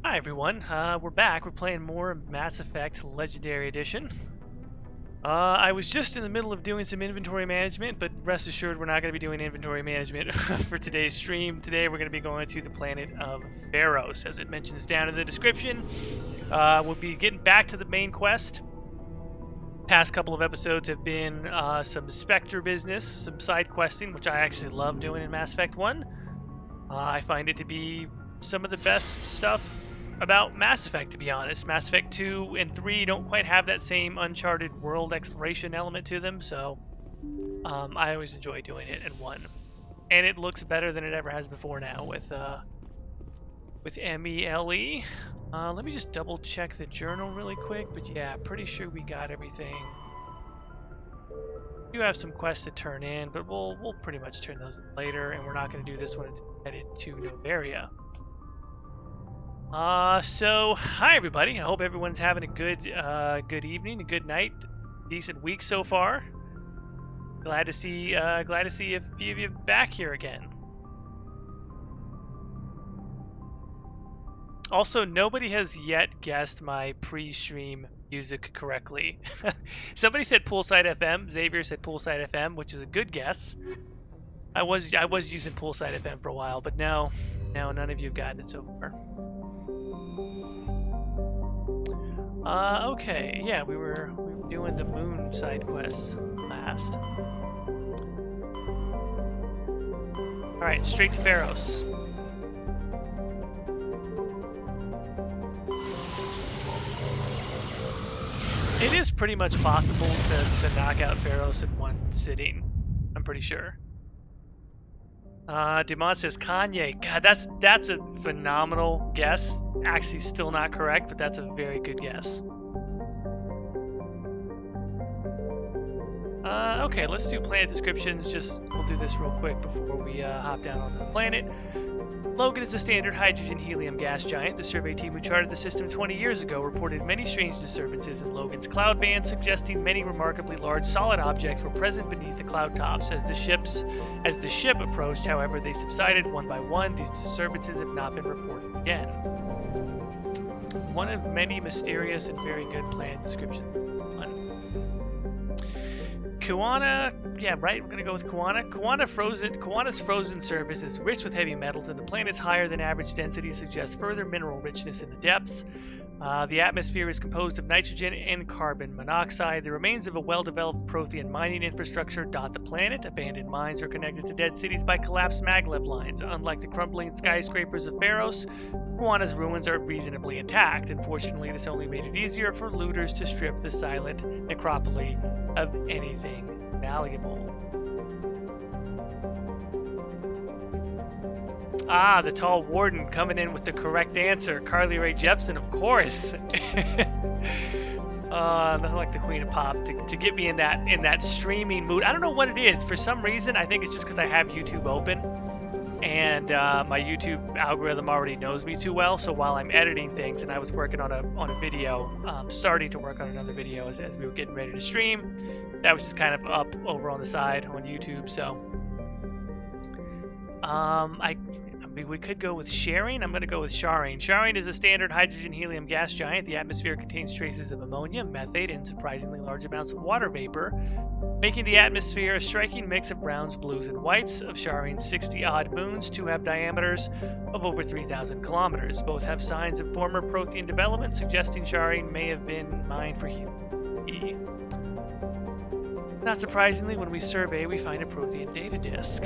Hi everyone, we're back. We're playing more Mass Effect Legendary Edition. I was just in the middle of doing some inventory management, but rest assured we're not going to be doing inventory management for today's stream. Today we're going to be going to the planet of Feros, as it mentions down in the description. We'll be getting back to the main quest. Past couple of episodes have been some Spectre business, some side questing, which I actually love doing in Mass Effect 1. I find it to be some of the best stuff about Mass Effect, to be honest. Mass Effect 2 and 3 don't quite have that same uncharted world exploration element to them, so I always enjoy doing it in 1. And it looks better than it ever has before now with MELE. Let me just double check the journal really quick, but yeah, pretty sure we got everything. We do have some quests to turn in, but we'll pretty much turn those in later, and we're not going to do this one until we head into Novaria. So hi everybody. I hope everyone's having a good evening, a good night, decent week so far. Glad to see a few of you back here again. Also, nobody has yet guessed my pre-stream music correctly. Somebody said Poolside FM. Xavier said Poolside FM, which is a good guess. I was using Poolside FM for a while, but no, none of you have gotten it so far. Okay, yeah, we were doing the moon side quest last. Alright, straight to Feros. It is pretty much possible to knock out Feros in one sitting, I'm pretty sure. Demon says Kanye. God, that's a phenomenal guess. Actually, still not correct, but that's a very good guess. Okay, let's do planet descriptions. We'll do this real quick before we hop down on the planet. Logan is a standard hydrogen-helium gas giant. The survey team who charted the system 20 years ago reported many strange disturbances in Logan's cloud band, suggesting many remarkably large solid objects were present beneath the cloud tops. As the ship approached, however, they subsided one by one. These disturbances have not been reported again. One of many mysterious and very good planet descriptions. Kuana, yeah, right, we're going to go with Kuana. Kuana's frozen surface is rich with heavy metals, and the planet's higher than average density suggests further mineral richness in the depths. The atmosphere is composed of nitrogen and carbon monoxide. The remains of a well-developed Prothean mining infrastructure dot the planet. Abandoned mines are connected to dead cities by collapsed maglev lines. Unlike the crumbling skyscrapers of Feros, Kuana's ruins are reasonably intact. Unfortunately, this only made it easier for looters to strip the silent necropoli of anything valuable. Ah, the tall warden coming in with the correct answer. Carly Rae Jepsen, of course. Nothing like the Queen of Pop to get me in that streaming mood. I don't know what it is. For some reason, I think it's just because I have YouTube open, and my YouTube algorithm already knows me too well. So while I'm editing things, and I was working on a video, starting to work on another video as we were getting ready to stream, that was just kind of up over on the side on YouTube. So we could go with sharing. I'm going to go with sharing. Sharing is a standard hydrogen-helium gas giant. The atmosphere contains traces of ammonia, methane, and surprisingly large amounts of water vapor, making the atmosphere a striking mix of browns, blues, and whites. Of Sharing's 60-odd moons, 2 have diameters of over 3,000 kilometers. Both have signs of former Prothean development, suggesting Sharing may have been mined for helium. Not surprisingly, when we survey, we find a Prothean data disk.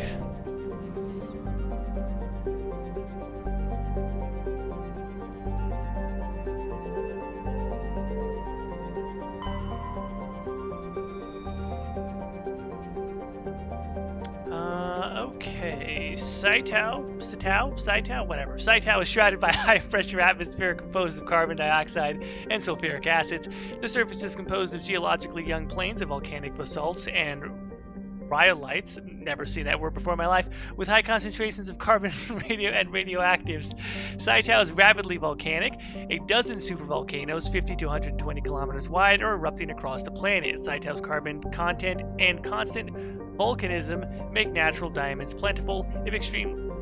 Okay, Saitao, whatever. Saitao is shrouded by high-pressure atmosphere composed of carbon dioxide and sulfuric acids. The surface is composed of geologically young plains of volcanic basalts and rhyolites, never seen that word before in my life, with high concentrations of carbon and radioactives. Saitao is rapidly volcanic. A dozen supervolcanoes, 50 to 120 kilometers wide, are erupting across the planet. Saitao's carbon content and constant volcanism make natural diamonds plentiful, if extreme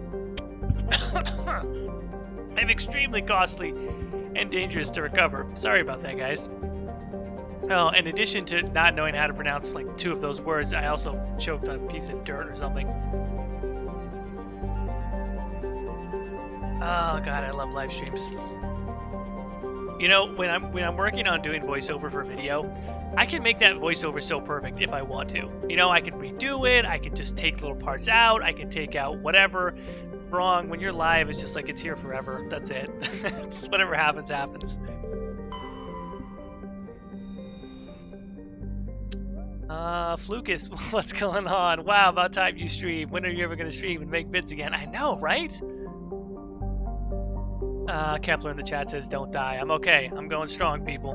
and extremely costly and dangerous to recover. Sorry about that, guys. Oh, in addition to not knowing how to pronounce like 2 of those words, I also choked on a piece of dirt or something. Oh god, I love live streams. You know, when I'm working on doing voiceover for video, I can make that voiceover so perfect if I want to. You know, I can redo it, I can just take little parts out, I can take out whatever wrong. When you're live, it's just like it's here forever. That's it. It's whatever happens, happens. Flucus, what's going on? Wow, about time you stream. When are you ever going to stream and make vids again? I know, right? Kepler in the chat says, don't die. I'm okay. I'm going strong, people.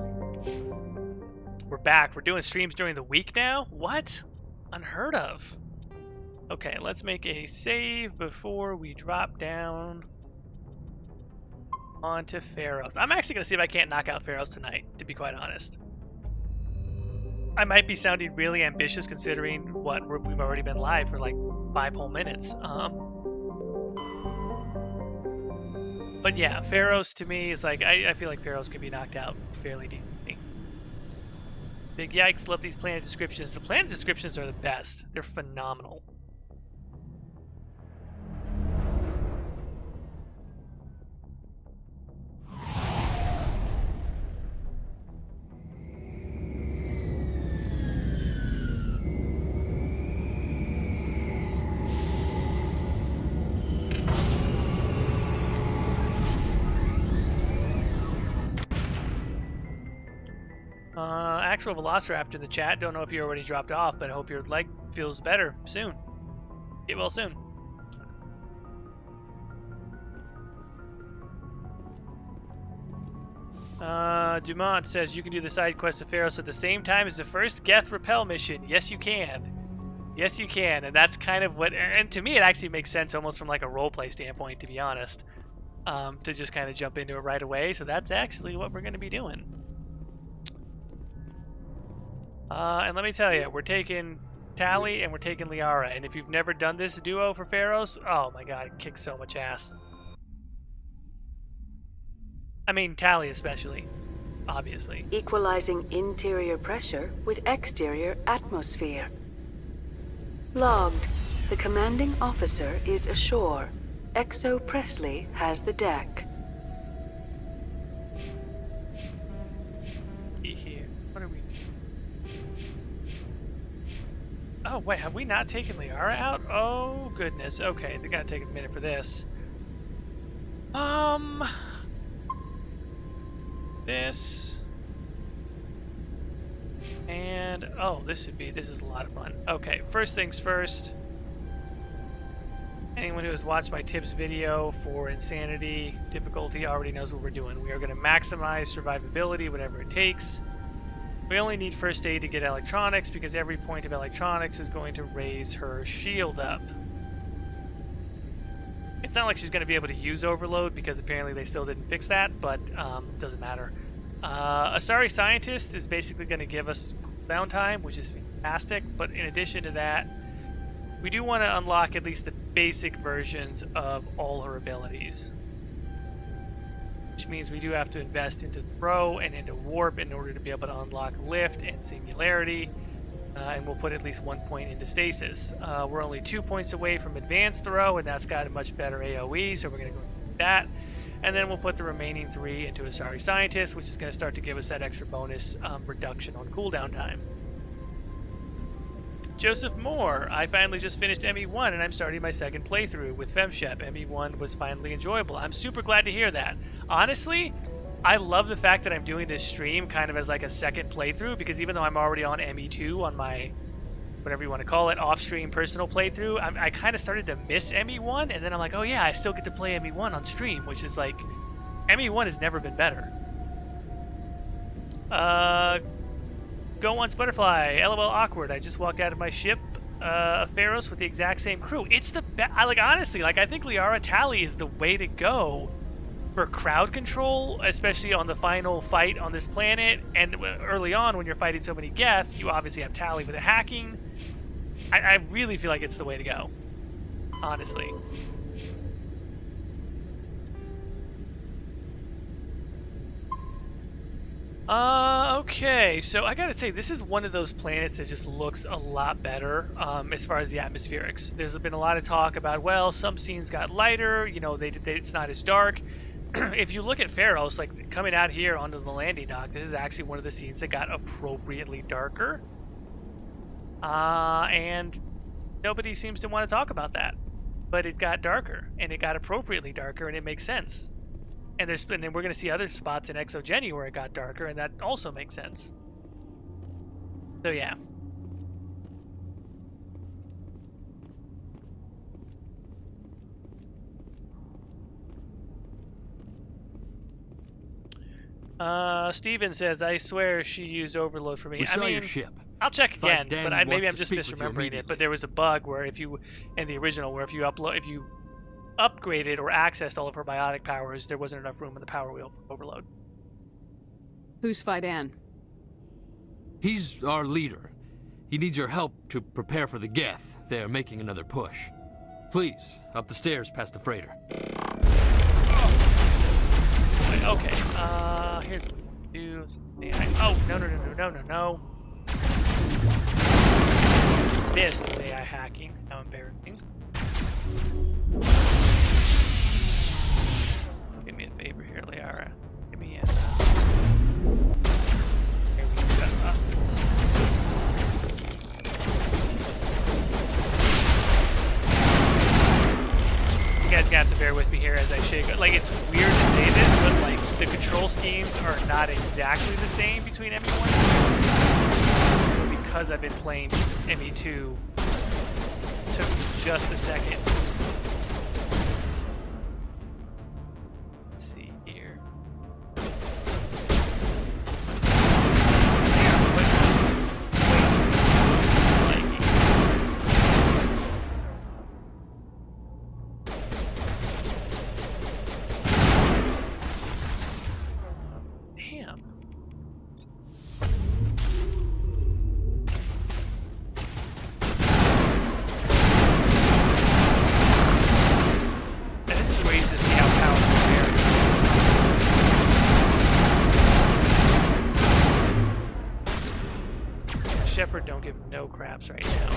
We're back. We're doing streams during the week now? What? Unheard of. Okay, let's make a save before we drop down onto Feros. I'm actually going to see if I can't knock out Feros tonight, to be quite honest. I might be sounding really ambitious considering what we've already been live for like 5 whole minutes. But yeah, Feros to me is like, I feel like Feros can be knocked out fairly decently. Big yikes, love these planet descriptions. The planet descriptions are the best. They're phenomenal. Actual Velociraptor in the chat. Don't know if you already dropped off, but I hope your leg feels better soon. Get well soon. Dumont says you can do the side quest of Feros at the same time as the first Geth Repel mission. Yes, you can. Yes, you can. And that's kind of what... And to me, it actually makes sense almost from like a roleplay standpoint, to be honest. To just kind of jump into it right away. So that's actually what we're going to be doing. And let me tell you, we're taking Tali and we're taking Liara. And if you've never done this duo for Feros, oh my god, it kicks so much ass. I mean, Tali especially, obviously. Equalizing interior pressure with exterior atmosphere. Logged. The commanding officer is ashore. Exo Presley has the deck. What are we... Oh, wait, have we not taken Liara out? Oh, goodness. Okay, they gotta take a minute for this. This. And, oh, this is a lot of fun. Okay, first things first. Anyone who has watched my tips video for Insanity difficulty already knows what we're doing. We are going to maximize survivability, whatever it takes. We only need first aid to get electronics because every point of electronics is going to raise her shield up. It's not like she's going to be able to use overload because apparently they still didn't fix that, but doesn't matter. A sorry scientist is basically going to give us cooldown time, which is fantastic, but in addition to that, we do want to unlock at least the basic versions of all her abilities. Which means we do have to invest into throw and into warp in order to be able to unlock lift and singularity. And we'll put at least 1 point into stasis. We're only 2 points away from advanced throw, and that's got a much better AoE, so we're going to go with that. And then we'll put the remaining 3 into a sorry scientist, which is going to start to give us that extra bonus reduction on cooldown time. Joseph Moore, I finally just finished ME1 and I'm starting my second playthrough with FemShep. ME1 was finally enjoyable. I'm super glad to hear that. Honestly, I love the fact that I'm doing this stream kind of as like a second playthrough, because even though I'm already on ME2 on my, whatever you want to call it, off-stream personal playthrough, I kind of started to miss ME1, and then I'm like, oh yeah, I still get to play ME1 on stream, which is like, ME1 has never been better. Go once butterfly, LOL awkward. I just walked out of my ship, Feros, with the exact same crew. It's the best. Like, honestly, like, I think Liara Tali is the way to go for crowd control, especially on the final fight on this planet. And early on, when you're fighting so many geth, you obviously have Tali with the hacking. I really feel like it's the way to go, honestly. Okay, so I gotta say, this is one of those planets that just looks a lot better as far as the atmospherics. There's been a lot of talk about, well, some scenes got lighter, you know, it's not as dark. If you look at Feros, like coming out here onto the landing dock, this is actually one of the scenes that got appropriately darker. And nobody seems to want to talk about that. But it got darker, and it got appropriately darker, and it makes sense. And then we're going to see other spots in Exogeny where it got darker, and that also makes sense. So yeah. Steven says, I swear she used overload for me. We saw your ship. I'll check again, but maybe I'm just speak misremembering it. But there was a bug where if you, in the original, where if you upgraded or accessed all of her biotic powers, there wasn't enough room in the power wheel for overload. Who's Fidan? He's our leader. He needs your help to prepare for the geth. They're making another push. Please, up the stairs past the freighter. Wait, okay, here's what we do. Oh, no. Missed the AI hacking. How embarrassing. Give me a favor here, Liara. Give me a... Here we go. You guys have to bear with me here as I shake. Like, it's weird to say this, but like the control schemes are not exactly the same between ME1 and ME2. But because I've been playing ME2, it took me just a second. Let's see here. Shepard don't give no craps right now.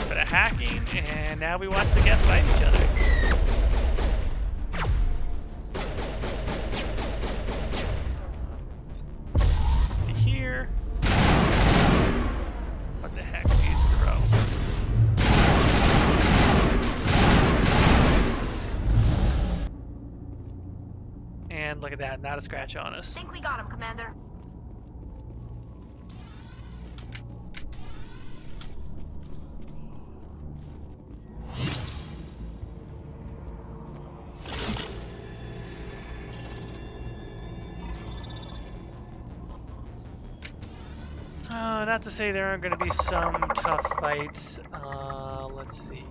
Bit of hacking, and now we watch the geth fight each other. Here. What the heck? Use throw. And look at that, not a scratch on us. Think we got him, Commander. Not to say there aren't going to be some tough fights. Let's see.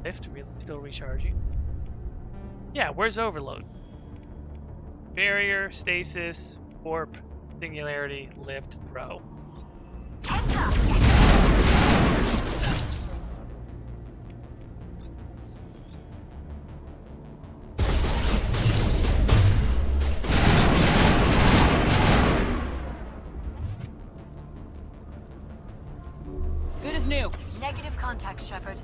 Lift really still recharging. Yeah, where's overload? Barrier, stasis, warp, singularity, lift, throw. Heads up! Good as new. Negative contact, Shepard.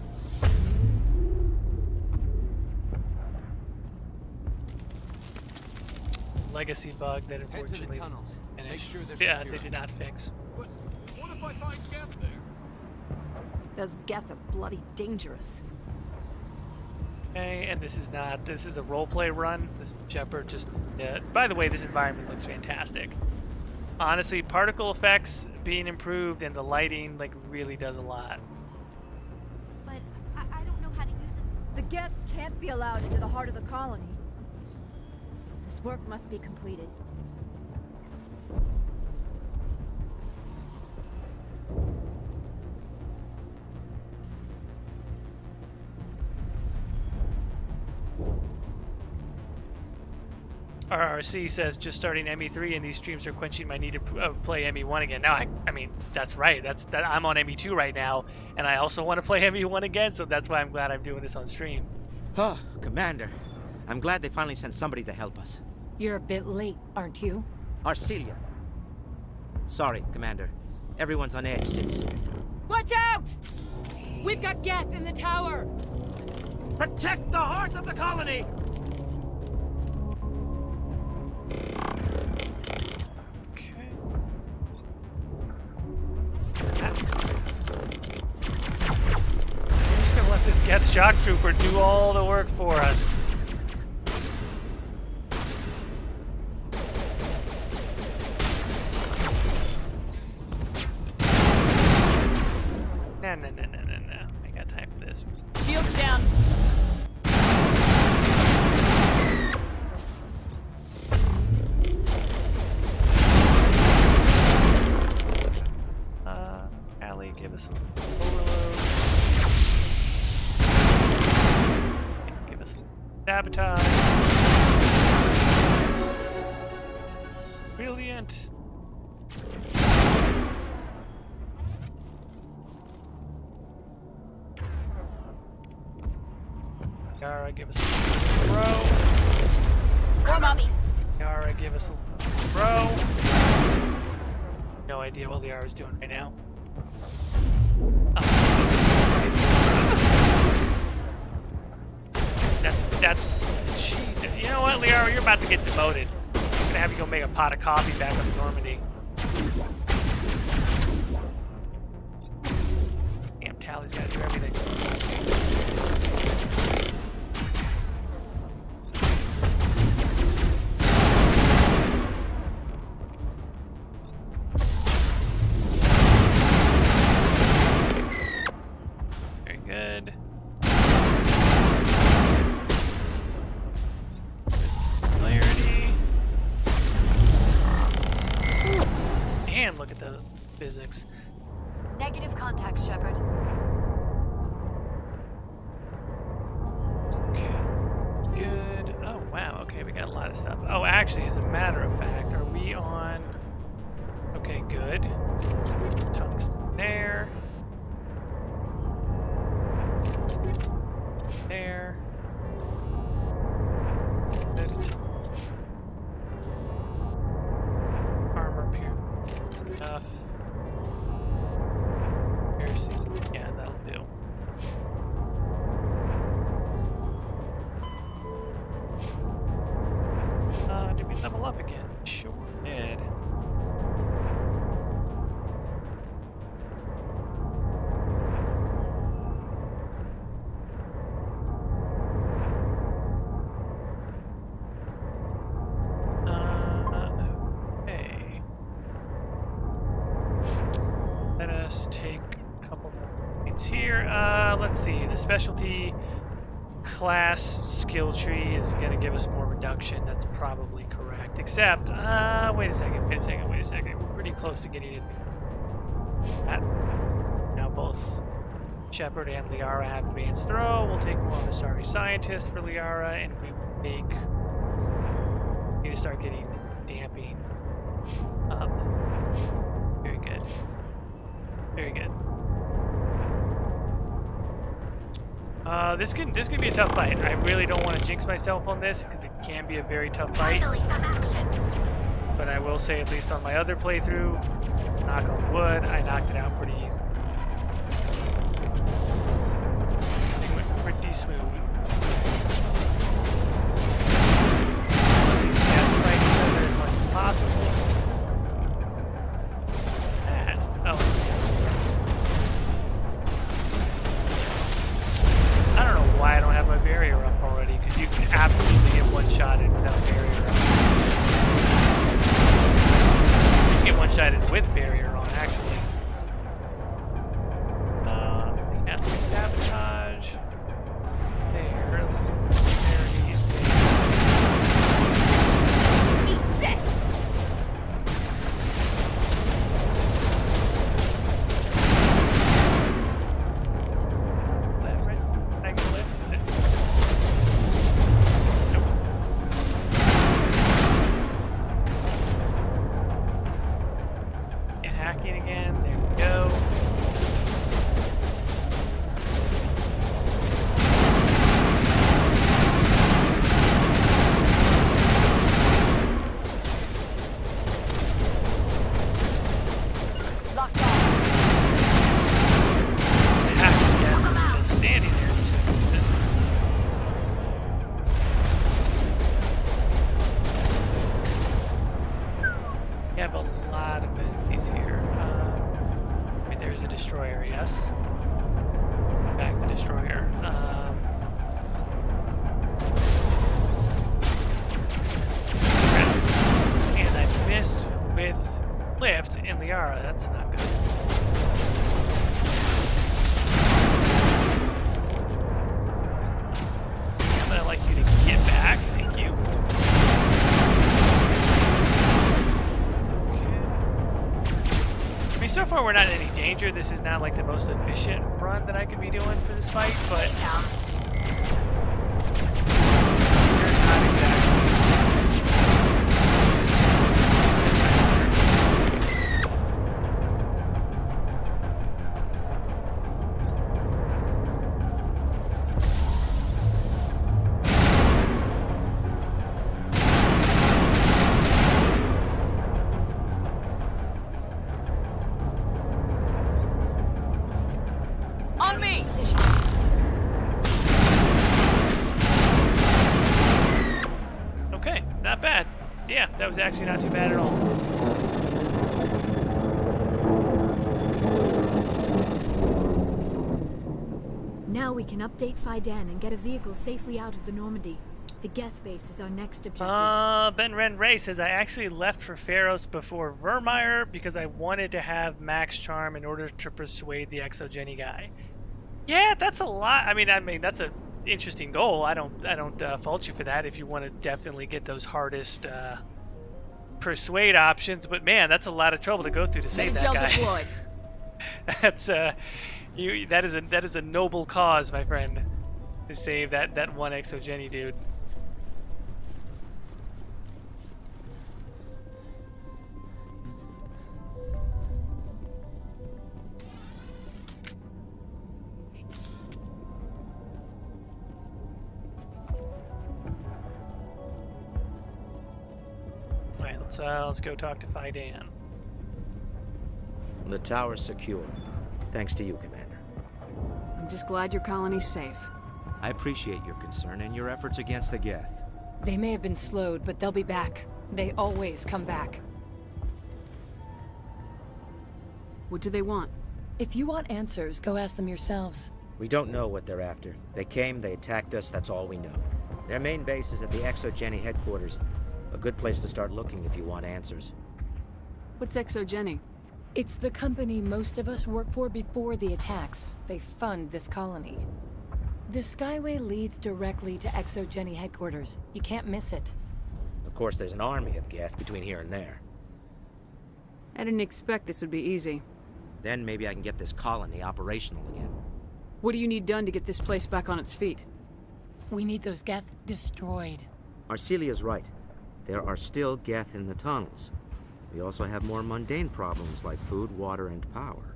Legacy bug that unfortunately finished. Yeah, they did not fix. But what if I find geth there? Those geth are bloody dangerous. Okay, and this is a roleplay run. This Shepard just by the way, this environment looks fantastic. Honestly, particle effects being improved and the lighting like really does a lot. But I don't know how to use it. The geth can't be allowed into the heart of the colony. This work must be completed. RRC says just starting ME3 and these streams are quenching my need to play ME1 again. Now, I mean, that's right. I'm on ME2 right now, and I also want to play ME1 again, so that's why I'm glad I'm doing this on stream. Oh, Commander. I'm glad they finally sent somebody to help us. You're a bit late, aren't you? Arcelia. Sorry, Commander. Everyone's on edge since... Watch out! We've got geth in the tower! Protect the heart of the colony! Okay. I'm just gonna let this geth shock trooper do all the work for us. No. I ain't got time for this. Shields down. Allie, give us some overload. And give us some sabotage. Brilliant. Yara, give us a throw. Come on me. Yara, give us a throw. No idea what Liara's doing right now. That's Jesus. You know what, Liara, you're about to get demoted. I'm gonna have you go make a pot of coffee back up in Normandy. Damn, Tally's gotta do everything. Good. Clarity. Damn, look at those physics. Negative contact, Shepard. Okay. Good. Oh, wow. Okay, we got a lot of stuff. Oh, actually, as a matter of fact, are we on... Okay, good. Tungsten there. There. Good. Armor piercing. Enough. Piercing. Yeah, that'll do. Did we level up again? Sure did. Okay. Let us take a couple more points here. Let's see. The specialty class skill tree is going to give us more reduction. That's probably correct. Except, wait a second. We're pretty close to getting it. Now both Shepard and Liara have advanced throw. We'll take more of a sorry scientist for Liara, and we will need to start getting damping up. Very good. Very good. This can be a tough fight. I really don't want to jinx myself on this because it can be a very tough fight. Finally, some action. But I will say, at least on my other playthrough, knock on wood, I knocked it out pretty easily. It went pretty smooth. As much as possible. That. Oh. I don't know why I don't have my barrier up already, because you can absolutely get one-shotted without barrier up. You can get one-shotted with barrier on, actually. Yeah, sabotage. There, let's do barrier. Eat this! Left, right, I can lift it. Nope. working again. There we go. Just standing there for some reason. We have a lot of enemies here. Wait, there's a destroyer, yes. Back to destroyer. And I missed with lift and Liara. That's not good. I'd like you to get back. Thank you. I mean, so far we're not in any danger. This is not like the most efficient run that I could be doing for this fight, but you're not exactly. On me! Okay, not bad. Yeah, that was actually not too bad at all. Now we can update Fidan and get a vehicle safely out of the Normandy. The Geth base is our next objective. Ben Ren Ray says, I actually left for Feros before Vermeer because I wanted to have max charm in order to persuade the Exogeny guy. Yeah, that's a lot. I mean, that's an interesting goal. I don't fault you for that if you want to definitely get those hardest persuade options. But man, that's a lot of trouble to go through to save that guy. Deployed. That's that is a noble cause, my friend, to save that one Exogeny dude. Let's go talk to Fidan. The tower's secure. Thanks to you, Commander. I'm just glad your colony's safe. I appreciate your concern and your efforts against the geth. They may have been slowed, but they'll be back. They always come back. What do they want? If you want answers, go ask them yourselves. We don't know what they're after. They came, they attacked us, that's all we know. Their main base is at the Exogeny headquarters. A good place to start looking if you want answers. What's Exogeny? It's the company most of us work for before the attacks. They fund this colony. The Skyway leads directly to Exogeny headquarters. You can't miss it. Of course, there's an army of geth between here and there. I didn't expect this would be easy. Then maybe I can get this colony operational again. What do you need done to get this place back on its feet? We need those geth destroyed. Arcelia's right. There are still geth in the tunnels. We also have more mundane problems like food, water, and power.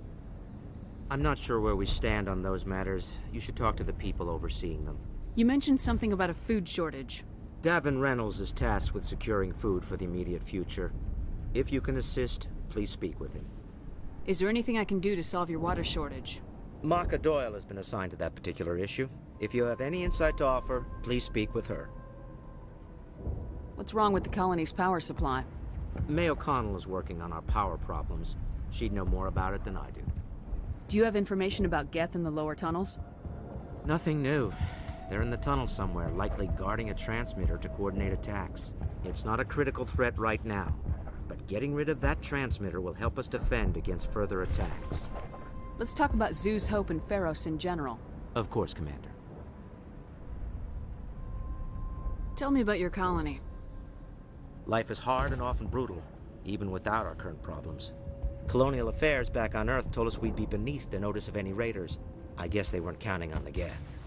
I'm not sure where we stand on those matters. You should talk to the people overseeing them. You mentioned something about a food shortage. Davin Reynolds is tasked with securing food for the immediate future. If you can assist, please speak with him. Is there anything I can do to solve your water shortage? Maka Doyle has been assigned to that particular issue. If you have any insight to offer, please speak with her. What's wrong with the colony's power supply? May O'Connell is working on our power problems. She'd know more about it than I do. Do you have information about geth in the lower tunnels? Nothing new. They're in the tunnel somewhere, likely guarding a transmitter to coordinate attacks. It's not a critical threat right now, but getting rid of that transmitter will help us defend against further attacks. Let's talk about Zeus, Hope, and Feros in general. Of course, Commander. Tell me about your colony. Life is hard and often brutal, even without our current problems. Colonial affairs back on Earth told us we'd be beneath the notice of any raiders. I guess they weren't counting on the geth.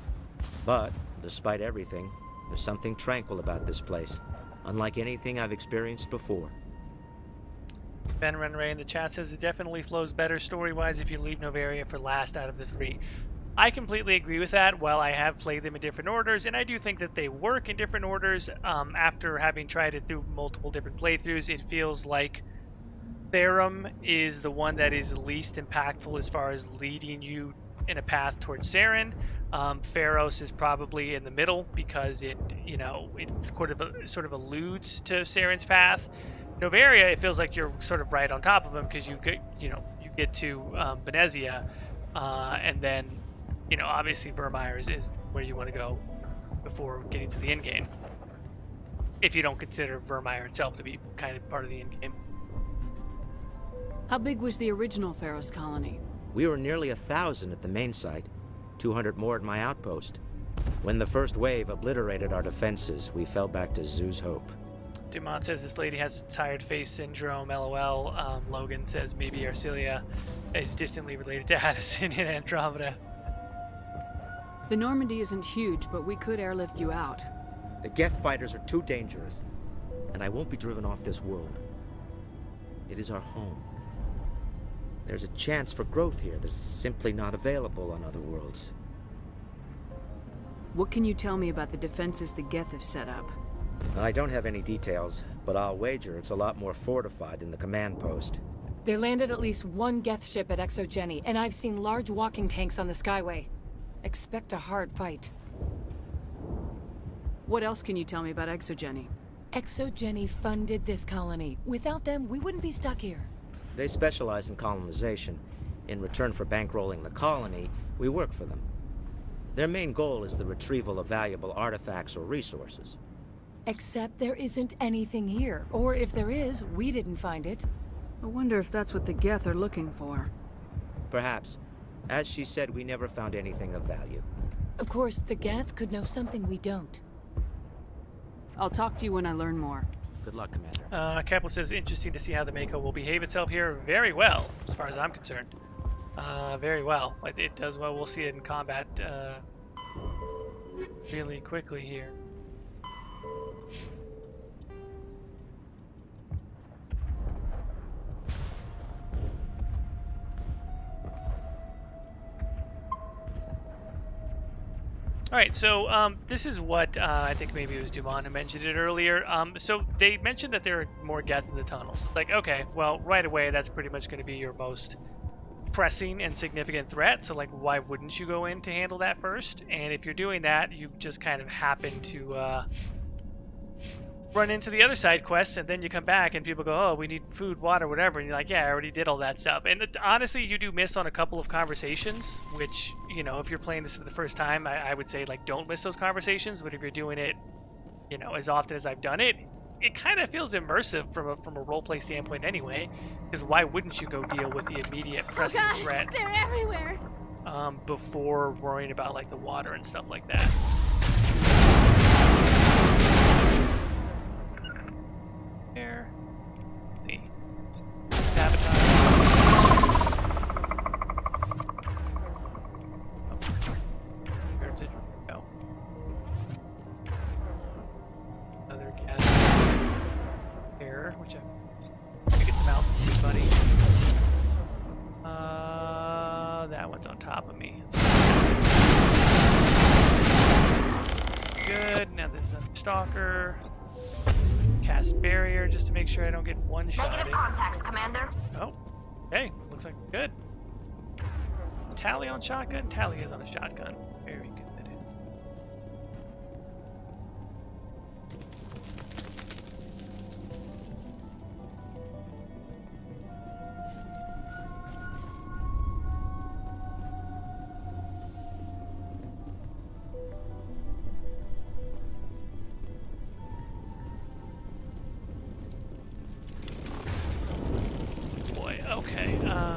But, despite everything, there's something tranquil about this place, unlike anything I've experienced before. Ben Renray in the chat says it definitely flows better story-wise if you leave Novaria for last out of the 3. I completely agree with that. While I have played them in different orders, and I do think that they work in different orders, after having tried it through multiple different playthroughs, it feels like Therum is the one that is least impactful as far as leading you in a path towards Saren. Feros is probably in the middle because it sort of alludes to Saren's path. Novaria, it feels like you're sort of right on top of him because you get to Benezia, and then obviously Vermeer is where you want to go before getting to the end game. If you don't consider Vermeer itself to be kind of part of the end game. How big was the original Feros colony? We were nearly 1,000 at the main site, 200 more at my outpost. When the first wave obliterated our defenses, we fell back to Zoo's Hope. Dumont says this lady has tired face syndrome, lol. Logan says maybe Arcelia is distantly related to Addison in Andromeda. The Normandy isn't huge, but we could airlift you out. The Geth fighters are too dangerous, and I won't be driven off this world. It is our home. There's a chance for growth here that's simply not available on other worlds. What can you tell me about the defenses the Geth have set up? I don't have any details, but I'll wager it's a lot more fortified than the command post. They landed at least one Geth ship at Exogeny, and I've seen large walking tanks on the Skyway. Expect a hard fight. What else can you tell me about Exogeny? Exogeny funded this colony. Without them, we wouldn't be stuck here. They specialize in colonization. In return for bankrolling the colony, we work for them. Their main goal is the retrieval of valuable artifacts or resources. Except there isn't anything here. Or if there is, we didn't find it. I wonder if that's what the Geth are looking for. Perhaps. As she said, we never found anything of value. Of course, the Geth could know something we don't. I'll talk to you when I learn more. Good luck, Commander. Capel says, interesting to see how the Mako will behave itself here. Very well, as far as I'm concerned. Very well. It does well. We'll see it in combat really quickly here. Alright, so this is what I think maybe it was Dumont who mentioned it earlier. So they mentioned that there are more Geth in the tunnels. It's like, okay, well, right away, that's pretty much going to be your most pressing and significant threat. So, like, why wouldn't you go in to handle that first? And if you're doing that, you just kind of happen to run into the other side quests, and then you come back and people go, oh, we need food, water, whatever, and you're like, yeah, I already did all that stuff. And honestly, you do miss on a couple of conversations, which, if you're playing this for the first time, I would say, like, don't miss those conversations. But if you're doing it, as often as I've done it, it kind of feels immersive from a roleplay standpoint anyway, because why wouldn't you go deal with the immediate pressing threat? They're everywhere. Before worrying about, like, the water and stuff like that. Here. The sabotage. Where did it go? Another gas here, which I get some out from you, buddy. That one's on top of me. Good. Now there's another stalker. Cast barrier just to make sure I don't get one shot. Negative contacts, Commander. Oh, okay. Looks like good. Tally on shotgun? Tally is on a shotgun. Very good.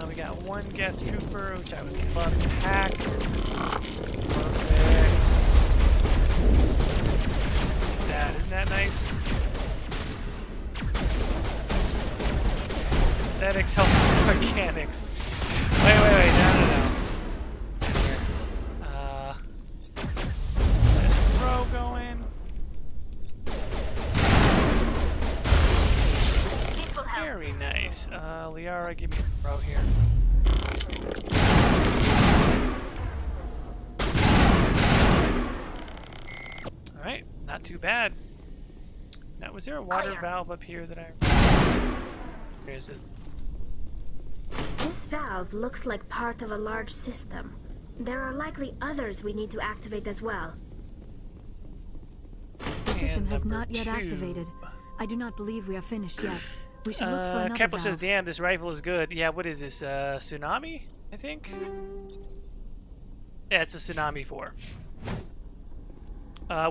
We got one Geth Trooper, which I would love to hack. Perfect. Isn't that nice? Synthetics help with organics. Wait, no. Let's throw going. Very nice. Liara, give me a throw here. Alright, not too bad. Now, was there a water valve up here that I... There's this. This valve looks like part of a large system. There are likely others we need to activate as well. The system has not yet activated. I do not believe we are finished yet. We should look for another Kepler valve. says, damn, this rifle is good. Yeah, what is this? Tsunami, I think? Yeah, it's a Tsunami 4.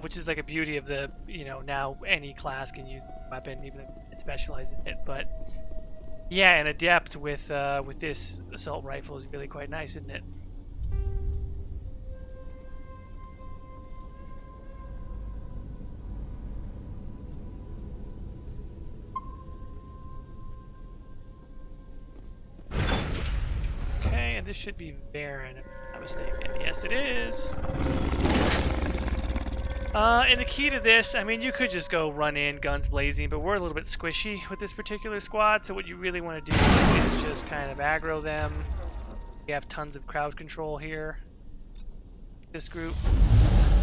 Which is like a beauty of the, you know, now any class can use a weapon, even if it specializes in it. But yeah, an adept with this assault rifle is really quite nice, isn't it? Okay, and this should be Varan, if I'm not mistaken. Yes, it is. And the key to this, I mean, you could just go run in, guns blazing, but we're a little bit squishy with this particular squad, so what you really want to do is just kind of aggro them. We have tons of crowd control here. This group.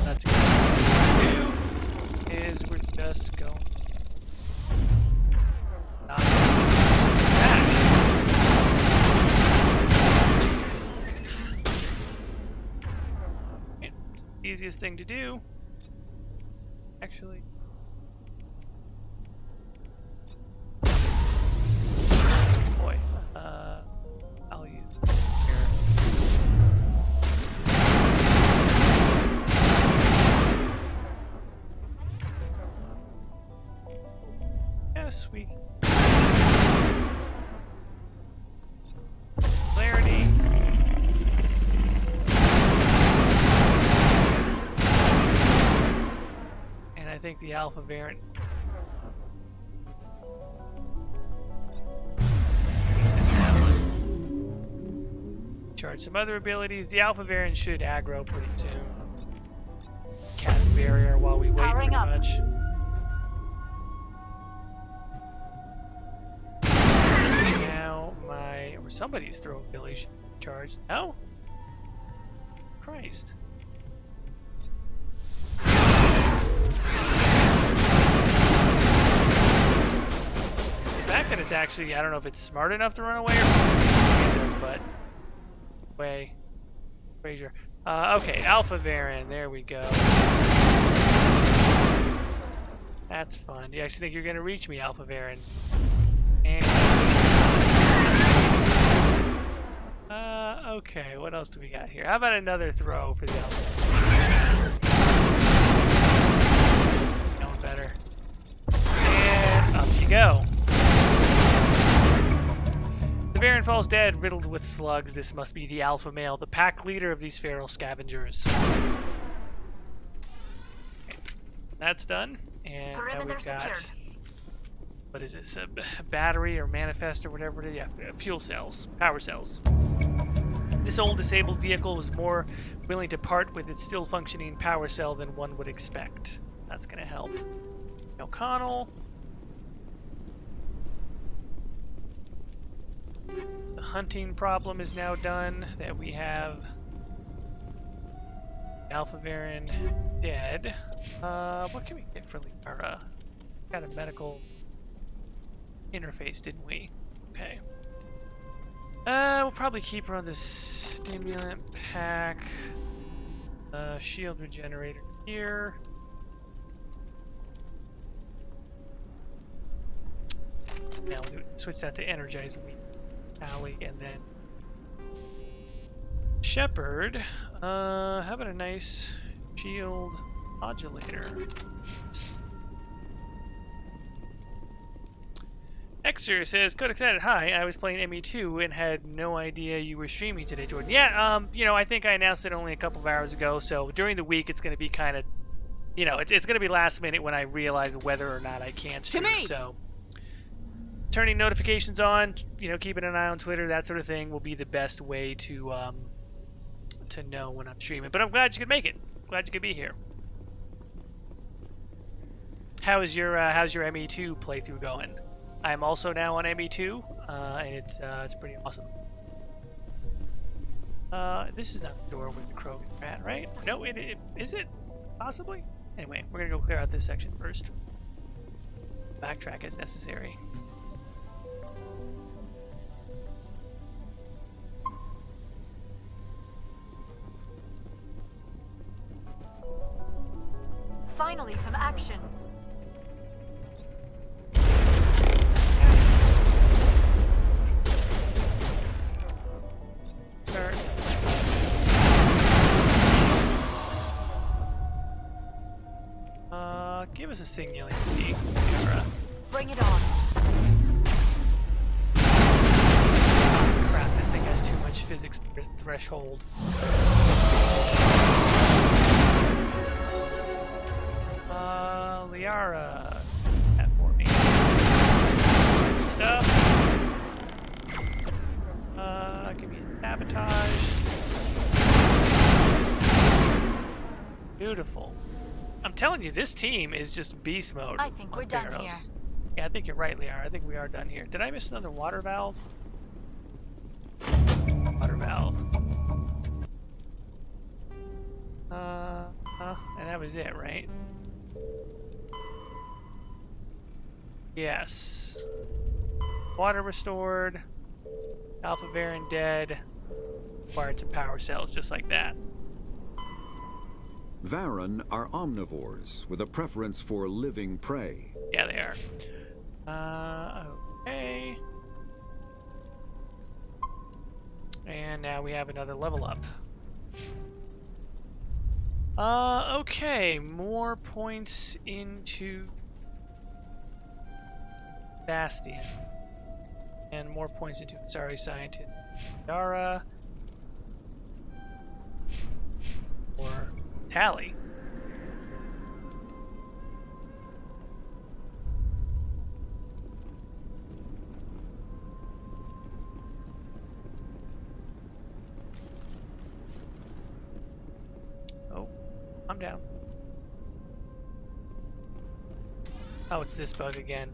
That's exactly what we do, is we're just going back. Easiest thing to do. Actually, boy, I'll use it here. Yes, we clarity. I think the Alpha variant charge some other abilities. The Alpha variant should aggro pretty soon. Cast barrier while we wait pretty much. Now or somebody's throw ability should be charged. No? Christ. The fact that it's actually, I don't know if it's smart enough to run away or but way. Frazier. Okay, Alpha Varan, there we go. That's fun. Do you actually think you're gonna reach me, Alpha Varan? And okay, what else do we got here? How about another throw for the Alpha? Going better. And up you go. The Varan falls dead, riddled with slugs. This must be the alpha male, the pack leader of these feral scavengers. Okay. That's done. And now we've got, what is this, a battery or manifest or whatever it is? Yeah, fuel cells, power cells. This old disabled vehicle was more willing to part with its still functioning power cell than one would expect. That's going to help. O'Connell. The hunting problem is now done, that we have Alpha Varan dead. What can we get for Liara? Got a medical interface, didn't we? Okay. We'll probably keep her on this stimulant pack. Shield regenerator here. Now we'll switch that to energize Allie, and then Shepard. How about a nice shield modulator? Xer says, "Code excited. Hi, I was playing ME2 and had no idea you were streaming today, Jordan." Yeah, you know, I think I announced it only a couple of hours ago, so during the week it's going to be kind of, you know, it's going to be last minute when I realize whether or not I can stream. So turning notifications on, you know, keeping an eye on Twitter, that sort of thing will be the best way to know when I'm streaming. But I'm glad you could make it. Glad you could be here. How's your ME2 playthrough going? I'm also now on ME2, and it's pretty awesome. This is not the door with the Krogan are at, right? No, is it? Possibly? Anyway, we're gonna go clear out this section first. Backtrack as necessary. Finally, some action. Start. Give us a singularity, Kara. Bring it on. Crap, this thing has too much physics threshold. Liara, that for me. Stuff. Give me sabotage. Beautiful. I'm telling you, this team is just beast mode. I think we're done here. Yeah, I think you're right, Liara. I think we are done here. Did I miss another water valve? Water valve. And that was it, right? Yes. Water restored. Alpha Varan dead. Acquired some power cells, just like that. Varan are omnivores with a preference for living prey. Yeah, they are. Okay. And now we have another level up. Okay, more points into Bastion. And more points into Sorry Scientist. Yara. Or Tally. Oh, I'm down. Oh, it's this bug again.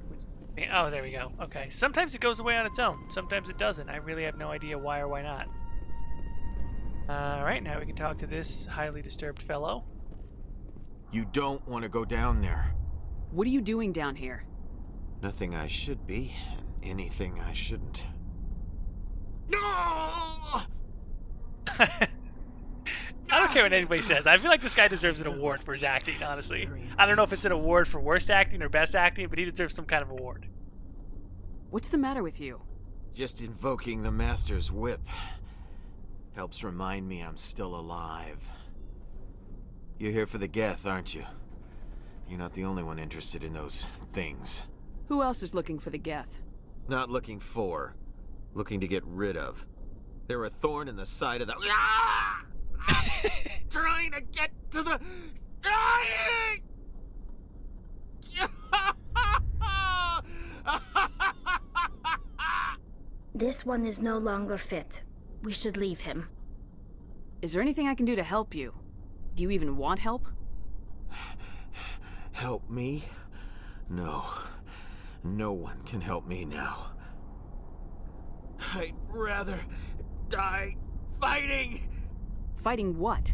Oh, there we go. Okay. Sometimes it goes away on its own. Sometimes it doesn't. I really have no idea why or why not. Alright, now we can talk to this highly disturbed fellow. You don't want to go down there. What are you doing down here? Nothing I should be, and anything I shouldn't. No! I don't care what anybody says. I feel like this guy deserves an award for his acting, honestly. I don't know if it's an award for worst acting or best acting, but he deserves some kind of award. What's the matter with you? Just invoking the Master's whip. Helps remind me I'm still alive. You're here for the geth, aren't you? You're not the only one interested in those things. Who else is looking for the geth? Not looking for. Looking to get rid of. They're a thorn in the side of the... Ah! Trying to get to the... This one is no longer fit. We should leave him. Is there anything I can do to help you? Do you even want help? Help me? No. No one can help me now. I'd rather die fighting! Fighting what?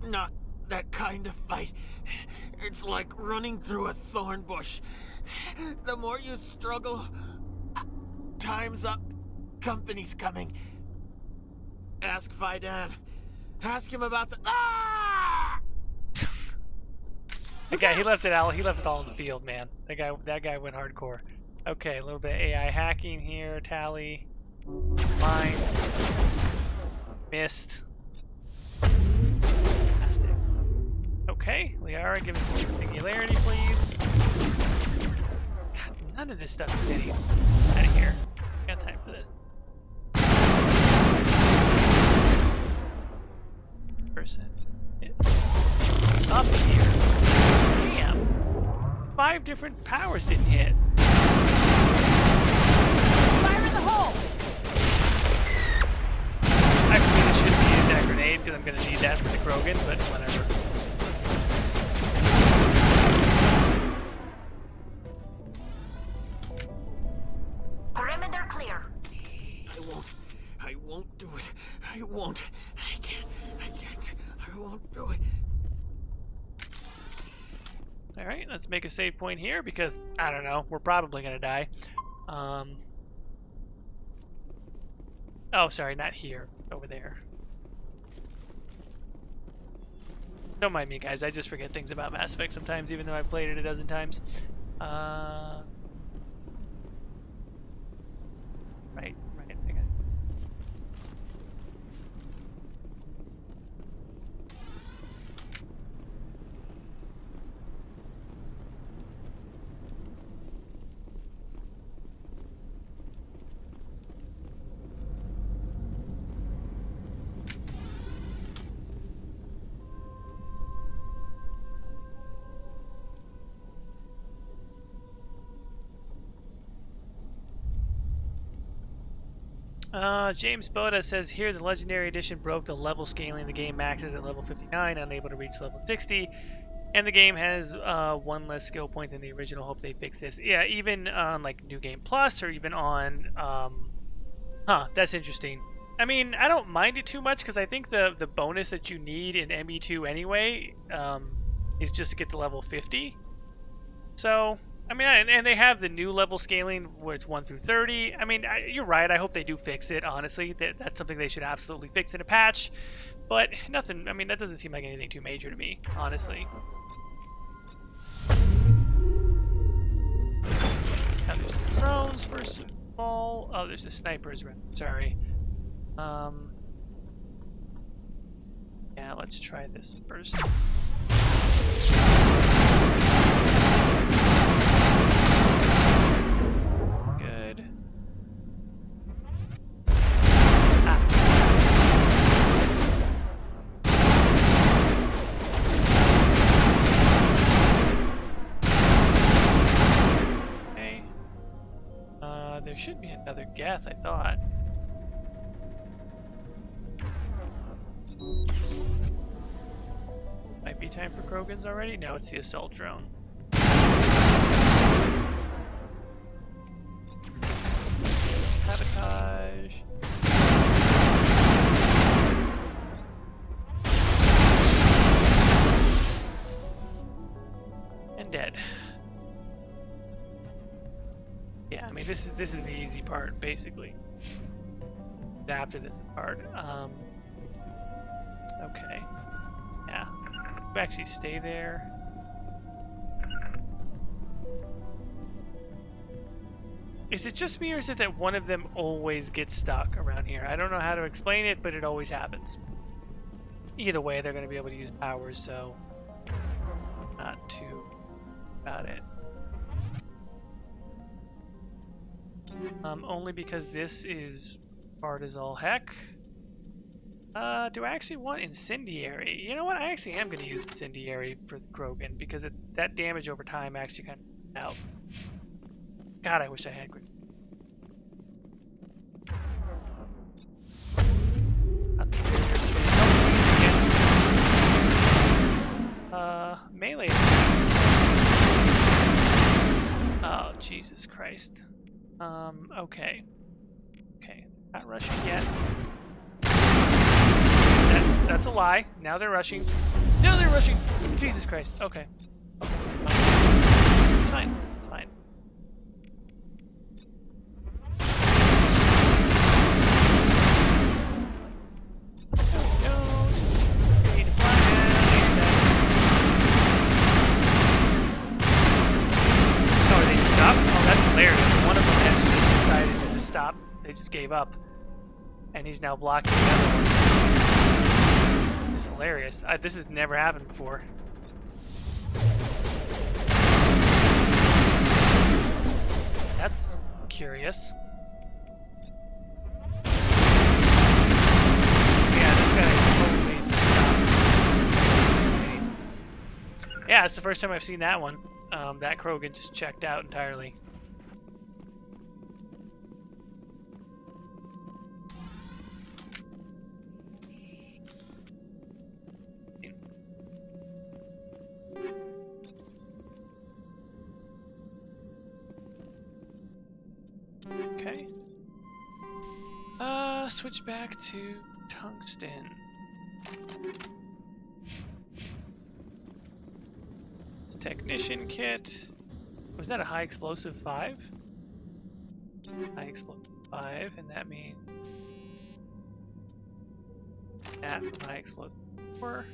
Not that kind of fight. It's like running through a thorn bush. The more you struggle, time's up. Company's coming. Ask Fidan. Ask him about the... Ah! Okay, he left it all in the field, man. That guy went hardcore. Okay, a little bit of AI hacking here. Tally. Mine. Missed. Fantastic. Okay, Liara, give us some singularity, please. God, none of this stuff is getting out of here. Got time for this. Person. Up here. Damn. 5 different powers didn't hit. Fire in the hole! I really shouldn't use that grenade because I'm going to need that for the Krogan, but whatever. I won't do it. I won't. I can't. I won't do it. Alright, let's make a save point here because, I don't know, we're probably gonna die. Oh, sorry, not here. Over there. Don't mind me, guys. I just forget things about Mass Effect sometimes, even though I've played it a dozen times. Right. I got it. James Boda says here the Legendary Edition broke the level scaling. The game maxes at level 59, unable to reach level 60, and the game has one less skill point than the original. Hope they fix this. Yeah, even on like New Game Plus or even on, that's interesting. I mean, I don't mind it too much because I think the bonus that you need in ME2 anyway is just to get to level 50. So. I mean, and they have the new level scaling where it's 1 through 30. I mean, you're right. I hope they do fix it, honestly. That's something they should absolutely fix in a patch. But nothing, I mean, that doesn't seem like anything too major to me, honestly. Now there's the drones, first of all. Oh, there's the snipers. Sorry. Yeah, let's try this first. There should be another geth, I thought. Might be time for Krogans already? No, it's the assault drone. Sabotage. And dead. Yeah, I mean this is the easy part basically. After this part, okay, yeah, we actually stay there. Is it just me or is it that one of them always gets stuck around here? I don't know how to explain it, but it always happens. Either way, they're going to be able to use powers, so not too about it. Only because this is hard as all heck. Do I actually want Incendiary? You know what? I actually am going to use Incendiary for the Krogan because that damage over time actually kind of out. God, I wish I had quick. Melee. Oh, Jesus Christ. Okay. Okay, not rushing yet. That's a lie. Now they're rushing. No, they're rushing. Jesus Christ. Okay. Okay. It's fine. It's fine. Stop. They just gave up, and he's now blocking the other one. It's hilarious. This has never happened before. That's curious. Yeah, this guy is totally just stopped. Yeah, it's the first time I've seen that one. That Krogan just checked out entirely. Okay. Switch back to tungsten. It's technician kit. Was that a high explosive 5? High explosive 5, and that means that from high explosive 4.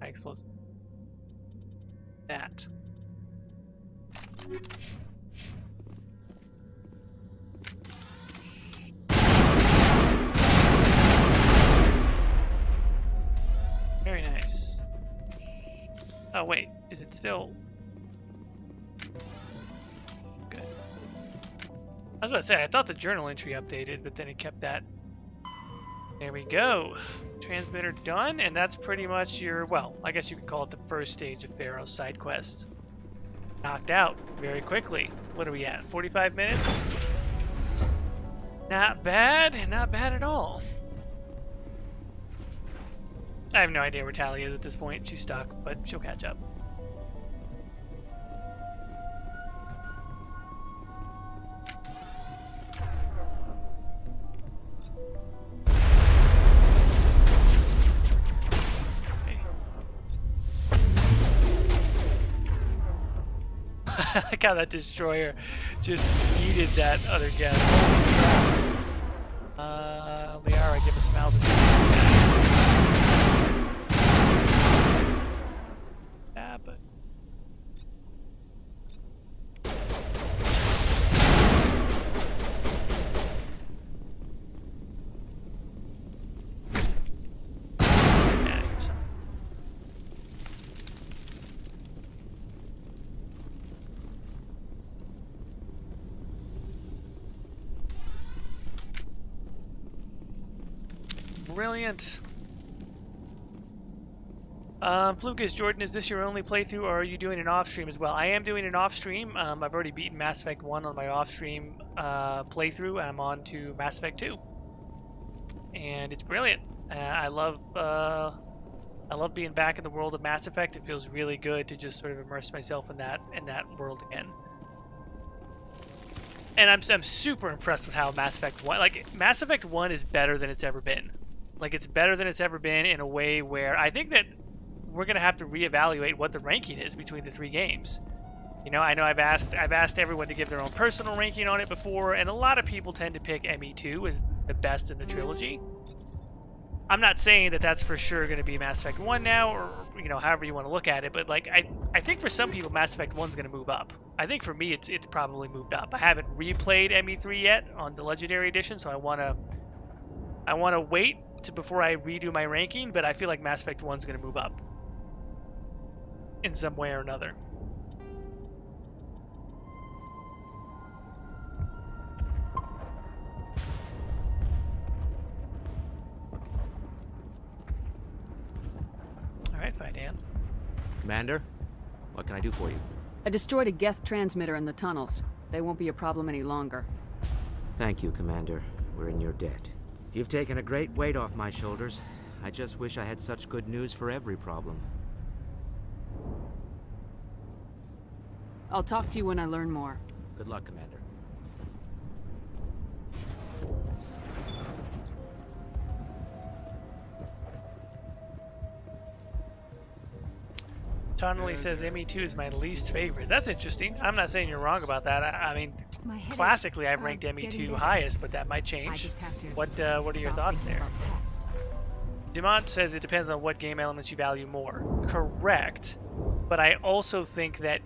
High explosive. That. Very nice. Oh wait, is it still good? I was about to say, I thought the journal entry updated, but then it kept that. There we go. Transmitter done, and that's pretty much your, well, I guess you could call it the first stage of Feros side quest. Knocked out very quickly. What are we at? 45 minutes? Not bad, not bad at all. I have no idea where Tally is at this point. She's stuck, but she'll catch up. I like how that destroyer just yeeted that other guest. Liara, give us some altitude. Yeah, but yeah, here's some. Brilliant. Flukus, Jordan, is this your only playthrough, or are you doing an off-stream as well? I am doing an off-stream. I've already beaten Mass Effect 1 on my off-stream playthrough. I'm on to Mass Effect 2. And it's brilliant. I love being back in the world of Mass Effect. It feels really good to just sort of immerse myself in that world again. And I'm super impressed with how Mass Effect 1, like, Mass Effect 1 is better than it's ever been. Like, it's better than it's ever been in a way where I think that we're going to have to reevaluate what the ranking is between the three games. You know I've asked everyone to give their own personal ranking on it before, and a lot of people tend to pick ME2 as the best in the trilogy. I'm not saying that that's for sure going to be Mass Effect 1 now, or, you know, however you want to look at it, but like I think for some people Mass Effect 1 is going to move up. I think for me it's probably moved up. I haven't replayed ME3 yet on the Legendary Edition, so I want to wait before I redo my ranking, but I feel like Mass Effect 1 is going to move up in some way or another. Alright, fine, Dan. Commander, what can I do for you? I destroyed a geth transmitter in the tunnels. They won't be a problem any longer. Thank you, Commander. We're in your debt. You've taken a great weight off my shoulders. I just wish I had such good news for every problem. I'll talk to you when I learn more. Good luck, Commander. Tonally says ME2 is my least favorite. That's interesting. I'm not saying you're wrong about that. I mean, classically I've ranked ME2 highest, but that might change. What are your thoughts there? Demont says it depends on what game elements you value more. Correct. But I also think that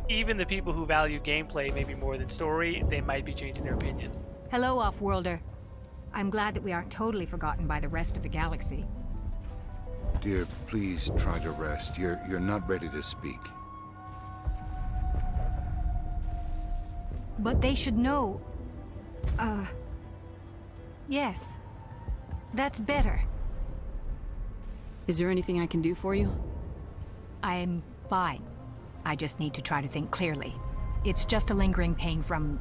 even the people who value gameplay maybe more than story, they might be changing their opinion. Hello, Off-Worlder. I'm glad that we aren't totally forgotten by the rest of the galaxy. Dear, please try to rest. You're not ready to speak. But they should know... yes. That's better. Is there anything I can do for you? I'm fine. I just need to try to think clearly. It's just a lingering pain from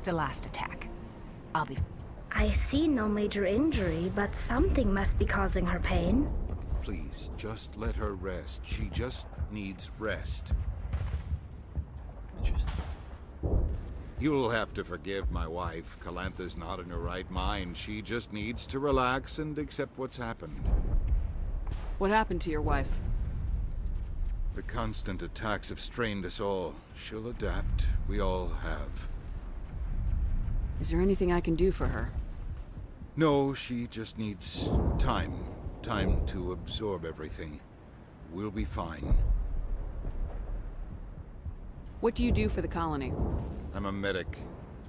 the last attack. I'll be... I see no major injury, but something must be causing her pain. Please, just let her rest. She just needs rest. Interesting. You'll have to forgive my wife. Calantha's not in her right mind. She just needs to relax and accept what's happened. What happened to your wife? The constant attacks have strained us all. She'll adapt. We all have. Is there anything I can do for her? No, she just needs time. Time to absorb everything. We'll be fine. What do you do for the colony? I'm a medic.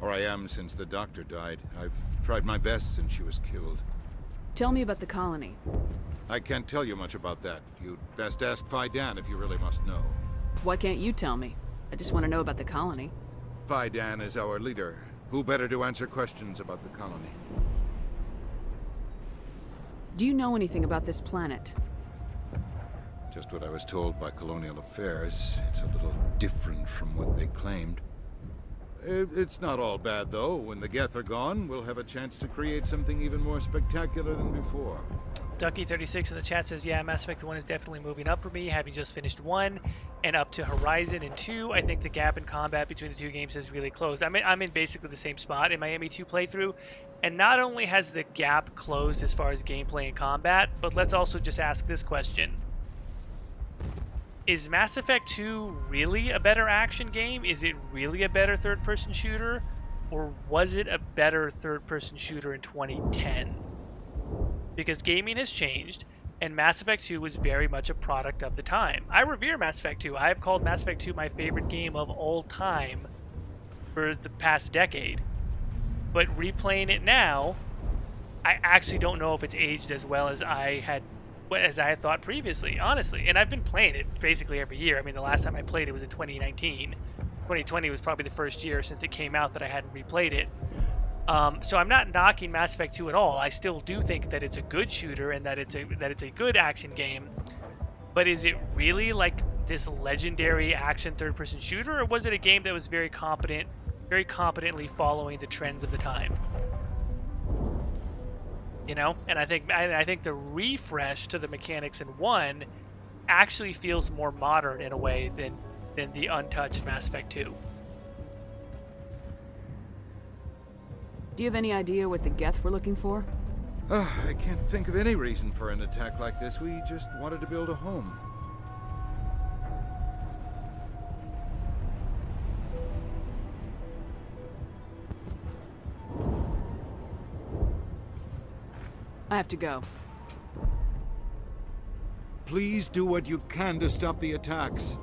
Or I am since the doctor died. I've tried my best since she was killed. Tell me about the colony. I can't tell you much about that. You'd best ask Fidan if you really must know. Why can't you tell me? I just want to know about the colony. Fidan is our leader. Who better to answer questions about the colony? Do you know anything about this planet? Just what I was told by Colonial Affairs. It's a little different from what they claimed. It's not all bad, though. When the geth are gone, we'll have a chance to create something even more spectacular than before. Ducky36 in the chat says, yeah, Mass Effect 1 is definitely moving up for me, having just finished 1 and up to Horizon and 2. I think the gap in combat between the two games has really closed. I'm in basically the same spot in my ME2 playthrough, and not only has the gap closed as far as gameplay and combat, but let's also just ask this question. Is Mass Effect 2 really a better action game? Is it really a better third-person shooter? Or was it a better third-person shooter in 2010? Because gaming has changed, and Mass Effect 2 was very much a product of the time. I revere Mass Effect 2. I have called Mass Effect 2 my favorite game of all time for the past decade. But replaying it now, I actually don't know if it's aged as well as I had thought previously, honestly. And I've been playing it basically every year. I mean, the last time I played it was in 2019. 2020 was probably the first year since it came out that I hadn't replayed it. So I'm not knocking Mass Effect 2 at all. I still do think that it's a good shooter and that it's a good action game. But is it really like this legendary action third-person shooter, or was it a game that was very competently following the trends of the time? You know, and I think the refresh to the mechanics in 1 actually feels more modern in a way than the untouched Mass Effect 2. Do you have any idea what the geth were looking for? I can't think of any reason for an attack like this. We just wanted to build a home. I have to go. Please do what you can to stop the attacks.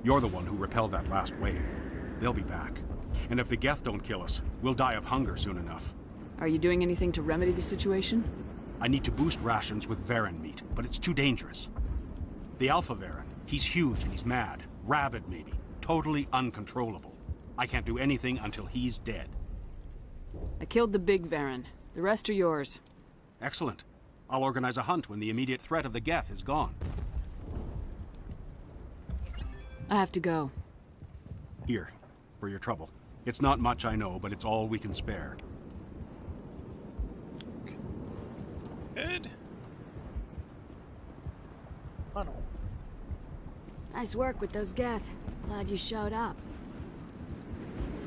You're the one who repelled that last wave. They'll be back. And if the geth don't kill us, we'll die of hunger soon enough. Are you doing anything to remedy the situation? I need to boost rations with Varan meat, but it's too dangerous. The Alpha Varan, he's huge and he's mad. Rabid, maybe. Totally uncontrollable. I can't do anything until he's dead. I killed the big Varan. The rest are yours. Excellent. I'll organize a hunt when the immediate threat of the geth is gone. I have to go. Here, for your trouble. It's not much, I know, but it's all we can spare. Good. Funnel. Nice work with those geth. Glad you showed up.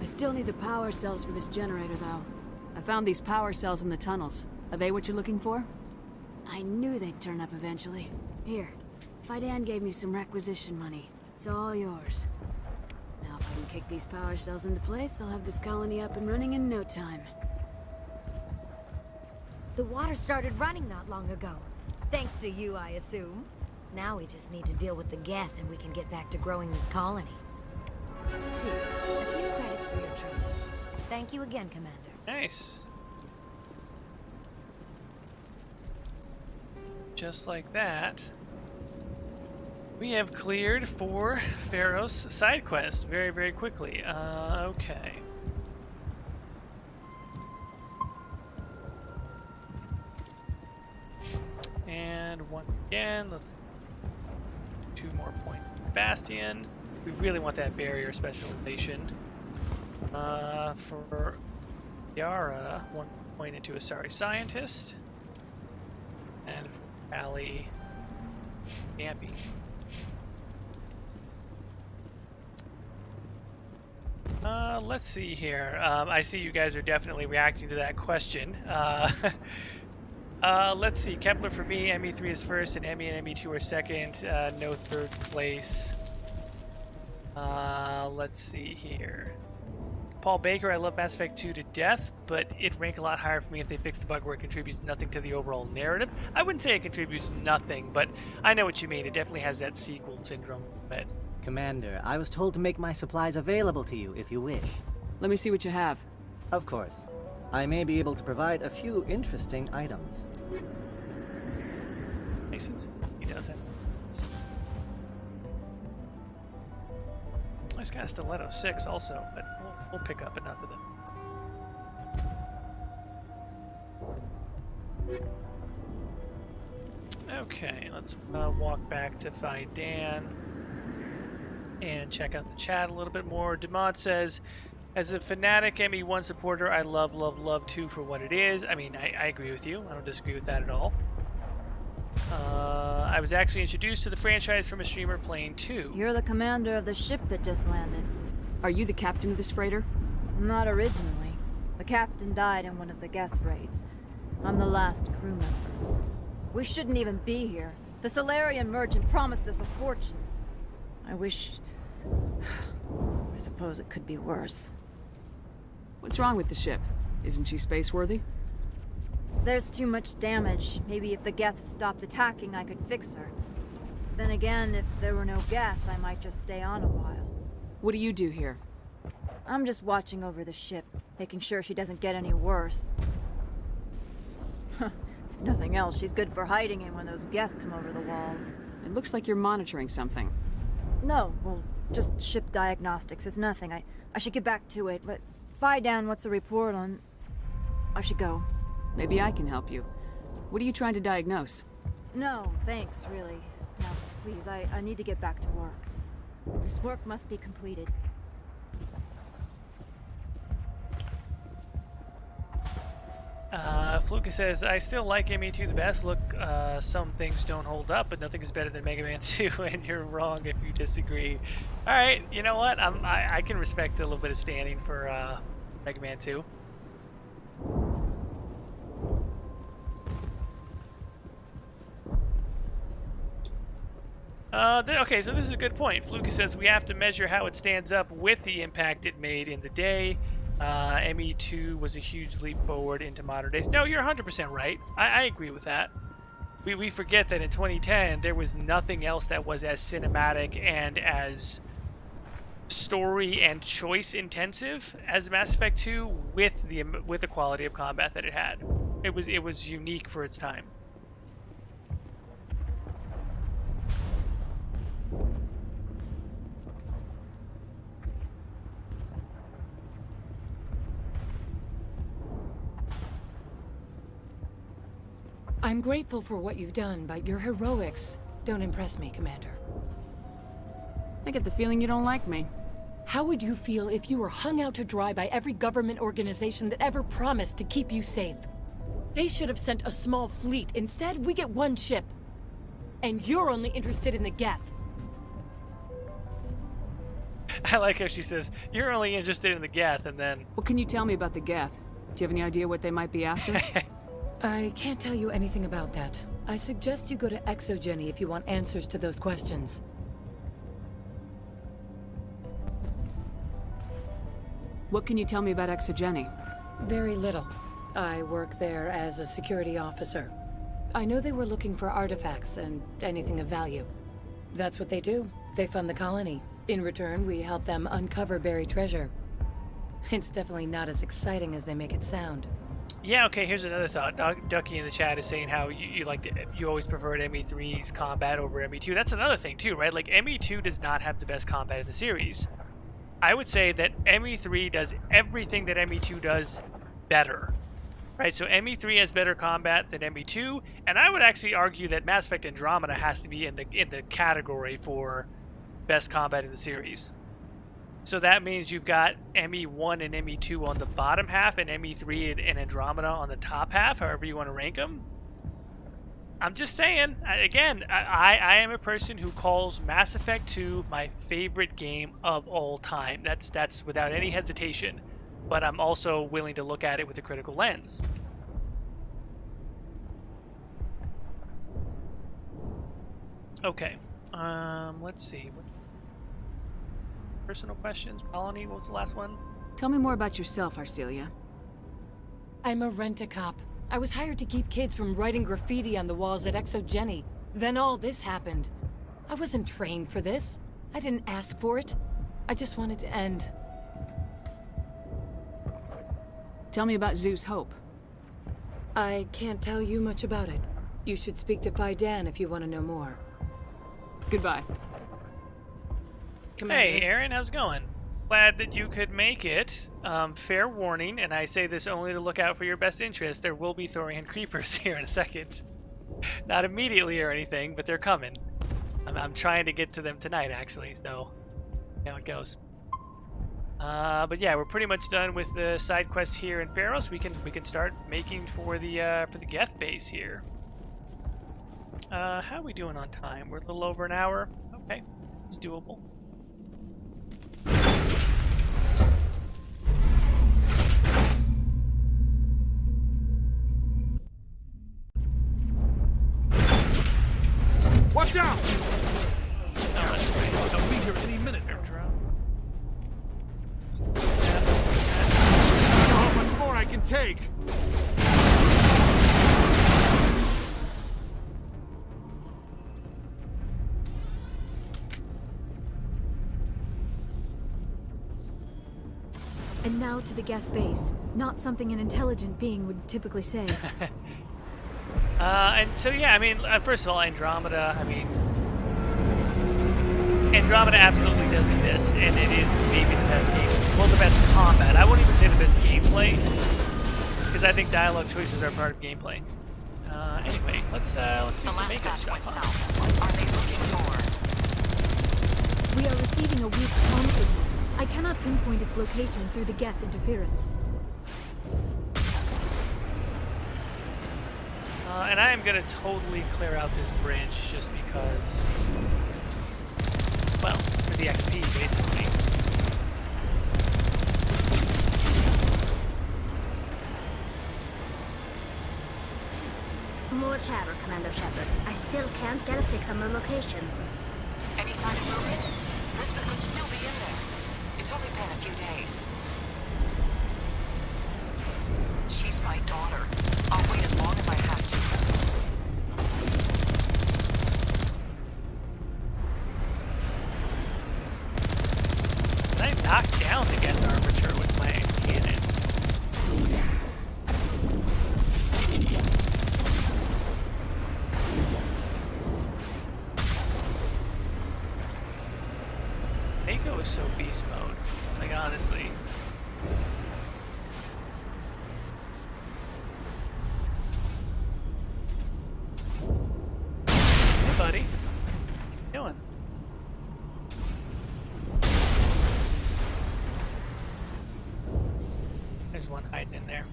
I still need the power cells for this generator, though. I found these power cells in the tunnels. Are they what you're looking for? I knew they'd turn up eventually. Here, Fidan gave me some requisition money. It's all yours. Now if I can kick these power cells into place, I'll have this colony up and running in no time. The water started running not long ago. Thanks to you, I assume. Now we just need to deal with the geth and we can get back to growing this colony. Here, a few credits for your trouble. Thank you again, Commander. Nice. Just like that, we have cleared 4 Feros side quests very, very quickly. Okay. And once again, let's 2 more point Bastion. We really want that barrier specialization. For Yara, 1 point into a sorry scientist. And for Ali, Campy. Let's see here. I see you guys are definitely reacting to that question. Let's see. Kepler for me, ME3 is first, and ME and ME2 are second. No third place. Let's see here. Paul Baker, I love Mass Effect 2 to death, but it'd rank a lot higher for me if they fixed the bug where it contributes nothing to the overall narrative. I wouldn't say it contributes nothing, but I know what you mean. It definitely has that sequel syndrome. But Commander, I was told to make my supplies available to you if you wish. Let me see what you have. Of course. I may be able to provide a few interesting items. License? He does have. He's got a Stiletto 6 also, but we'll pick up enough of them. Okay, let's walk back to find Dan and check out the chat a little bit more. Demont says, as a fanatic ME1 supporter, I love 2 for what it is. I mean, I agree with you. I don't disagree with that at all. I was actually introduced to the franchise from a streamer playing 2. You're the commander of the ship that just landed. Are you the captain of this freighter? Not originally. The captain died in one of the Geth raids. I'm the last crew member. We shouldn't even be here. The Solarian merchant promised us a fortune. I suppose it could be worse. What's wrong with the ship? Isn't she space-worthy? There's too much damage. Maybe if the Geth stopped attacking, I could fix her. Then again, if there were no Geth, I might just stay on a while. What do you do here? I'm just watching over the ship, making sure she doesn't get any worse. If nothing else, she's good for hiding in when those Geth come over the walls. It looks like you're monitoring something. No, well, just ship diagnostics. It's nothing. I should get back to it, but Dan, what's the report on... I should go. Maybe I can help you. What are you trying to diagnose? No, thanks, really. Now, please, I need to get back to work. This work must be completed. Fluka says, I still like ME2 the best. Look, some things don't hold up, but nothing is better than Mega Man 2, and you're wrong if you disagree. Alright, you know what? I can respect a little bit of standing for Mega Man 2. Okay, so this is a good point. Fluka says we have to measure how it stands up with the impact it made in the day. ME2 was a huge leap forward into modern days. No, you're 100% right. I agree with that. We forget that in 2010 there was nothing else that was as cinematic and as story and choice intensive as Mass Effect 2 with the quality of combat that it had. It was unique for its time. I'm grateful for what you've done, but your heroics don't impress me, Commander. I get the feeling you don't like me. How would you feel if you were hung out to dry by every government organization that ever promised to keep you safe? They should have sent a small fleet. Instead, we get one ship. And you're only interested in the geth. I like how she says, you're only interested in the geth, and then... What can you tell me about the geth? Do you have any idea what they might be after? I can't tell you anything about that. I suggest you go to Exogeny if you want answers to those questions. What can you tell me about Exogeny? Very little. I work there as a security officer. I know they were looking for artifacts and anything of value. That's what they do. They fund the colony. In return, we help them uncover buried treasure. It's definitely not as exciting as they make it sound. Yeah, okay, here's another thought. Ducky in the chat is saying how you always preferred ME3's combat over ME2. That's another thing too, right? Like, ME2 does not have the best combat in the series. I would say that ME3 does everything that ME2 does better. Right, so ME3 has better combat than ME2, and I would actually argue that Mass Effect Andromeda has to be in the category for best combat in the series. So that means you've got ME1 and ME2 on the bottom half, and ME3 and Andromeda on the top half, however you want to rank them. I'm just saying, I am a person who calls Mass Effect 2 my favorite game of all time. That's without any hesitation. But I'm also willing to look at it with a critical lens. Okay. Let's see. Personal questions? Colony? What was the last one? Tell me more about yourself, Arcelia. I'm a rent-a-cop. I was hired to keep kids from writing graffiti on the walls at Exogeny. Then all this happened. I wasn't trained for this. I didn't ask for it. I just wanted to end. Tell me about Zeus Hope. I can't tell you much about it. You should speak to Fidan if you want to know more. Goodbye. Commander. Hey, Aaron, how's it going? Glad that you could make it. Fair warning, and I say this only to look out for your best interest, there will be Thorian creepers here in a second. Not immediately or anything, but they're coming. I'm trying to get to them tonight, actually, so see how it goes. But yeah, we're pretty much done with the side quests here in Feros. We can start making for the geth base here. How are we doing on time? We're a little over an hour. Okay, it's doable. Watch out! Oh, that's right. They'll be here any minute now. I don't know how much more I can take. And now to the geth base. Not something an intelligent being would typically say. And so yeah, I mean, first of all, Andromeda. I mean, Andromeda absolutely does exist, and it is maybe the best game. Well, the best combat. I won't even say the best gameplay, because I think dialogue choices are part of gameplay. Anyway, let's do some makeup stuff. What are they looking for? We are receiving a weak comm signal. I cannot pinpoint its location through the geth interference. And I am going to totally clear out this bridge just because, well, for the XP, basically. More chatter, Commander Shepard. I still can't get a fix on the location. Any sign of movement? Lisbeth could still be in there. It's only been a few days. She's my daughter. I'll wait as long as I have to. Can I knock down the geth armature with my cannon? Mako is so beast mode. Like, honestly. Hey, buddy. What you doing? There's one hiding in there.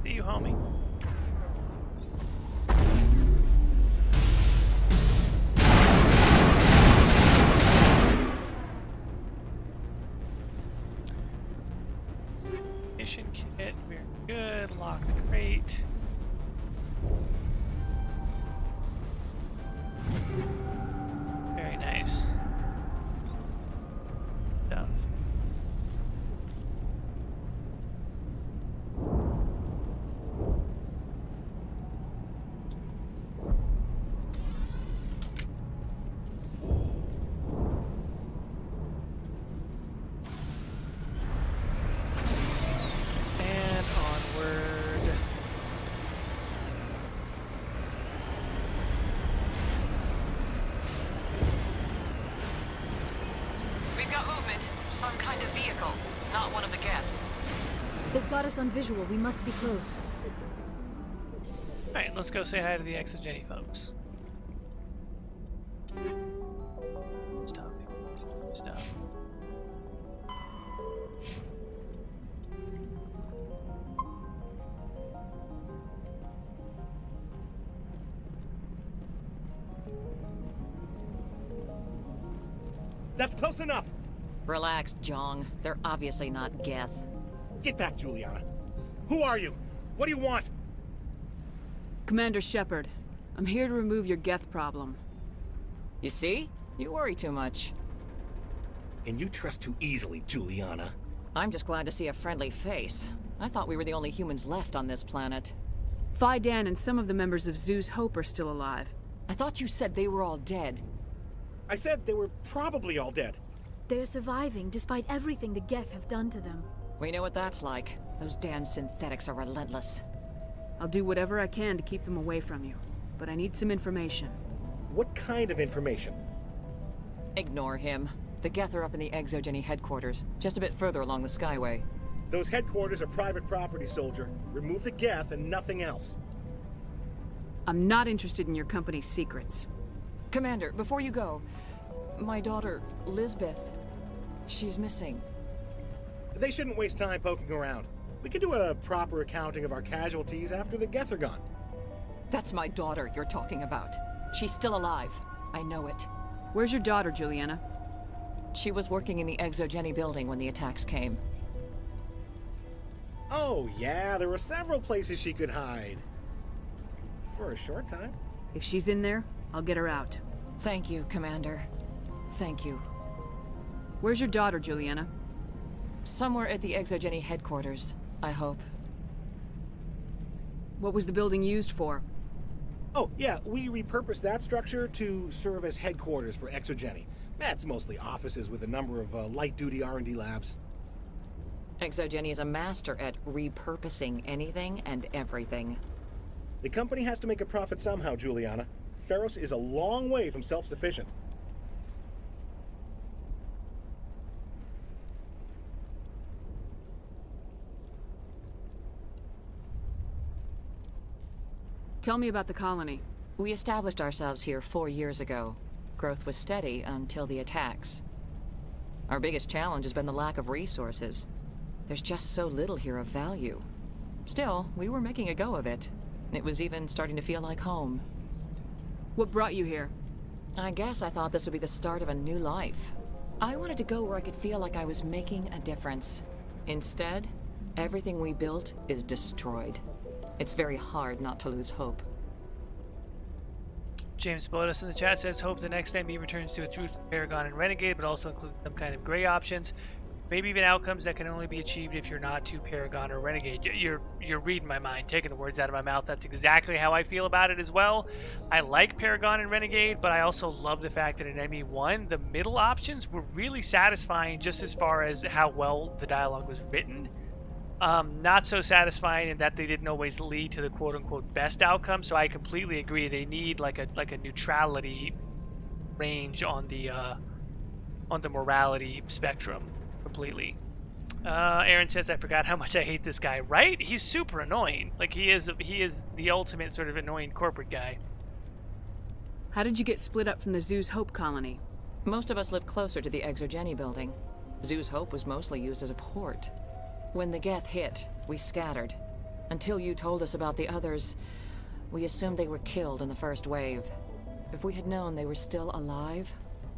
See you, homie. Mission kit, we're good. Locked crate. Very nice stuff. And onward. We've got movement. Some kind of vehicle. Not one of the geth. They've got us on visual. We must be close. Alright, let's go say hi to the Exogeny folks. Stop. stuff. That's close enough! Relax, Jong. They're obviously not geth. Get back, Juliana. Who are you? What do you want? Commander Shepard, I'm here to remove your geth problem. You see? You worry too much. And you trust too easily, Juliana. I'm just glad to see a friendly face. I thought we were the only humans left on this planet. Fidan and some of the members of Zoo's Hope are still alive. I thought you said they were all dead. I said they were probably all dead. They're surviving despite everything the geth have done to them. We know what that's like. Those damn synthetics are relentless. I'll do whatever I can to keep them away from you, but I need some information. What kind of information? Ignore him. The geth are up in the Exogeny headquarters, just a bit further along the Skyway. Those headquarters are private property, soldier. Remove the geth and nothing else. I'm not interested in your company's secrets. Commander, before you go, my daughter, Lisbeth, she's missing. They shouldn't waste time poking around. We could do a proper accounting of our casualties after the geth are gone. That's my daughter you're talking about. She's still alive. I know it. Where's your daughter, Juliana? She was working in the Exogeny building when the attacks came. Oh, yeah, there were several places she could hide. For a short time. If she's in there, I'll get her out. Thank you, Commander. Thank you. Where's your daughter, Juliana? Somewhere at the Exogeny headquarters, I hope. What was the building used for? Oh, yeah, we repurposed that structure to serve as headquarters for Exogeny. That's mostly offices with a number of light-duty R&D labs. Exogeny is a master at repurposing anything and everything. The company has to make a profit somehow, Juliana. Feros is a long way from self-sufficient. Tell me about the colony. We established ourselves here 4 years ago. Growth was steady until the attacks. Our biggest challenge has been the lack of resources. There's just so little here of value. Still, we were making a go of it. It was even starting to feel like home. What brought you here? I guess I thought this would be the start of a new life. I wanted to go where I could feel like I was making a difference. Instead, everything we built is destroyed. It's very hard not to lose hope. James Bodas in the chat says, hope the next ME returns to its roots with Paragon and Renegade, but also includes some kind of gray options. Maybe even outcomes that can only be achieved if you're not too Paragon or Renegade. You're reading my mind, taking the words out of my mouth. That's exactly how I feel about it as well. I like Paragon and Renegade, but I also love the fact that in ME1, the middle options were really satisfying just as far as how well the dialogue was written. Not so satisfying in that they didn't always lead to the quote-unquote best outcome. So I completely agree. They need like a neutrality range on the morality spectrum. Completely. Aaron says, I forgot how much I hate this guy. Right? He's super annoying. Like he is the ultimate sort of annoying corporate guy. How did you get split up from the Zoo's Hope colony? Most of us lived closer to the Exogeny building. Zoo's Hope was mostly used as a port. When the geth hit, we scattered. Until you told us about the others, we assumed they were killed in the first wave. If we had known they were still alive,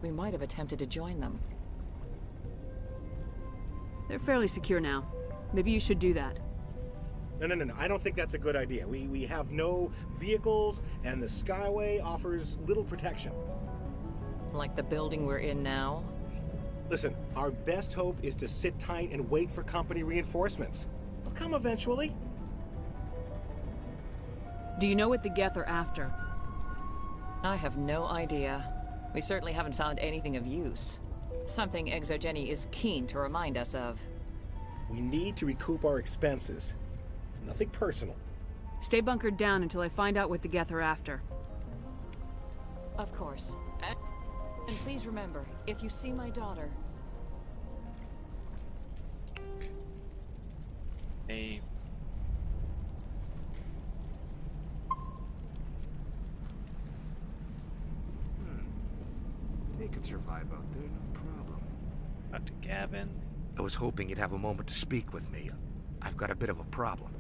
we might have attempted to join them. They're fairly secure now. Maybe you should do that. No. I don't think that's a good idea. We have no vehicles, and the Skyway offers little protection. Like the building we're in now? Listen, our best hope is to sit tight and wait for company reinforcements. They'll come eventually. Do you know what the geth are after? I have no idea. We certainly haven't found anything of use. Something Exogeny is keen to remind us of. We need to recoup our expenses. It's nothing personal. Stay bunkered down until I find out what the geth are after. Of course. And please remember, if you see my daughter... Hey. They could survive out there, no problem. Talk to Gavin. I was hoping you'd have a moment to speak with me. I've got a bit of a problem.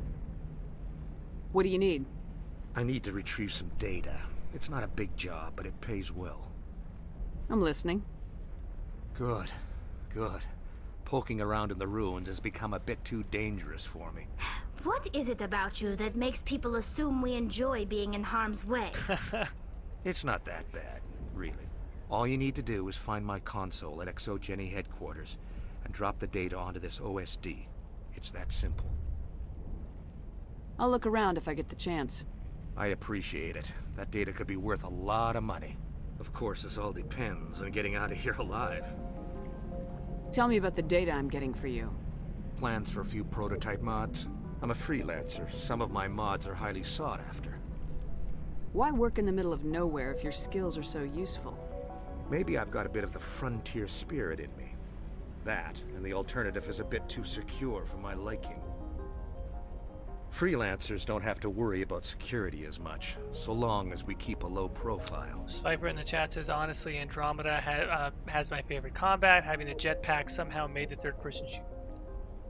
What do you need? I need to retrieve some data. It's not a big job, but it pays well. I'm listening. Good. Good. Poking around in the ruins has become a bit too dangerous for me. What is it about you that makes people assume we enjoy being in harm's way? It's not that bad, really. All you need to do is find my console at Exogeny headquarters and drop the data onto this OSD. It's that simple. I'll look around if I get the chance. I appreciate it. That data could be worth a lot of money. Of course, this all depends on getting out of here alive. Tell me about the data I'm getting for you. Plans for a few prototype mods? I'm a freelancer. Some of my mods are highly sought after. Why work in the middle of nowhere if your skills are so useful? Maybe I've got a bit of the frontier spirit in me. That, and the alternative is a bit too secure for my liking. Freelancers don't have to worry about security as much, so long as we keep a low profile. Sviper in the chat says, honestly, Andromeda has my favorite combat. Having the jetpack somehow made the third-person shoot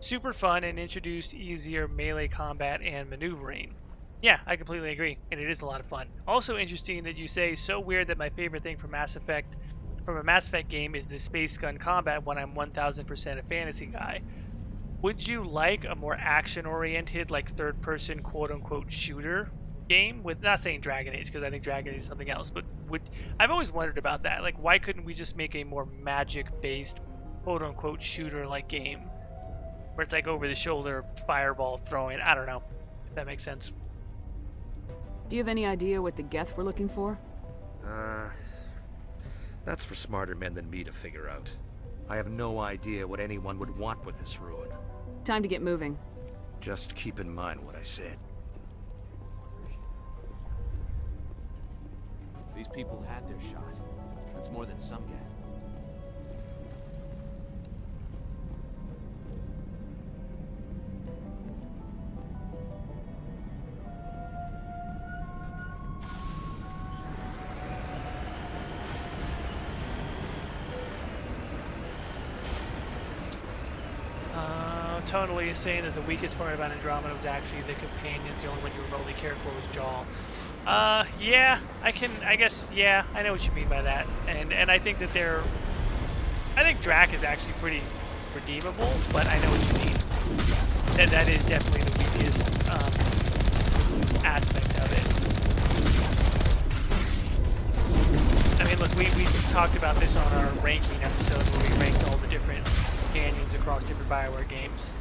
super fun and introduced easier melee combat and maneuvering. Yeah, I completely agree, and it is a lot of fun. Also interesting that you say, so weird that my favorite thing from a Mass Effect game is the space gun combat when I'm 1000% a fantasy guy. Would you like a more action-oriented, like third-person quote-unquote shooter game? With not saying Dragon Age, because I think Dragon Age is something else, but I've always wondered about that. Like, why couldn't we just make a more magic-based quote-unquote shooter-like game? Where it's like over-the-shoulder fireball throwing. I don't know if that makes sense. Do you have any idea what the geth we're looking for? That's for smarter men than me to figure out. I have no idea what anyone would want with this ruin. Time to get moving. Just keep in mind what I said. These people had their shot. That's more than some get. Tonally is saying that the weakest part about Andromeda was actually the companions. The only one you remotely cared for was Jaal. Yeah, I guess, yeah, I know what you mean by that. And I think that I think Drac is actually pretty redeemable, but I know what you mean. That is definitely the weakest aspect of it. I mean, look, we talked about this on our ranking episode where we ranked all the different companions across different BioWare games.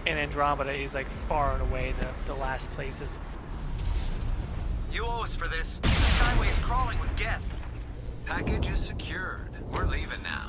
And Andromeda is like far and away the last places. You owe us for this. The Skyway is crawling with geth. Package is secured. We're leaving now.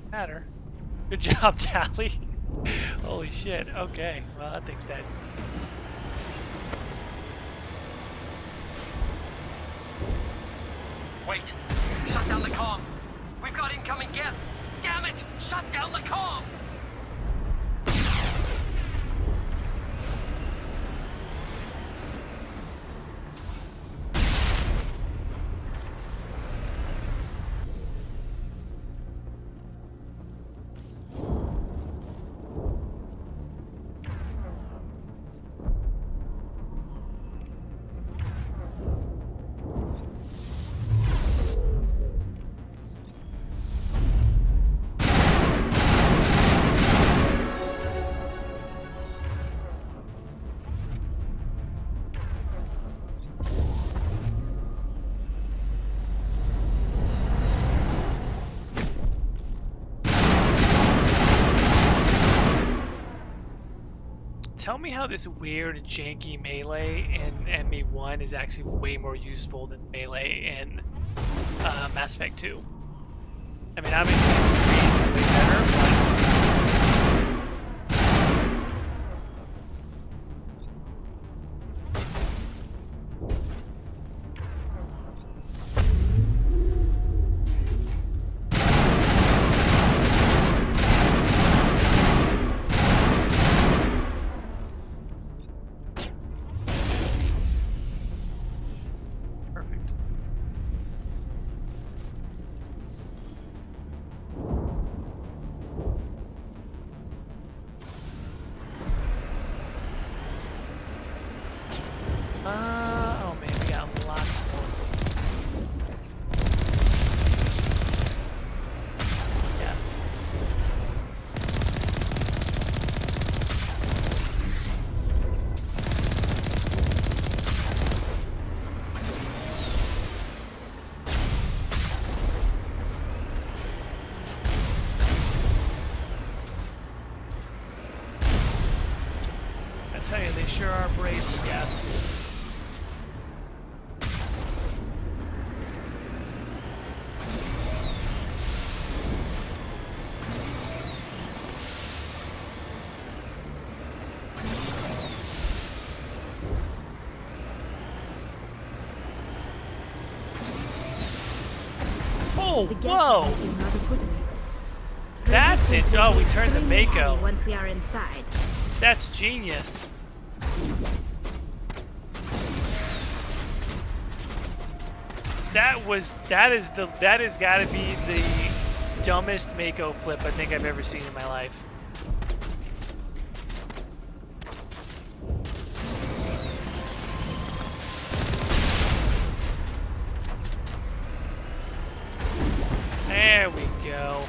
Matter. Good job, Tally. Holy shit. Okay. Well, that thing's dead. Wait. Shut down the comm. We've got incoming geth. Damn it! Shut down the comm! tell me how this weird, janky melee in ME1 is actually way more useful than melee in Mass Effect 2. I mean, obviously, it's way better, but... oh man, we got lots more. Yeah. I tell you, they sure are brave, yes. Oh, whoa! That's it. Oh, we turned the Mako. Once we are inside. That's genius. That has got to be the dumbest Mako flip I think I've ever seen in my life. There we go.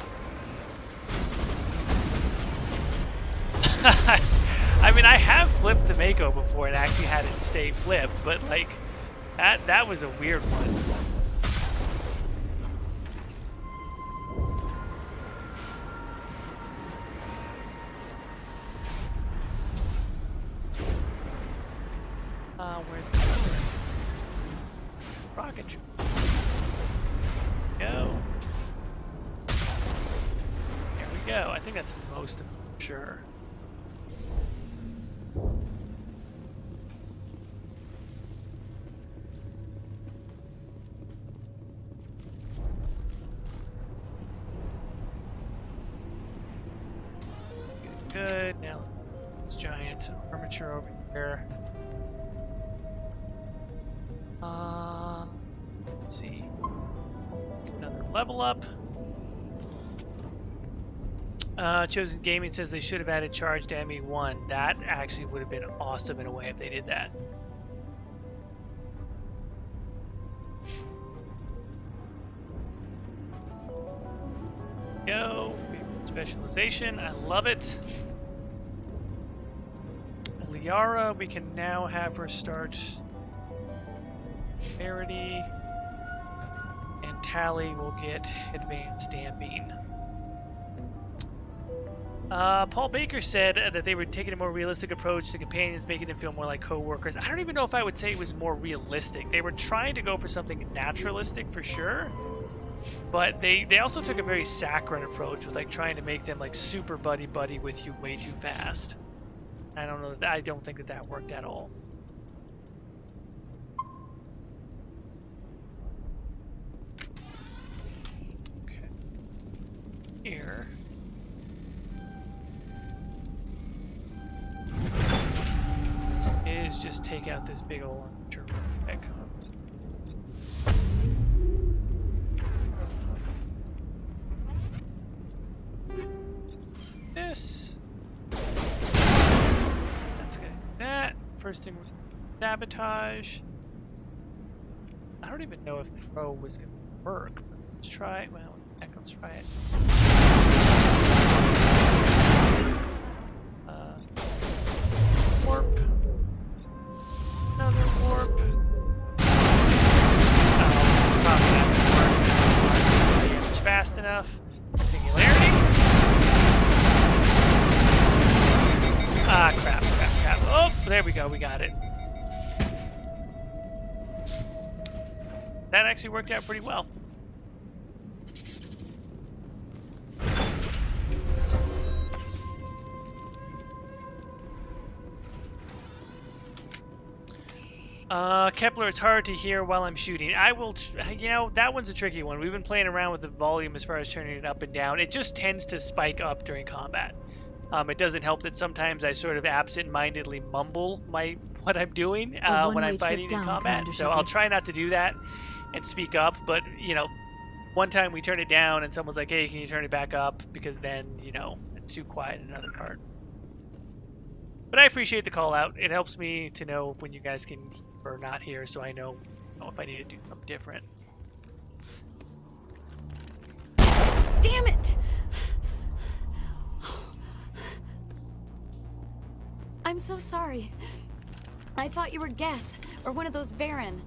I mean, I have flipped the Mako before and actually had it stay flipped, but like that was a weird one. Where's the other rocket? Go. There we go. I think that's most of them, sure. Good. Now, this giant armature over here. Let's see. Another level up. Chosen Gaming says they should have added charge to ME1. That actually would have been awesome in a way if they did that. Go. Specialization. I love it. Liara, we can now have her start parity. And Tally will get advanced damping. Paul Baker said that they were taking a more realistic approach to companions, making them feel more like co-workers. I don't even know if I would say it was more realistic. They were trying to go for something naturalistic for sure, but they also took a very saccharine approach with like trying to make them like super buddy-buddy with you way too fast. I don't know. I don't think that worked at all. Okay. Here. Is just take out this big old turbo deck. This. That's good. That. First thing, sabotage. I don't even know if throw was going to work. Let's try it. Well, heck, let's try it. Warp. Another warp. Oh, probably not going to work. Damage fast enough. Singularity. Ah, crap. there we go. We got it. That actually worked out pretty well. Kepler, it's hard to hear while I'm shooting. I will, you know, that one's a tricky one. We've been playing around with the volume as far as turning it up and down. It just tends to spike up during combat. It doesn't help that sometimes I sort of absent-mindedly mumble what I'm doing when I'm fighting in combat. So I'll try not to do that and speak up. But, you know, one time we turned it down and someone's like, hey, can you turn it back up? Because then, you know, it's too quiet in another part. But I appreciate the call out. It helps me to know when you guys can or not here, so I know if I need to do something different. Damn it! I'm so sorry. I thought you were Geth, or one of those Varan.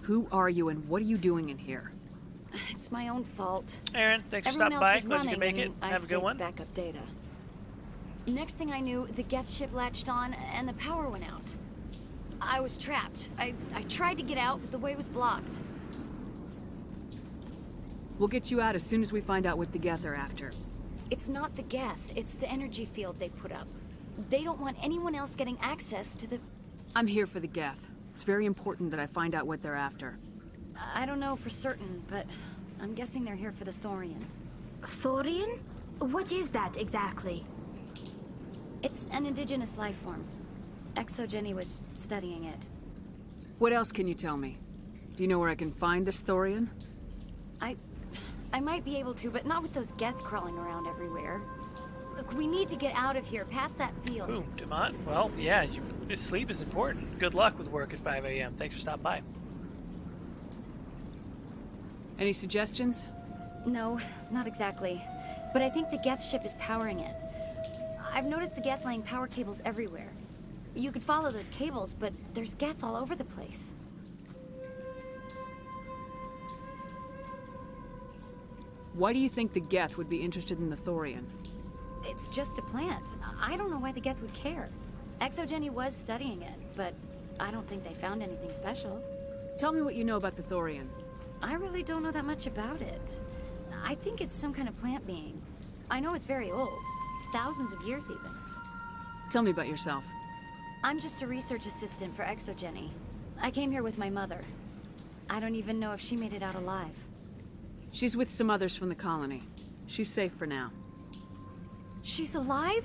Who are you and what are you doing in here? It's my own fault. Aaron, thanks for stopping by. Glad you could make it. Have a good one. Back up data. Next thing I knew, the geth ship latched on and the power went out. I was trapped. I tried to get out, but the way was blocked. We'll get you out as soon as we find out what the geth are after. It's not the geth, it's the energy field they put up. They don't want anyone else getting access to the... I'm here for the geth. It's very important that I find out what they're after. I don't know for certain, but I'm guessing they're here for the Thorian. Thorian? What is that exactly? It's an indigenous life form. Exogeny was studying it. What else can you tell me? Do you know where I can find this Thorian? I might be able to, but not with those geth crawling around everywhere. Look, we need to get out of here, past that field. Boom, Demont. Well, yeah, sleep is important. Good luck with work at 5 a.m. Thanks for stopping by. Any suggestions? No, not exactly. But I think the geth ship is powering it. I've noticed the geth laying power cables everywhere. You could follow those cables, but there's geth all over the place. Why do you think the geth would be interested in the Thorian? It's just a plant. I don't know why the geth would care. Exogeny was studying it, but I don't think they found anything special. Tell me what you know about the Thorian. I really don't know that much about it. I think it's some kind of plant being. I know it's very old. Thousands of years, even. Tell me about yourself. I'm just a research assistant for Exogeny. I came here with my mother. I don't even know if she made it out alive. She's with some others from the colony. She's safe for now. She's alive?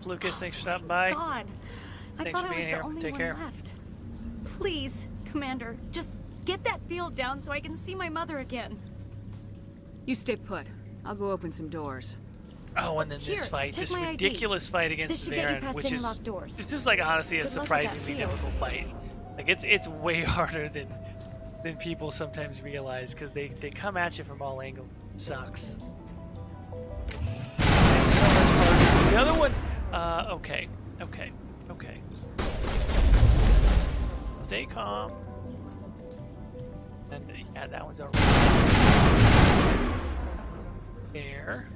Lucas, thanks for stopping by. God, I thought I was the only one left. Please, Commander, just get that field down so I can see my mother again. You stay put. I'll go open some doors. Oh, and then this fight, this ridiculous fight against Varan, which is it's just like honestly a surprisingly difficult fight. Like it's way harder than people sometimes realize because they come at you from all angles. It sucks. It's so much harder. The other one, okay. Stay calm. And yeah, that one's alright. There.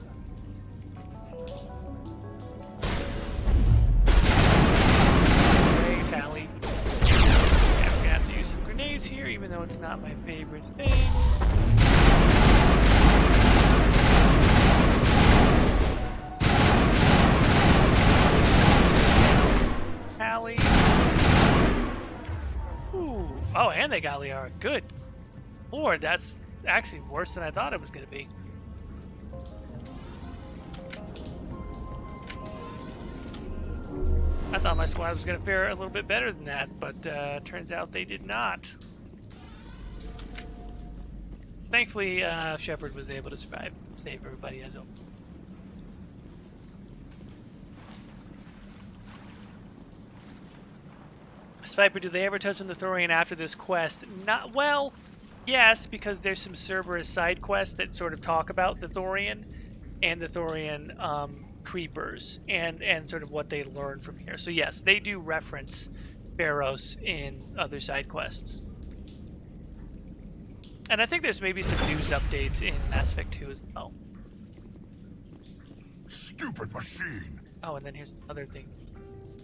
Valley. Yeah, we're gonna have to use some grenades here, even though it's not my favorite thing. Alley. Ooh. Oh, and they got Liara. Good Lord, that's actually worse than I thought it was gonna be. I thought my squad was going to fare a little bit better than that, but turns out they did not. Thankfully, Shepard was able to survive, save everybody as well. Sniper, do they ever touch on the Thorian after this quest? Not well. Yes, because there's some Cerberus side quests that sort of talk about the Thorian and the Thorian creepers and sort of what they learned from here. So yes, they do reference Feros in other side quests. And I think there's maybe some news updates in Mass Effect 2 as well. Stupid machine! Oh, and then here's another thing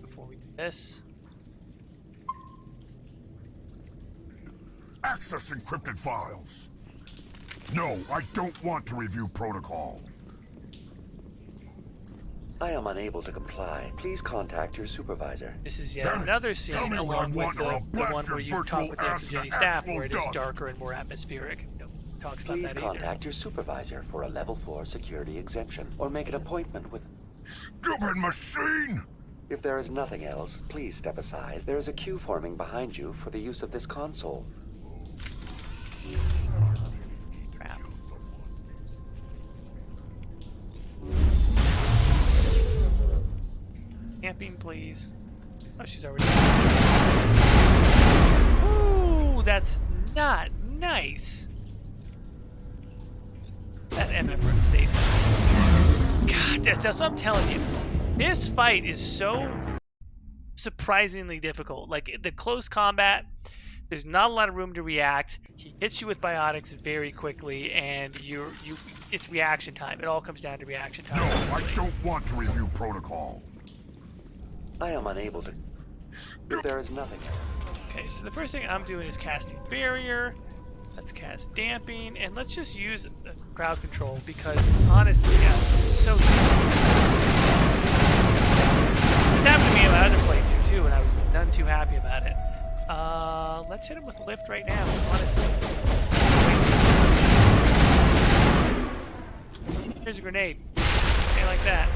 before we do this. Access encrypted files. No, I don't want to review protocol. I am unable to comply. Please contact your supervisor. This is yet another scene along with the one where you talk with the Exogeny staff, where it is darker and more atmospheric. Talks about Please that contact your supervisor for a level 4 security exemption, or make an appointment with... Stupid machine! If there is nothing else, please step aside. There is a queue forming behind you for the use of this console. Crap. Camping, please. Oh, she's already. Ooh, that's not nice. That MF run stasis. God, that's what I'm telling you. This fight is so surprisingly difficult. Like, the close combat, there's not a lot of room to react. He hits you with biotics very quickly, and it's reaction time. It all comes down to reaction time. No, I don't want to review protocol. I am unable to... If there is nothing else. Okay, so the first thing I'm doing is casting barrier. Let's cast damping, and let's just use crowd control because honestly, I'm so. This happened to me in my other playthrough too, and I was none too happy about it. Let's hit him with lift right now, honestly. Here's a grenade. Okay, like that.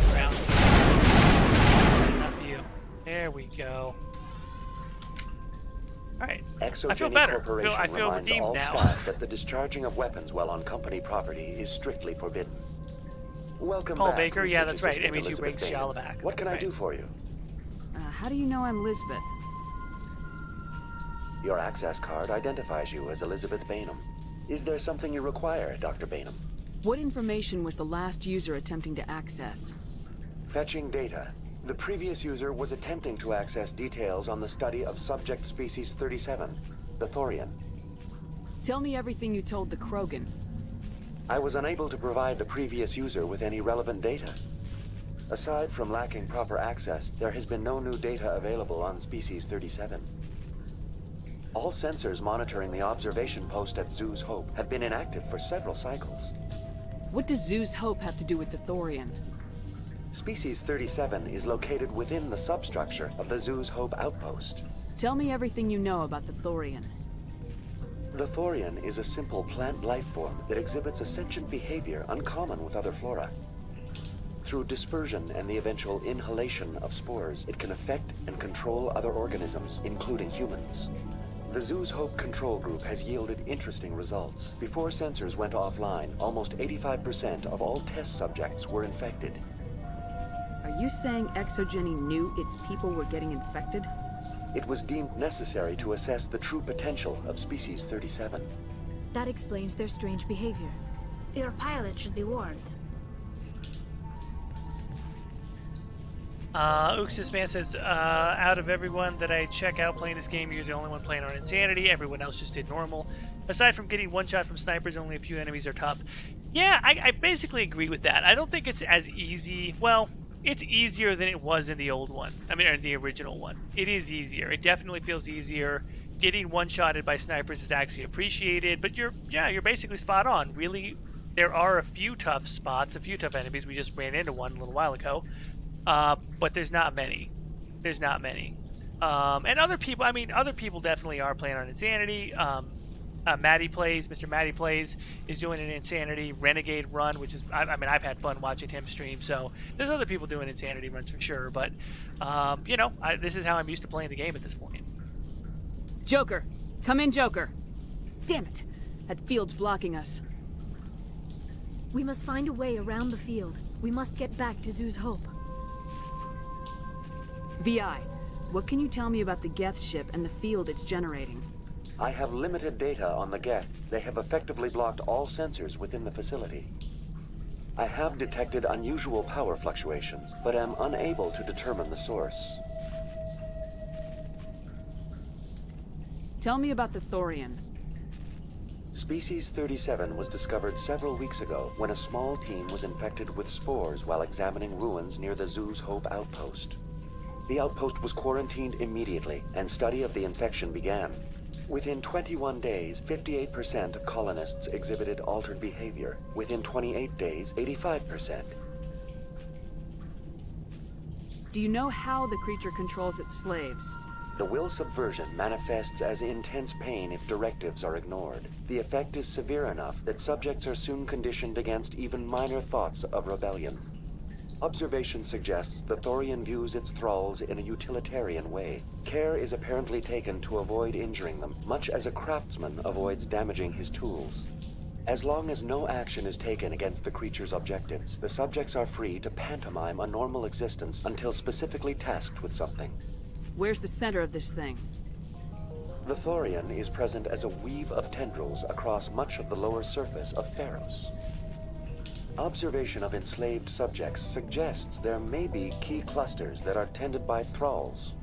Ground. Enough of you. There we go. Alright, I feel better. I feel redeemed all now. Staff that the discharging of weapons while on company property is strictly forbidden. Welcome Paul back, Baker, yeah, that's right. Assistant M.E.G. Elizabeth brings Bainham. Shala back. What can I do for you? How do you know I'm Lisbeth? Your access card identifies you as Elizabeth Bainham. Is there something you require, Dr. Bainham? What information was the last user attempting to access? Fetching data. The previous user was attempting to access details on the study of subject species 37, the Thorian. Tell me everything you told the Krogan. I was unable to provide the previous user with any relevant data. Aside from lacking proper access, there has been no new data available on species 37. All sensors monitoring the observation post at Zoo's Hope have been inactive for several cycles. What does Zoo's Hope have to do with the Thorian? Species 37 is located within the substructure of the Zoo's Hope outpost. Tell me everything you know about the Thorian. The Thorian is a simple plant life form that exhibits a sentient behavior uncommon with other flora. Through dispersion and the eventual inhalation of spores, it can affect and control other organisms, including humans. The Zoo's Hope control group has yielded interesting results. Before sensors went offline, almost 85% of all test subjects were infected. Are you saying Exogeny knew its people were getting infected? It was deemed necessary to assess the true potential of species 37. That explains their strange behavior. Your pilot should be warned. Uxus Man says, out of everyone that I check out playing this game, you're the only one playing on Insanity. Everyone else just did normal. Aside from getting one shot from snipers, only a few enemies are tough. Yeah, I basically agree with that. I don't think it's as easy. Well, it's easier than it was in the old one. I mean, or the original one. It is easier. It definitely feels easier. Getting one-shotted by snipers is actually appreciated, but you're basically spot on. Really, there are a few tough spots, a few tough enemies. We just ran into one a little while ago. But there's not many. There's not many. And other people definitely are playing on Insanity. Mr. Maddie Plays is doing an Insanity Renegade run, which is, I've had fun watching him stream, so there's other people doing Insanity runs for sure, but, this is how I'm used to playing the game at this point. Joker! Come in, Joker! Damn it! That field's blocking us. We must find a way around the field. We must get back to Zoo's Hope. VI, what can you tell me about the Geth ship and the field it's generating? I have limited data on the geth. They have effectively blocked all sensors within the facility. I have detected unusual power fluctuations, but am unable to determine the source. Tell me about the Thorian. Species 37 was discovered several weeks ago when a small team was infected with spores while examining ruins near the Zoo's Hope outpost. The outpost was quarantined immediately, and study of the infection began. Within 21 days, 58% of colonists exhibited altered behavior. Within 28 days, 85%. Do you know how the creature controls its slaves? The will subversion manifests as intense pain if directives are ignored. The effect is severe enough that subjects are soon conditioned against even minor thoughts of rebellion. Observation suggests the Thorian views its thralls in a utilitarian way. Care is apparently taken to avoid injuring them, much as a craftsman avoids damaging his tools. As long as no action is taken against the creature's objectives, the subjects are free to pantomime a normal existence until specifically tasked with something. Where's the center of this thing? The Thorian is present as a weave of tendrils across much of the lower surface of Feros. Observation of enslaved subjects suggests there may be key clusters that are tended by thralls.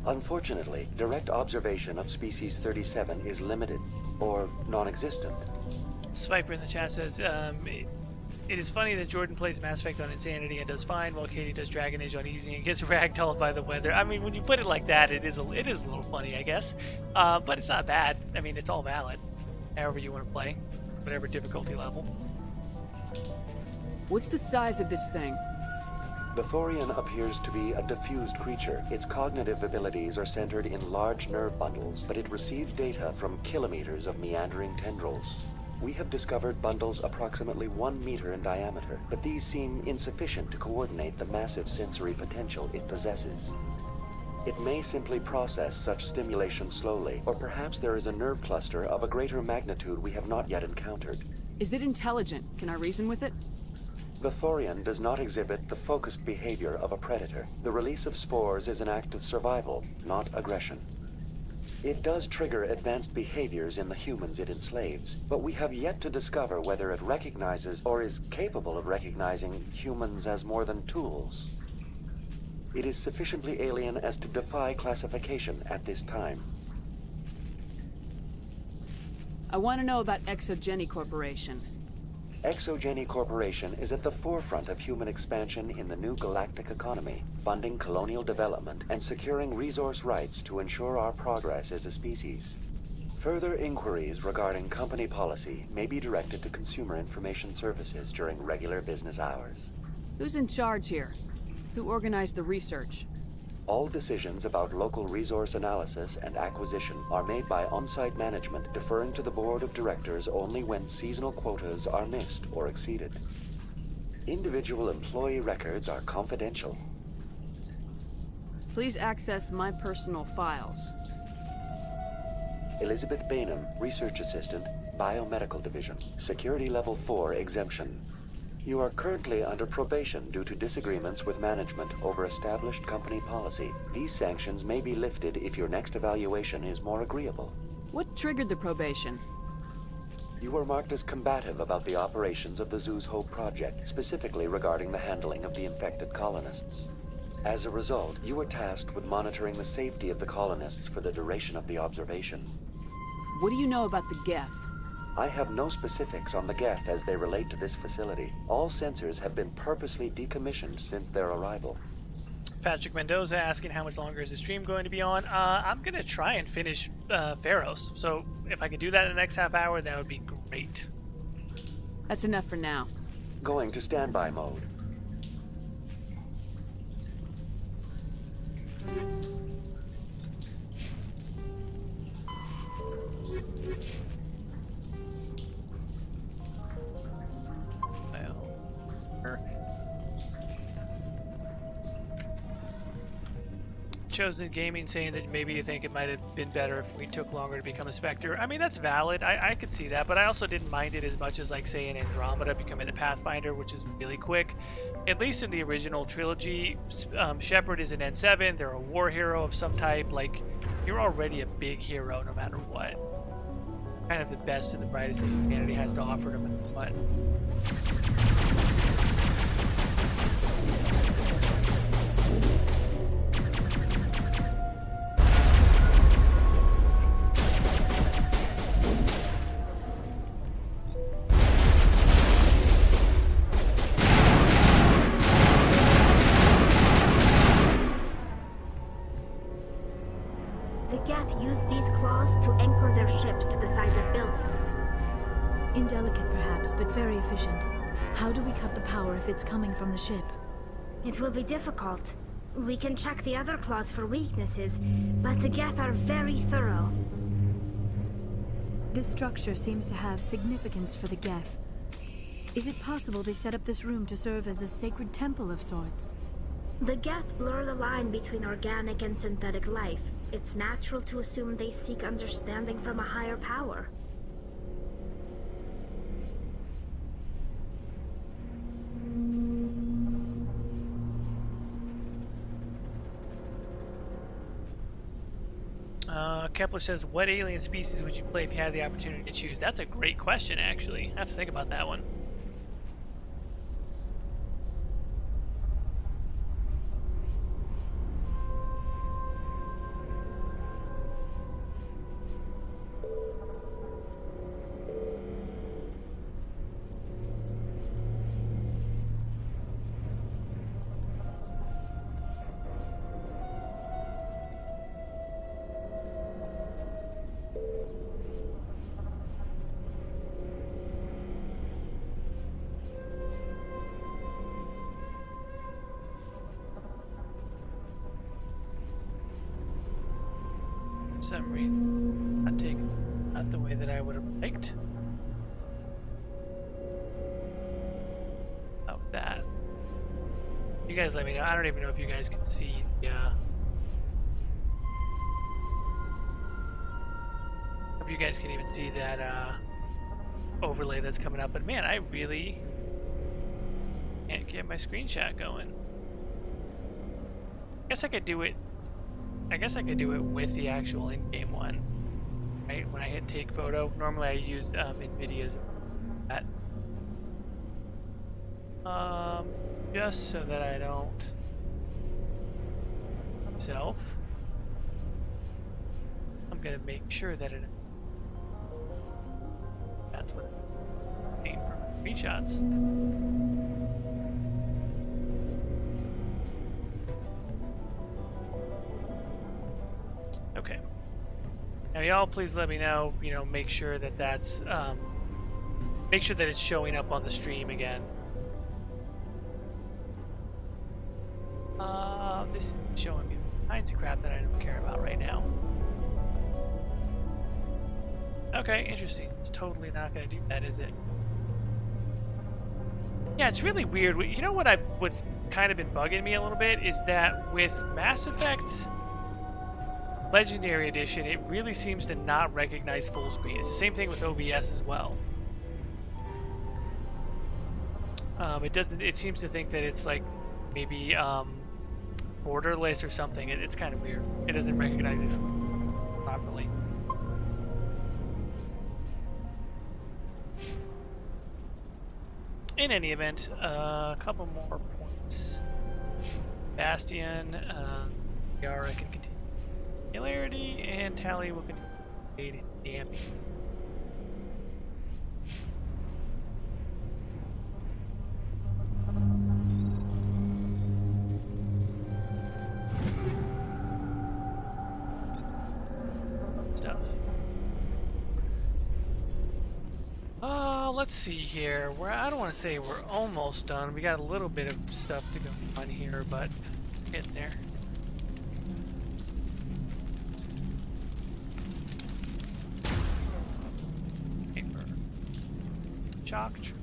Unfortunately, direct observation of species 37 is limited, or non-existent. Swiper in the chat says, it is funny that Jordan plays Mass Effect on Insanity and does fine, while Katie does Dragon Age on Easy and gets ragdolled by the weather. I mean, when you put it like that, it is a little funny, I guess. But it's not bad. I mean, it's all valid. However you want to play. Whatever difficulty level. What's the size of this thing? The Thorian appears to be a diffused creature. Its cognitive abilities are centered in large nerve bundles, but it receives data from kilometers of meandering tendrils. We have discovered bundles approximately 1 meter in diameter, but these seem insufficient to coordinate the massive sensory potential it possesses. It may simply process such stimulation slowly, or perhaps there is a nerve cluster of a greater magnitude we have not yet encountered. Is it intelligent? Can I reason with it? The Thorian does not exhibit the focused behavior of a predator. The release of spores is an act of survival, not aggression. It does trigger advanced behaviors in the humans it enslaves, but we have yet to discover whether it recognizes or is capable of recognizing humans as more than tools. It is sufficiently alien as to defy classification at this time. I want to know about Exogeny Corporation. Exogeny Corporation is at the forefront of human expansion in the new galactic economy, funding colonial development and securing resource rights to ensure our progress as a species. Further inquiries regarding company policy may be directed to Consumer Information Services during regular business hours. Who's in charge here? Who organized the research? All decisions about local resource analysis and acquisition are made by on-site management, deferring to the board of directors only when seasonal quotas are missed or exceeded. Individual employee records are confidential. Please access my personal files. Elizabeth Bainham, Research Assistant, Biomedical Division, Security Level 4 exemption. You are currently under probation due to disagreements with management over established company policy. These sanctions may be lifted if your next evaluation is more agreeable. What triggered the probation? You were marked as combative about the operations of the Zoo's Hope project, specifically regarding the handling of the infected colonists. As a result, you were tasked with monitoring the safety of the colonists for the duration of the observation. What do you know about the geth? I have no specifics on the geth as they relate to this facility. All sensors have been purposely decommissioned since their arrival. Patrick Mendoza asking how much longer is the stream going to be on. I'm going to try and finish Feros, so if I can do that in the next half hour, that would be great. That's enough for now. Going to standby mode. Chosen Gaming saying that maybe you think it might have been better if we took longer to become a Spectre. I mean, that's valid. I could see that, but I also didn't mind it as much as, like, say, in Andromeda becoming a Pathfinder, which is really quick. At least in the original trilogy, Shepard is an N7. They're a war hero of some type. Like, you're already a big hero no matter what. Kind of the best and the brightest that humanity has to offer no matter what. Indelicate perhaps, but very efficient. How do we cut the power if it's coming from the ship? It will be difficult. We can check the other claws for weaknesses, but the geth are very thorough. This structure seems to have significance for the geth. Is it possible they set up this room to serve as a sacred temple of sorts? The geth blur the line between organic and synthetic life. It's natural to assume they seek understanding from a higher power. Kepler says, what alien species would you play if you had the opportunity to choose? That's a great question, actually. I have to think about that one. For some reason, not the way that I would have liked. About that. You guys let me know. I don't even know if you guys can see the hope you guys can even see that overlay that's coming up, but man, I really can't get my screenshot going. I guess I could do it with the actual in-game one, right? When I hit take photo, normally I use NVIDIA's that, just so that I don't myself. I'm gonna make sure that that's what I need for my screenshots. Okay. Now, y'all, please let me know. Make sure that make sure that it's showing up on the stream again. This is showing me all kinds of crap that I don't care about right now. Okay, interesting. It's totally not going to do that, is it? Yeah, it's really weird. You know what's kind of been bugging me a little bit is that with Mass Effect Legendary Edition, it really seems to not recognize full screen. It's the same thing with OBS as well. It seems to think that it's like maybe borderless or something. It's kind of weird. It doesn't recognize this properly. In any event, a couple more points. Bastion, Yara can continue popularity, and Tally will continue damping. Stuff. Let's see here. I don't want to say we're almost done. We got a little bit of stuff to go on here, but getting there. Paper. Shock tree.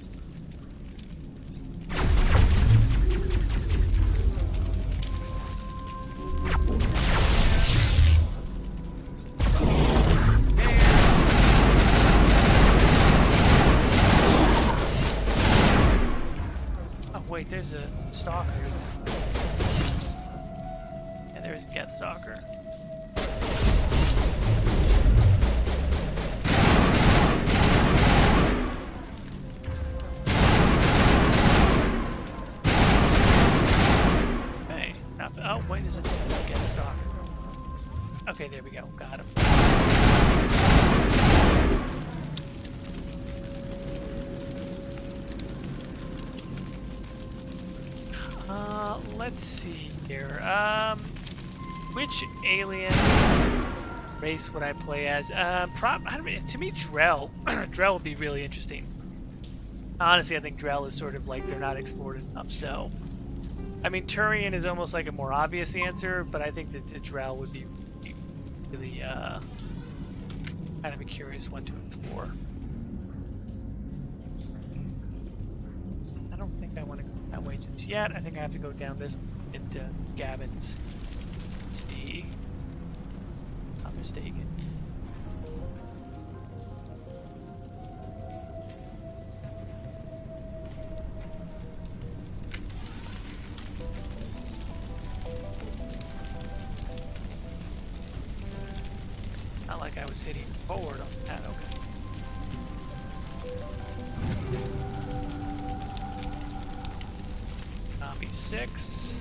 Wait, there's a stalker, isn't there? Yeah, there's a geth stalker. Hey, oh, wait, there's a geth stalker. Okay, there we go, got him. Let's see here. Which alien race would I play as? I don't mean, to me, Drell. Drell would be really interesting. Honestly, I think Drell is sort of like they're not explored enough. So, I mean, Thorian is almost like a more obvious answer, but I think that Drell would be really kind of a curious one to explore. I don't think I want to go that way just yet. I think I have to go down this into Gavin's D. I'm mistaken. Not like I was hitting forward on that. Okay. Copy 6.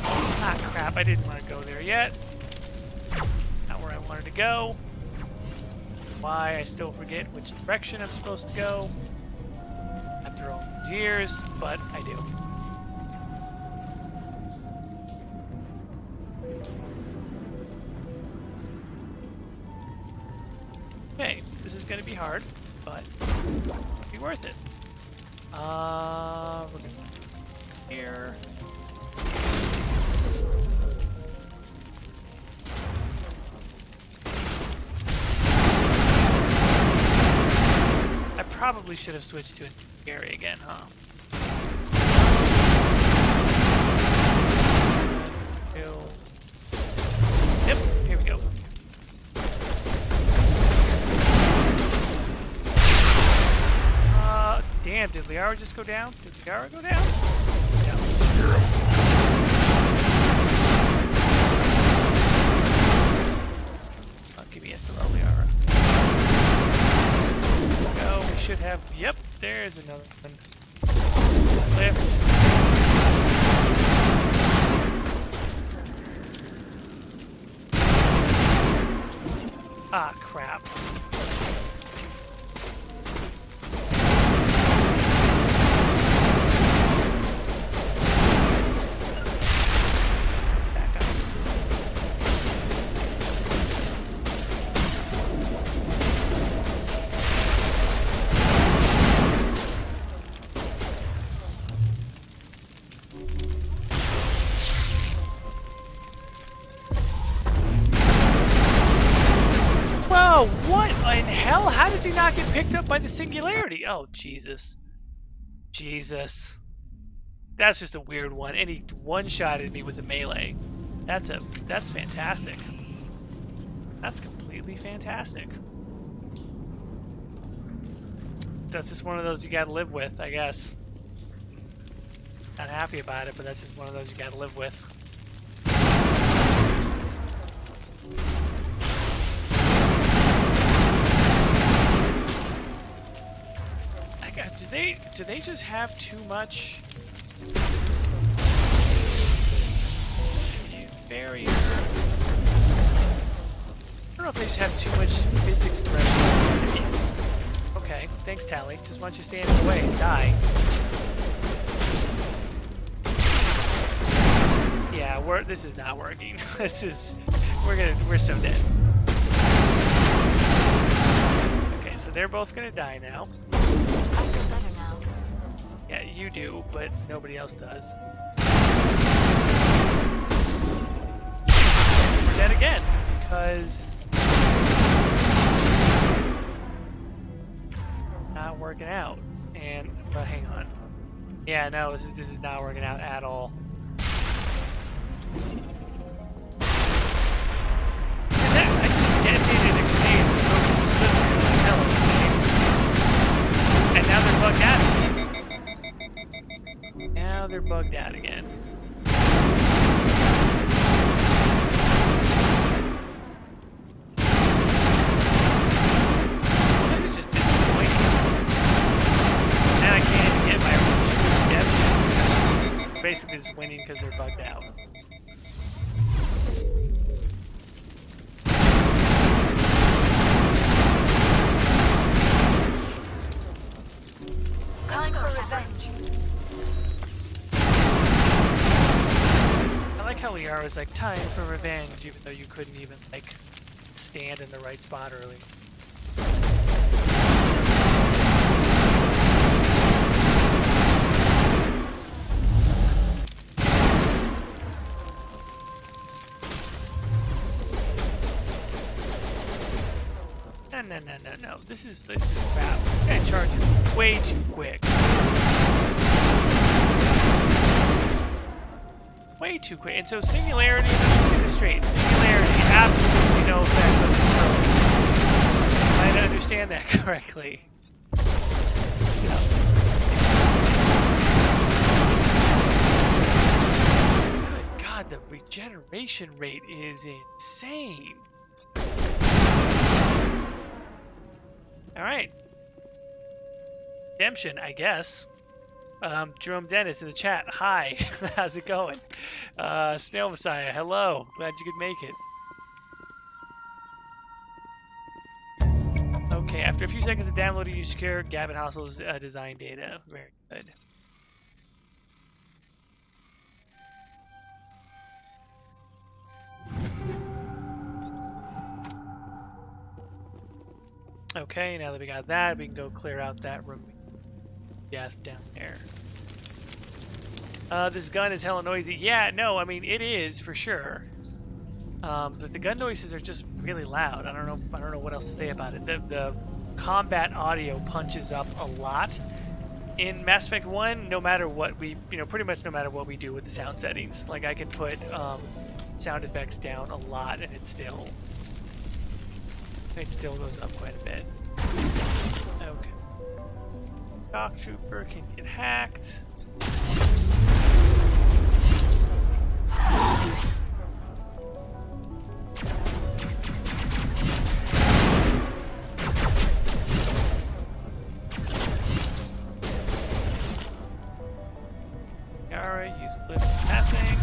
Ah, crap. I didn't want to go there yet. Not where I wanted to go. Why, I still forget which direction I'm supposed to go. After all these years, but I do. Okay, this is going to be hard, but it'll be worth it. We're going to here. I probably should have switched to Gary again, huh? Yep, here we go. Damn, did Liara just go down? Did Liara go down? No. Oh, give me a throw, Liara. Go, we should have... Yep, there's another one. Lift. Ah, crap. Does he not get picked up by the singularity? Oh, Jesus. Jesus. That's just a weird one. And he one-shotted me with a melee. That's fantastic. That's completely fantastic. That's just one of those you gotta live with, I guess. Not happy about it, but that's just one of those you gotta live with. Do they just have too much barrier? I don't know if they just have too much physics threshold. Okay, thanks, Tally. Just want you to stand in the way and die. Yeah, this is not working. We're so dead. Okay, so they're both gonna die now. Yeah, you do, but nobody else does. We're dead again, because... not working out. But hang on. Yeah, no, this is not working out at all. I just detonated a grenade and stood there like hell of a grenade. And now they're bugged out again. Now they're bugged out again. This is just disappointing. Now I can't even get my own true depth. Basically just winning because they're bugged out. Time for revenge. I like how earlier, I was like, time for revenge, even though you couldn't even, like, stand in the right spot early. No. This is crap. This guy charges way too quick. Way too quick. And so singularity, let's just get this straight. Singularity, absolutely no effect on this probe. I didn't understand that correctly. Good God, the regeneration rate is insane. Alright. Redemption, I guess. Jerome Dennis in the chat. Hi. How's it going? Snail Messiah, hello. Glad you could make it. Okay, after a few seconds of downloading, you secure Gavin Hossel's design data. Very good. Okay, now that we got that, we can go clear out that room. Geth down there. This gun is hella noisy. Yeah, no, I mean it is for sure. But the gun noises are just really loud. I don't know what else to say about it. The combat audio punches up a lot. In Mass Effect 1, no matter what we, pretty much no matter what we do with the sound settings, like I can put sound effects down a lot and it still goes up quite a bit. Okay. Shock Trooper can get hacked. Yara, use lift tapping.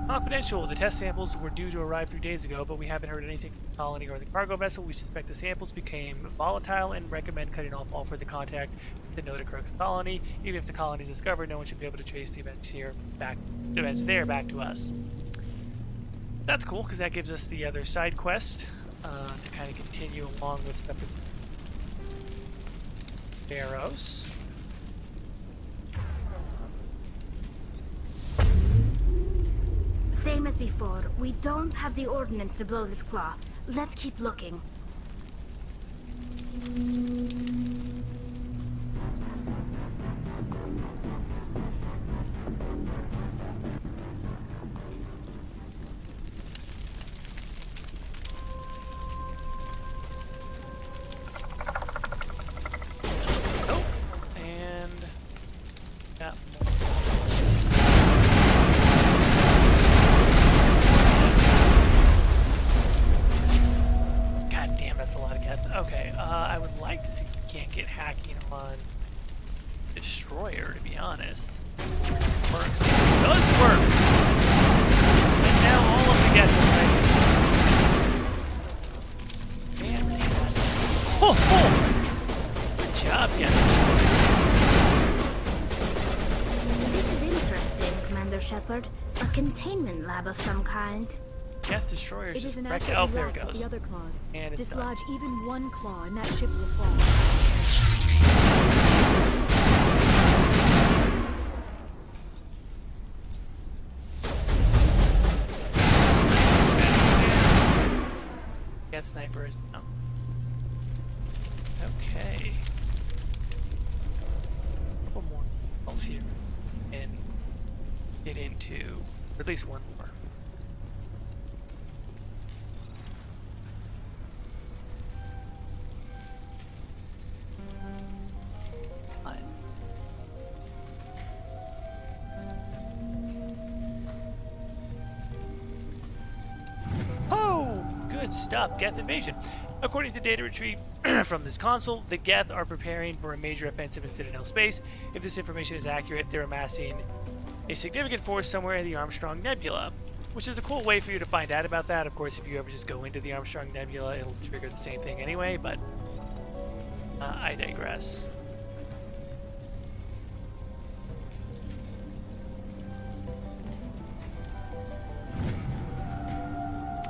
Confidential. The test samples were due to arrive 3 days ago, but we haven't heard anything from the colony or the cargo vessel. We suspect the samples became volatile and recommend cutting off all further contact with the Noda colony. Even if the colony is discovered, no one should be able to trace the events back to us. That's cool, because that gives us the other side quest to kind of continue along with stuff that's Feros. Same as before. We don't have the ordnance to blow this claw. Let's keep looking. Shepard, a containment lab of some kind. Geth destroyers. It is an asset. asset Oh, we there lack it at goes. the other claws. And it's Dislodge done. even one claw, and that ship will fall. Geth snipers. No. Okay. A couple more balls here, and get into at least one more. Good stuff. Geth invasion. According to data retrieved from this console, the Geth are preparing for a major offensive in Citadel space. If this information is accurate, they're amassing a significant force somewhere in the Armstrong Nebula, which is a cool way for you to find out about that. Of course, if you ever just go into the Armstrong Nebula, it'll trigger the same thing anyway, but I digress.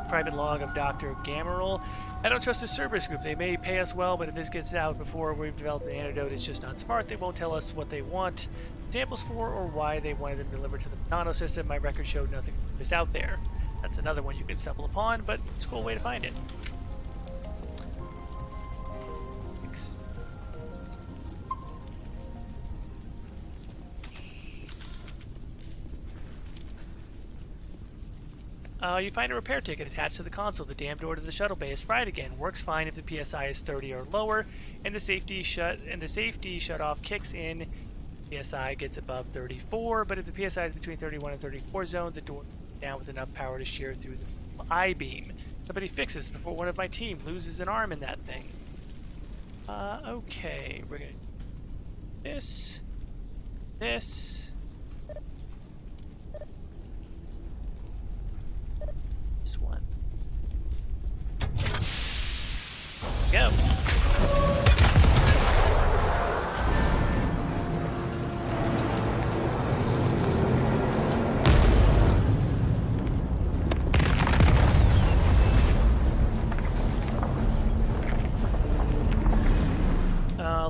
Private log of Dr. Gamerl. I don't trust the Cerberus group. They may pay us well, but if this gets out before we've developed an antidote, it's just not smart. They won't tell us what they want samples for or why they wanted them delivered to the nano system. My record showed nothing is out there. That's another one you can stumble upon, but it's a cool way to find it. Thanks. You find a repair ticket attached to the console. The damn door to the shuttle bay is fried again. Works fine if the PSI is 30 or lower, and the safety shut-off kicks in. PSI gets above 34, but if the PSI is between 31 and 34 zone, the door is down with enough power to shear through the I-beam. Somebody fix this before one of my team loses an arm in that thing. Okay, we're gonna do this. This one. Go.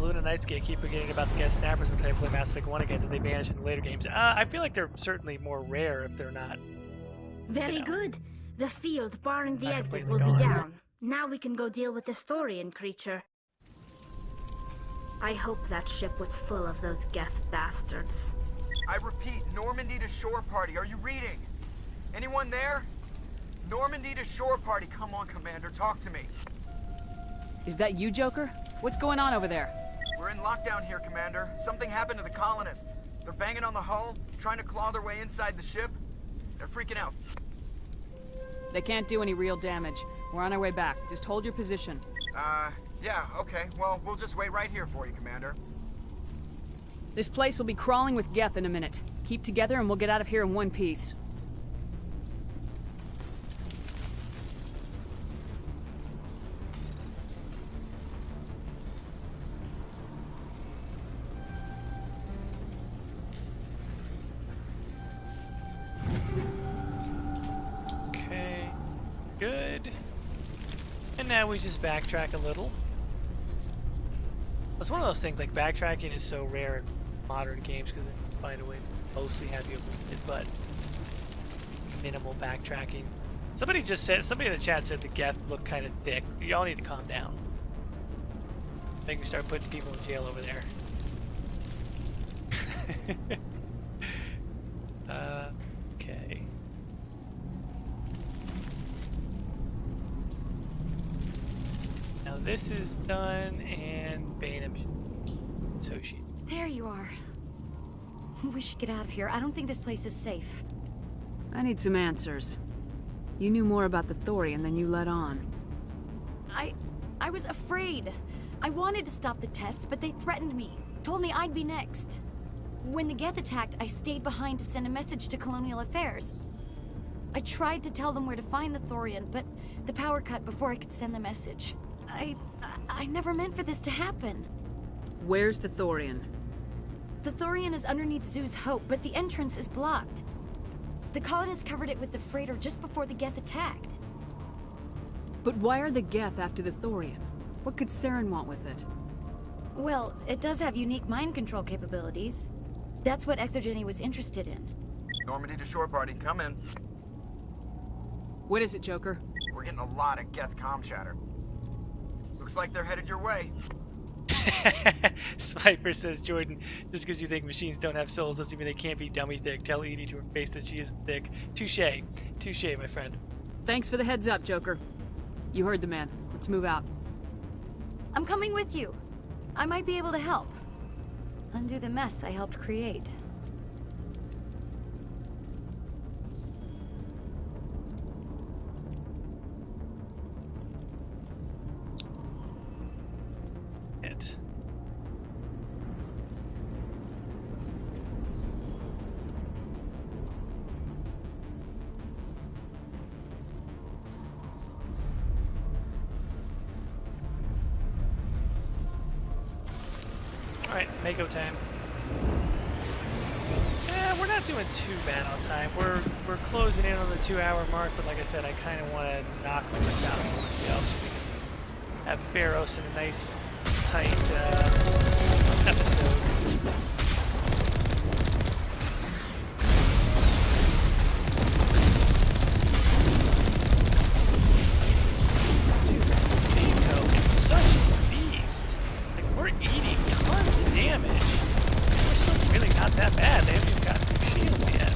Luna Nice Gatekeeper getting about the Geth snappers until I play Mass Effect 1 again. Did they vanish in the later games? I feel like they're certainly more rare if they're not. Very good. The field barring the exit will be down. Now we can go deal with this Thorian creature. I hope that ship was full of those geth bastards. I repeat, Normandy to shore party. Are you reading? Anyone there? Normandy to shore party. Come on, Commander. Talk to me. Is that you, Joker? What's going on over there? We're in lockdown here, Commander. Something happened to the colonists. They're banging on the hull, trying to claw their way inside the ship. They're freaking out. They can't do any real damage. We're on our way back. Just hold your position. Yeah, okay. Well, we'll just wait right here for you, Commander. This place will be crawling with geth in a minute. Keep together and we'll get out of here in one piece. Good. And now we just backtrack a little. It's one of those things, like backtracking is so rare in modern games because they find a way to mostly have you avoid it, but minimal backtracking. Somebody in the chat said the geth look kind of thick. Y'all need to calm down. I think we start putting people in jail over there. Okay. Now this is done, and Bainham Soshi. There you are. We should get out of here. I don't think this place is safe. I need some answers. You knew more about the Thorian than you let on. I was afraid. I wanted to stop the tests, but they threatened me. Told me I'd be next. When the Geth attacked, I stayed behind to send a message to Colonial Affairs. I tried to tell them where to find the Thorian, but the power cut before I could send the message. I never meant for this to happen. Where's the Thorian? The Thorian is underneath Zoo's Hope, but the entrance is blocked. The colonists covered it with the freighter just before the Geth attacked. But why are the Geth after the Thorian? What could Saren want with it? Well, it does have unique mind control capabilities. That's what Exogeny was interested in. Normandy to shore party, come in. What is it, Joker? We're getting a lot of geth comm chatter. Looks like they're headed your way. Sniper says, Jordan, just because you think machines don't have souls doesn't mean they can't be dummy thick. Tell Edie to her face that she isn't thick. Touche. Touche, my friend. Thanks for the heads up, Joker. You heard the man. Let's move out. I'm coming with you. I might be able to help. Undo the mess I helped create. Alright, Mako time. Yeah, we're not doing too bad on time. We're closing in on the 2-hour mark, but like I said, I kind of want to knock this out before we go so we can have Feros in a nice, tight episode. Dude, Mako is such a beast. Like, we're eating tons of damage. We're still really not that bad. They haven't even gotten through shields yet.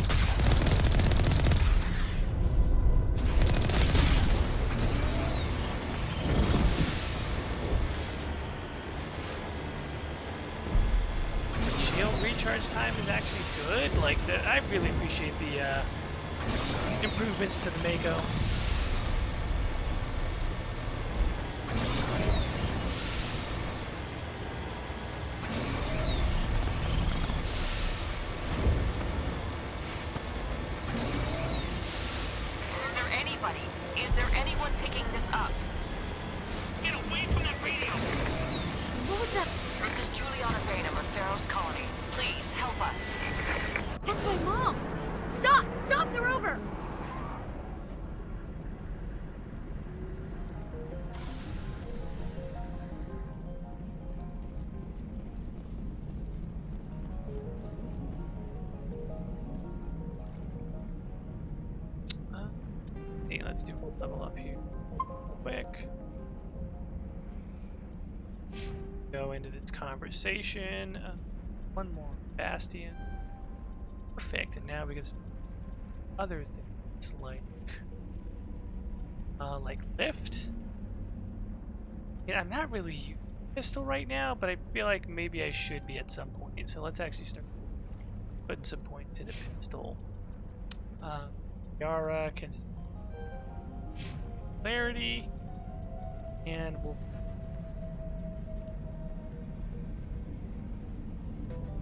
Shield recharge time is actually good. Like, I really appreciate the improvements to the Mako. Is there anyone picking this up? Get away from that radio! What was that? This is Juliana Bainham of Feros Colony. Please, help us. That's my mom! Stop! Stop! They're over! Let's do a level up here quick. Go into this conversation. One more bastion. Perfect. And now we get some other things like lift. Yeah, I'm not really using pistol right now, but I feel like maybe I should be at some point. So let's actually start putting some points into pistol. Yara can. Clarity, and we'll.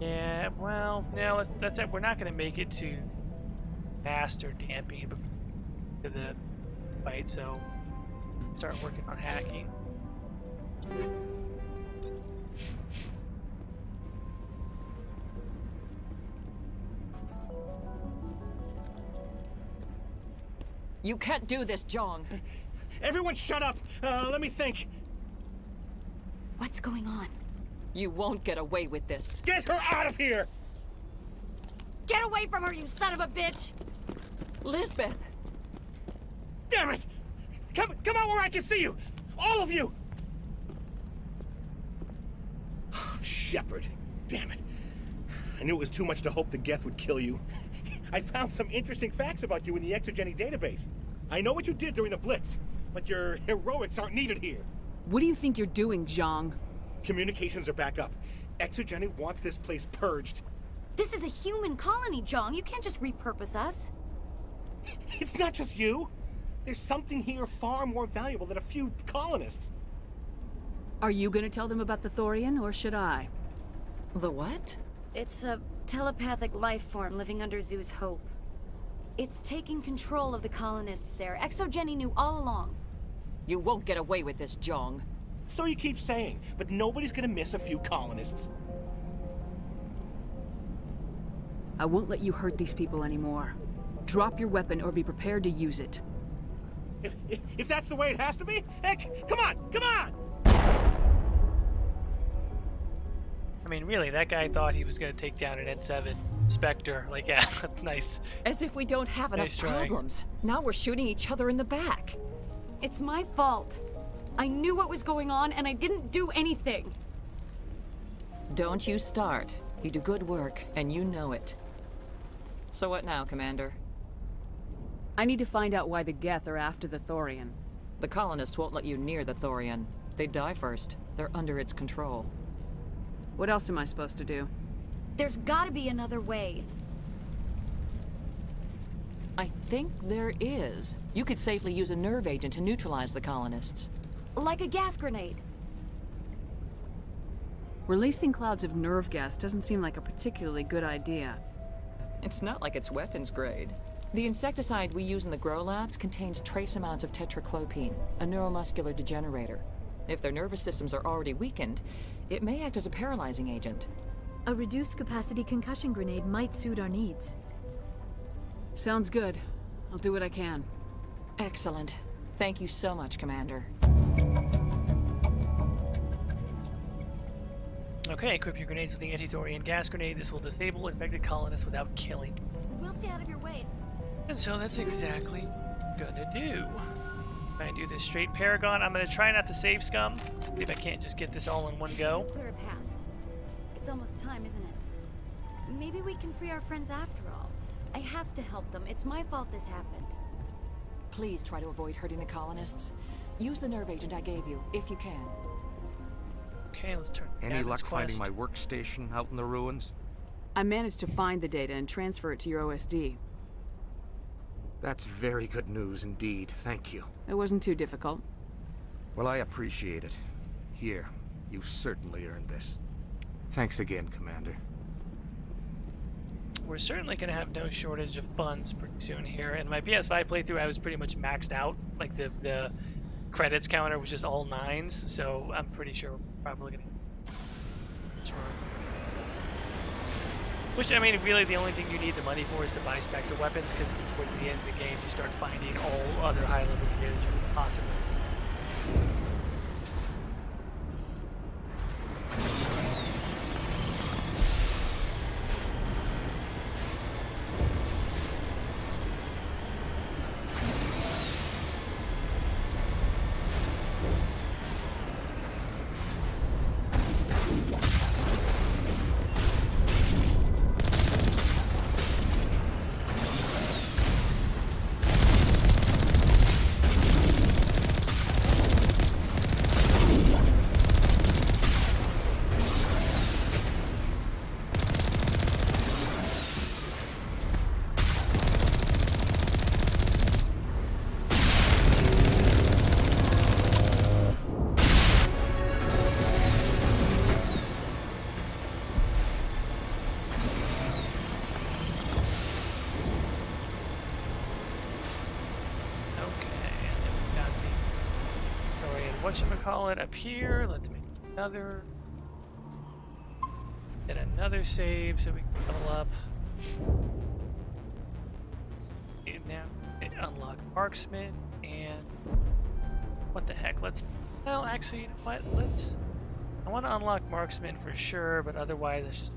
Yeah, well, no, that's it. We're not going to make it to master damping to the fight, so start working on hacking. You can't do this, Jong. Everyone shut up! Let me think. What's going on? You won't get away with this. Get her out of here! Get away from her, you son of a bitch! Lisbeth! Damn it! Come out where I can see you! All of you! Shepard. Damn it. I knew it was too much to hope the geth would kill you. I found some interesting facts about you in the Exogeny database. I know what you did during the Blitz, but your heroics aren't needed here. What do you think you're doing, Zhang? Communications are back up. Exogeny wants this place purged. This is a human colony, Zhang. You can't just repurpose us. It's not just you. There's something here far more valuable than a few colonists. Are you gonna tell them about the Thorian, or should I? The what? It's a telepathic life form living under Zeus Hope. It's taking control of the colonists there. Exogeny knew all along. You won't get away with this, Jong. So you keep saying, but nobody's gonna miss a few colonists. I won't let you hurt these people anymore. Drop your weapon or be prepared to use it. If that's the way it has to be, heck, come on! I mean, really, that guy thought he was going to take down an N7 Spectre. Like, yeah, that's nice. As if we don't have enough problems. Now we're shooting each other in the back. It's my fault. I knew what was going on, and I didn't do anything. Don't you start. You do good work, and you know it. So what now, Commander? I need to find out why the geth are after the Thorian. The colonists won't let you near the Thorian. They die first. They're under its control. What else am I supposed to do? There's gotta be another way. I think there is. You could safely use a nerve agent to neutralize the colonists. Like a gas grenade. Releasing clouds of nerve gas doesn't seem like a particularly good idea. It's not like it's weapons grade. The insecticide we use in the grow labs contains trace amounts of tetraclopine, a neuromuscular degenerator. If their nervous systems are already weakened, it may act as a paralyzing agent. A reduced capacity concussion grenade might suit our needs. Sounds good. I'll do what I can. Excellent. Thank you so much, Commander. Okay, equip your grenades with the anti-Thorian gas grenade. This will disable infected colonists without killing. We'll stay out of your way. And so that's exactly what I'm gonna do. Try and do this straight Paragon. I'm gonna try not to save scum. See if I can't just get this all in one go. Clear a path. It's almost time, isn't it? Maybe we can free our friends after all. I have to help them. It's my fault this happened. Please try to avoid hurting the colonists. Use the nerve agent I gave you, if you can. Okay, let's turn. Any luck finding my workstation out in the ruins? I managed to find the data and transfer it to your OSD. That's very good news indeed. Thank you. It wasn't too difficult. Well, I appreciate it. Here, you've certainly earned this. Thanks again, Commander. We're certainly going to have no shortage of funds pretty soon here. In my PS5 playthrough, I was pretty much maxed out. Like, the credits counter was just all 9s, so I'm pretty sure we're probably going to... Which, I mean, really the only thing you need the money for is to buy Spectre weapons, because towards the end of the game you start finding all other high-level gear that you could possibly. Whatchamacallit up here. Let's make another. Get another save so we can level up. And now unlock Marksman and what the heck? Well, actually, you know what? I want to unlock Marksman for sure, but otherwise, let's just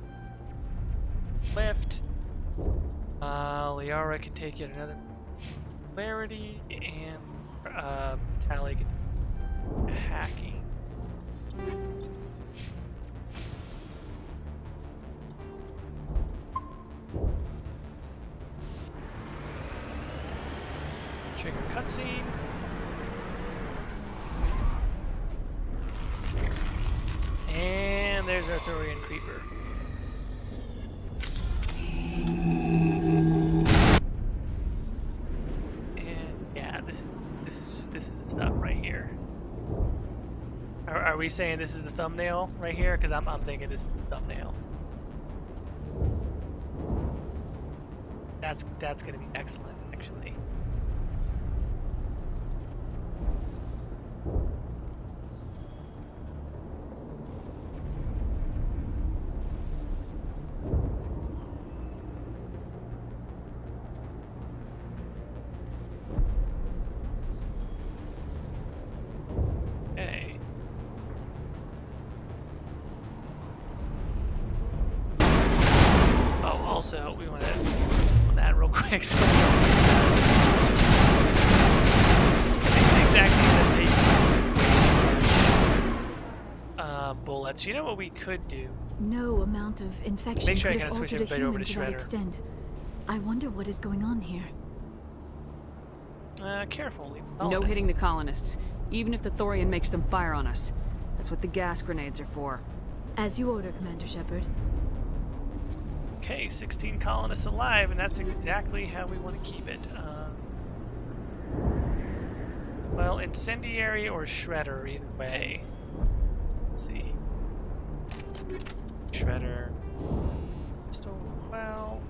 lift. Liara can take yet another clarity, and Tally can hacking. Trigger cutscene. And there's our Thorian creeper. And yeah, this is the stuff right here. Are we saying this is the thumbnail right here? Because I'm thinking this is the thumbnail. That's going to be excellent, actually. Also, we want to on that real quick. So these things actually take bullets. You know what we could do? No amount of infection Make sure I could gotta have switch altered a everybody over human to to that Shredder. extent. I wonder what is going on here. Careful. No hitting the colonists, even if the Thorian makes them fire on us. That's what the gas grenades are for. As you order, Commander Shepard. Okay, 16 colonists alive, and that's exactly how we want to keep it. Well, incendiary or shredder, either way. Let's see. Shredder. Pistol, well.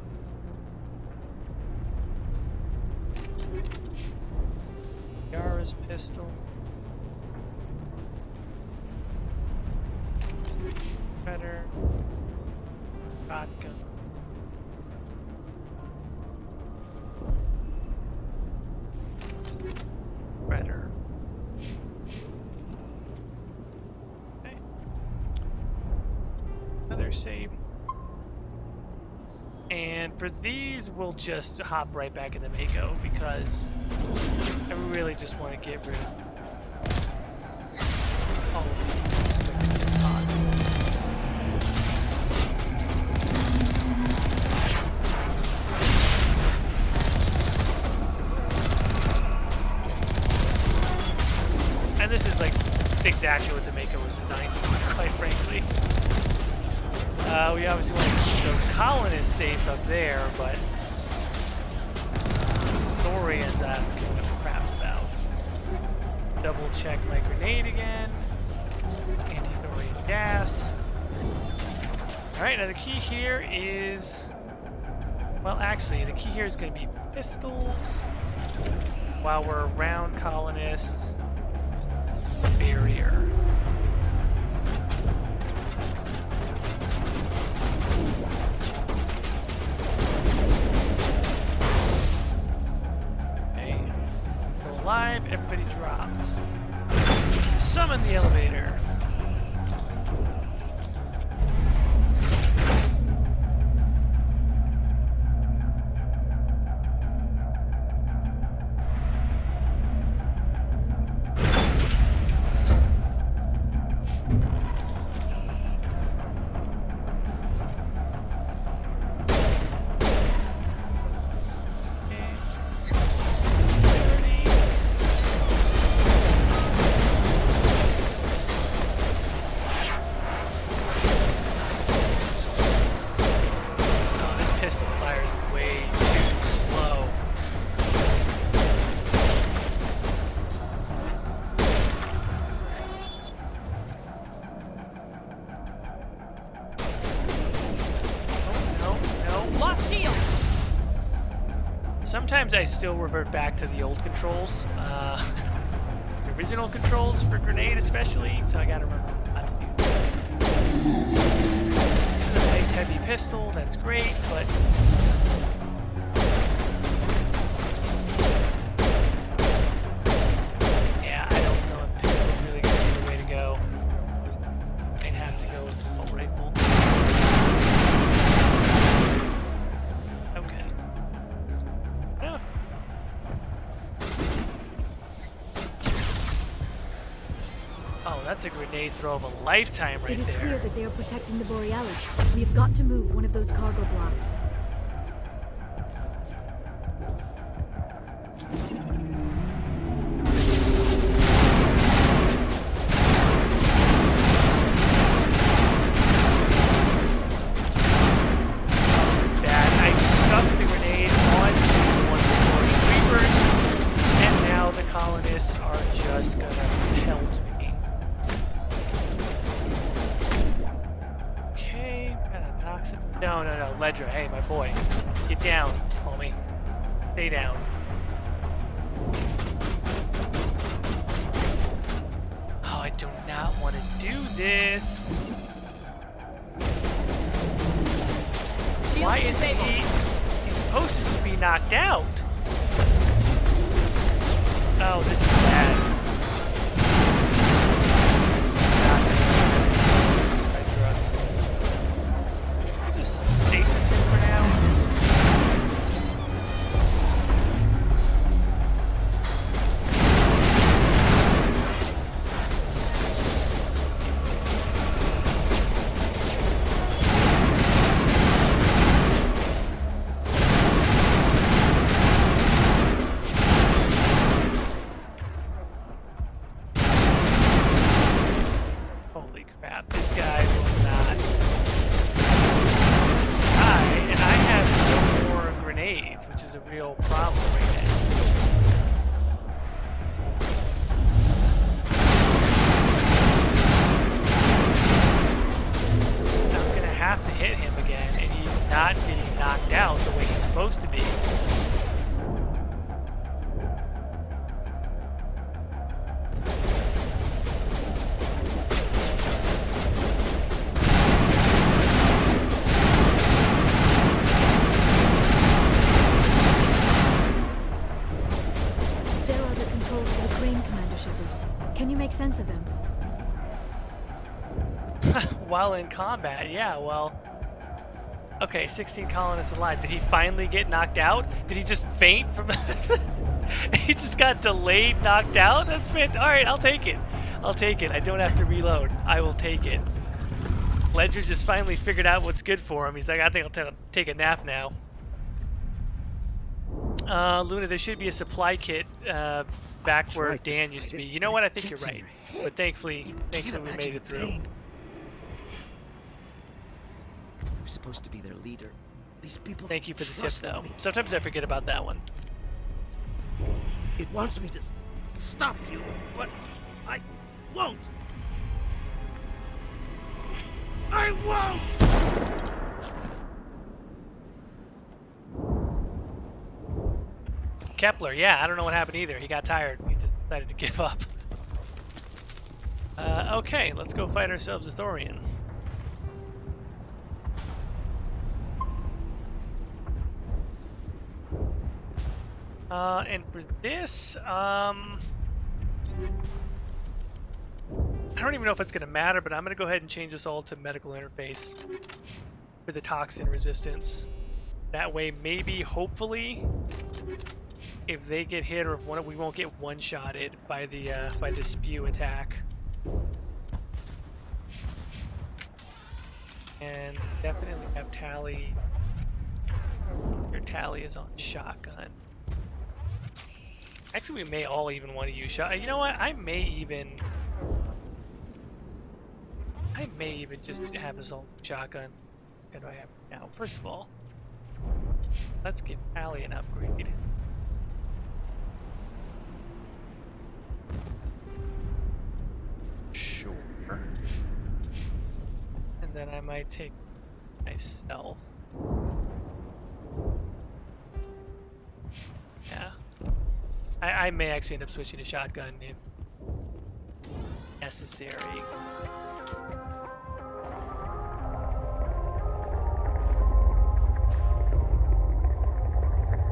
Yara's pistol. Better. Vodka. Better. Okay. Another save. And for these, we'll just hop right back into Mako because I really just want to get rid of all of these as quickly as possible. And this is like exactly what the Mako was designed for, quite frankly. We obviously want to keep those colonists safe up there, but Thorians I don't give no craps about. Double check my grenade again. Anti-Thorian gas. Alright, now the key here is... Well, actually, the key here is going to be pistols. While we're around colonists. Barrier. Okay. We're alive, everybody dropped. Summon the elevator. Sometimes I still revert back to the old controls, the original controls for grenade especially, so I gotta remember not to do that. A nice heavy pistol, that's great, but... yeah, I don't know if pistol's really gonna be the way to go. I'd have to go with the assault rifle. That's a grenade throw of a lifetime right there. It is clear that they are protecting the Borealis. We have got to move one of those cargo blocks. Ledger, hey, my boy. Get down, homie. Stay down. Oh, I do not want to do this. Why isn't he? He's supposed to just be knocked out. Oh, this is bad. Stasis him for now. terrain, Commander Shepard. Can you make sense of them? While in combat, yeah, well... Okay, 16 colonists alive. Did he finally get knocked out? Did he just faint from... He just got delayed, knocked out? That's fantastic. Alright, I'll take it. I'll take it. I don't have to reload. I will take it. Ledger just finally figured out what's good for him. He's like, I think I'll take a nap now. Luna, there should be a supply kit back where Dan used to be. You know what? I think you're right. But thankfully we made it through. We're supposed to be their leader. These people. Thank you for the tip, though. Sometimes I forget about that one. It wants me to stop you, but I won't. I won't! Kepler, yeah, I don't know what happened either. He got tired. He just decided to give up. Okay, let's go fight ourselves a Thorian. And for this, I don't even know if it's going to matter, but I'm going to go ahead and change this all to medical interface for the toxin resistance. That way, maybe, hopefully, if they get hit, or if we won't get one-shotted by the spew attack. And definitely have Tally. Your Tally is on shotgun. Actually, we may all even want to use shot. You know what? I may even just have us all shotgun. What do I have now? First of all, let's give Tally an upgrade. Sure. And then I might take myself. Yeah. I may actually end up switching to shotgun if necessary.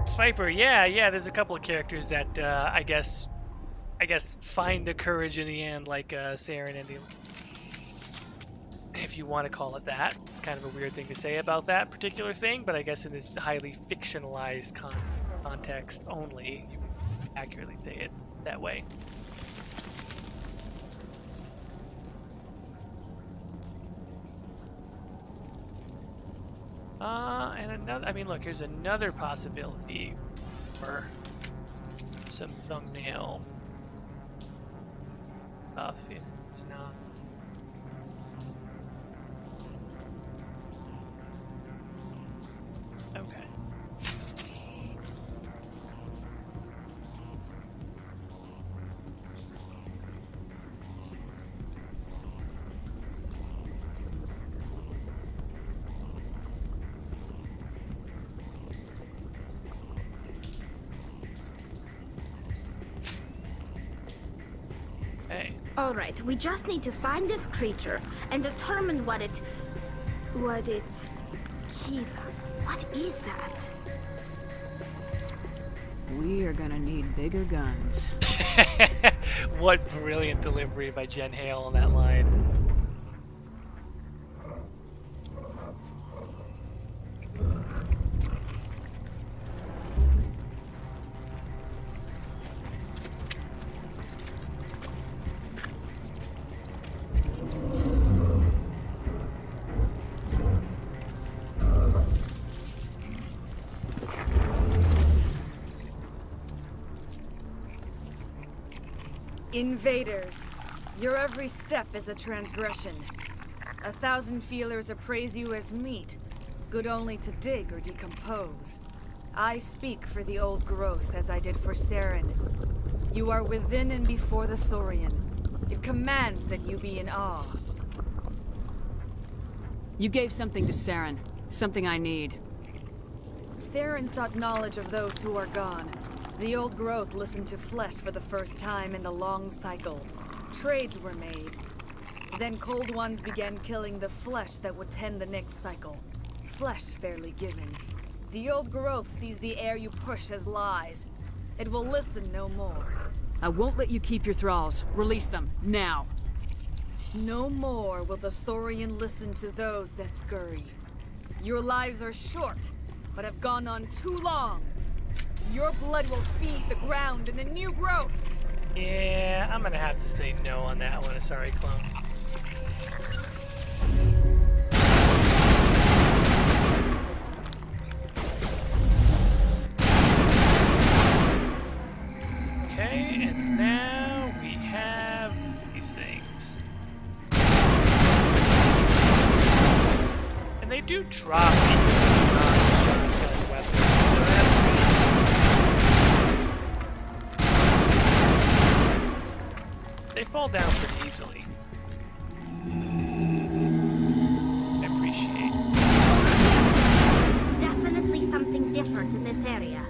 Sniper, yeah, there's a couple of characters that I guess find the courage in the end, like Saren and if you want to call it that. It's kind of a weird thing to say about that particular thing, but I guess in this highly fictionalized context only, you can accurately say it that way. And another, I mean, look, here's another possibility for some thumbnail stuff if it's not. Okay. All right, we just need to find this creature and determine what it... Kira, what is that? We are gonna need bigger guns. What brilliant delivery by Jen Hale on that line. Invaders, your every step is a transgression. 1,000 feelers appraise you as meat, good only to dig or decompose. I speak for the old growth as I did for Saren. You are within and before the Thorian. It commands that you be in awe. You gave something to Saren, something I need. Saren sought knowledge of those who are gone. The old growth listened to flesh for the first time in the long cycle. Trades were made. Then cold ones began killing the flesh that would tend the next cycle. Flesh fairly given. The old growth sees the air you push as lies. It will listen no more. I won't let you keep your thralls. Release them, now. No more will the Thorian listen to those that scurry. Your lives are short, but have gone on too long. Your blood will feed the ground and the new growth. Yeah, I'm gonna have to say no on that one. Sorry, clone. Okay, and now we have these things. And they do drop the shotgun weapons, so that's good. They fall down pretty easily. I appreciate. Definitely something different in this area.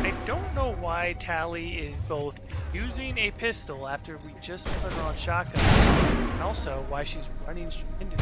I don't know why Tally is both using a pistol after we just put her on shotgun, and also why she's running into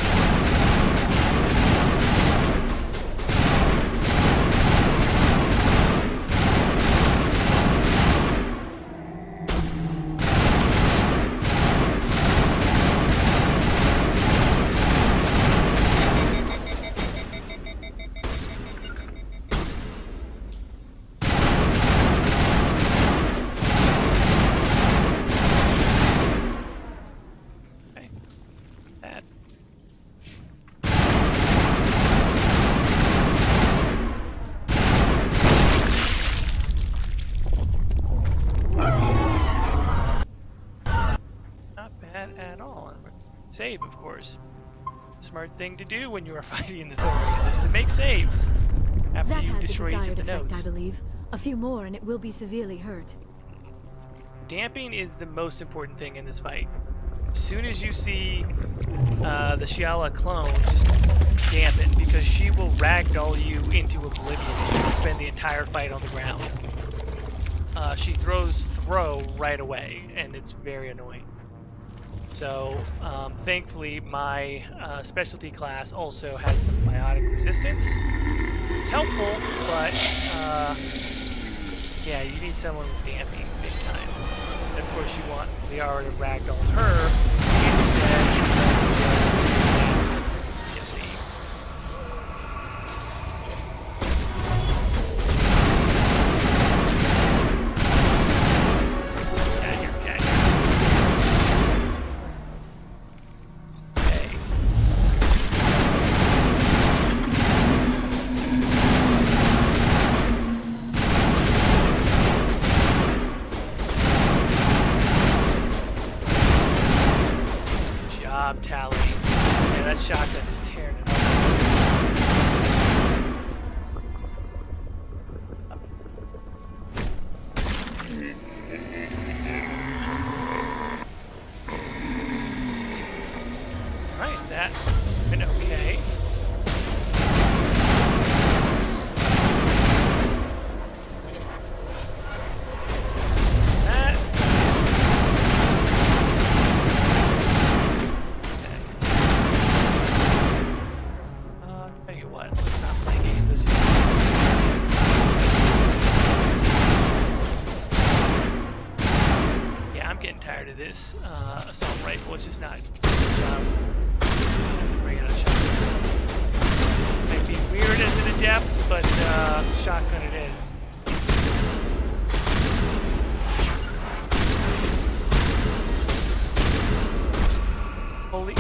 save, of course. Smart thing to do when you are fighting the Thorian is to make saves after That you had the destroy each of desired the effect, nodes. I believe. A few more and it will be severely hurt. Damping is the most important thing in this fight. As soon as you see the Shiala clone, just dampen, because she will ragdoll you into oblivion and you will spend the entire fight on the ground. She throws throw right away, and it's very annoying. So, thankfully, my specialty class also has some biotic resistance. It's helpful, but yeah, you need someone with damping big time. And of course, you want Liara to ragdoll her Tally. Yeah, that shotgun is tearing it up. Alright, that's been okay. This assault rifle, it's just not a good job bringing a shotgun. Might be weird as an adept, but shotgun it is. Holy...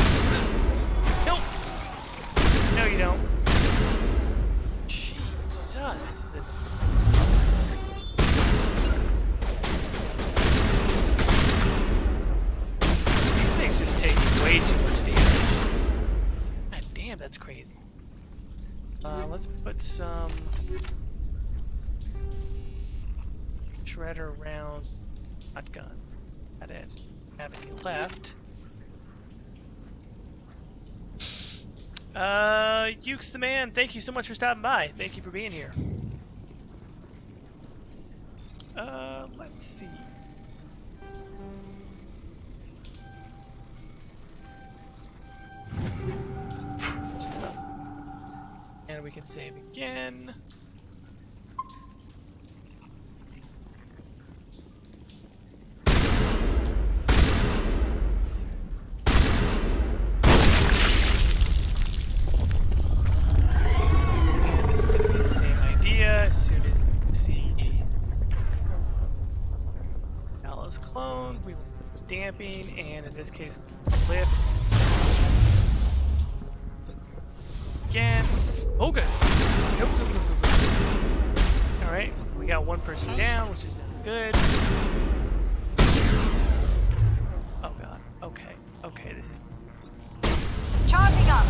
Nope! No, you don't. Jesus, this is a... just taking way too much damage. God damn, that's crazy. Let's put some shredder rounds. Shotgun. Got it. Have any left? Ukes the man, thank you so much for stopping by. Thank you for being here. Let's see. And we can save again. As soon as you see Alice clone, we will use damping, and in this case, lift. Again. Oh, good. Nope. Alright, we got one person down, which is good. Oh god. Okay. Okay, this is. Charging up!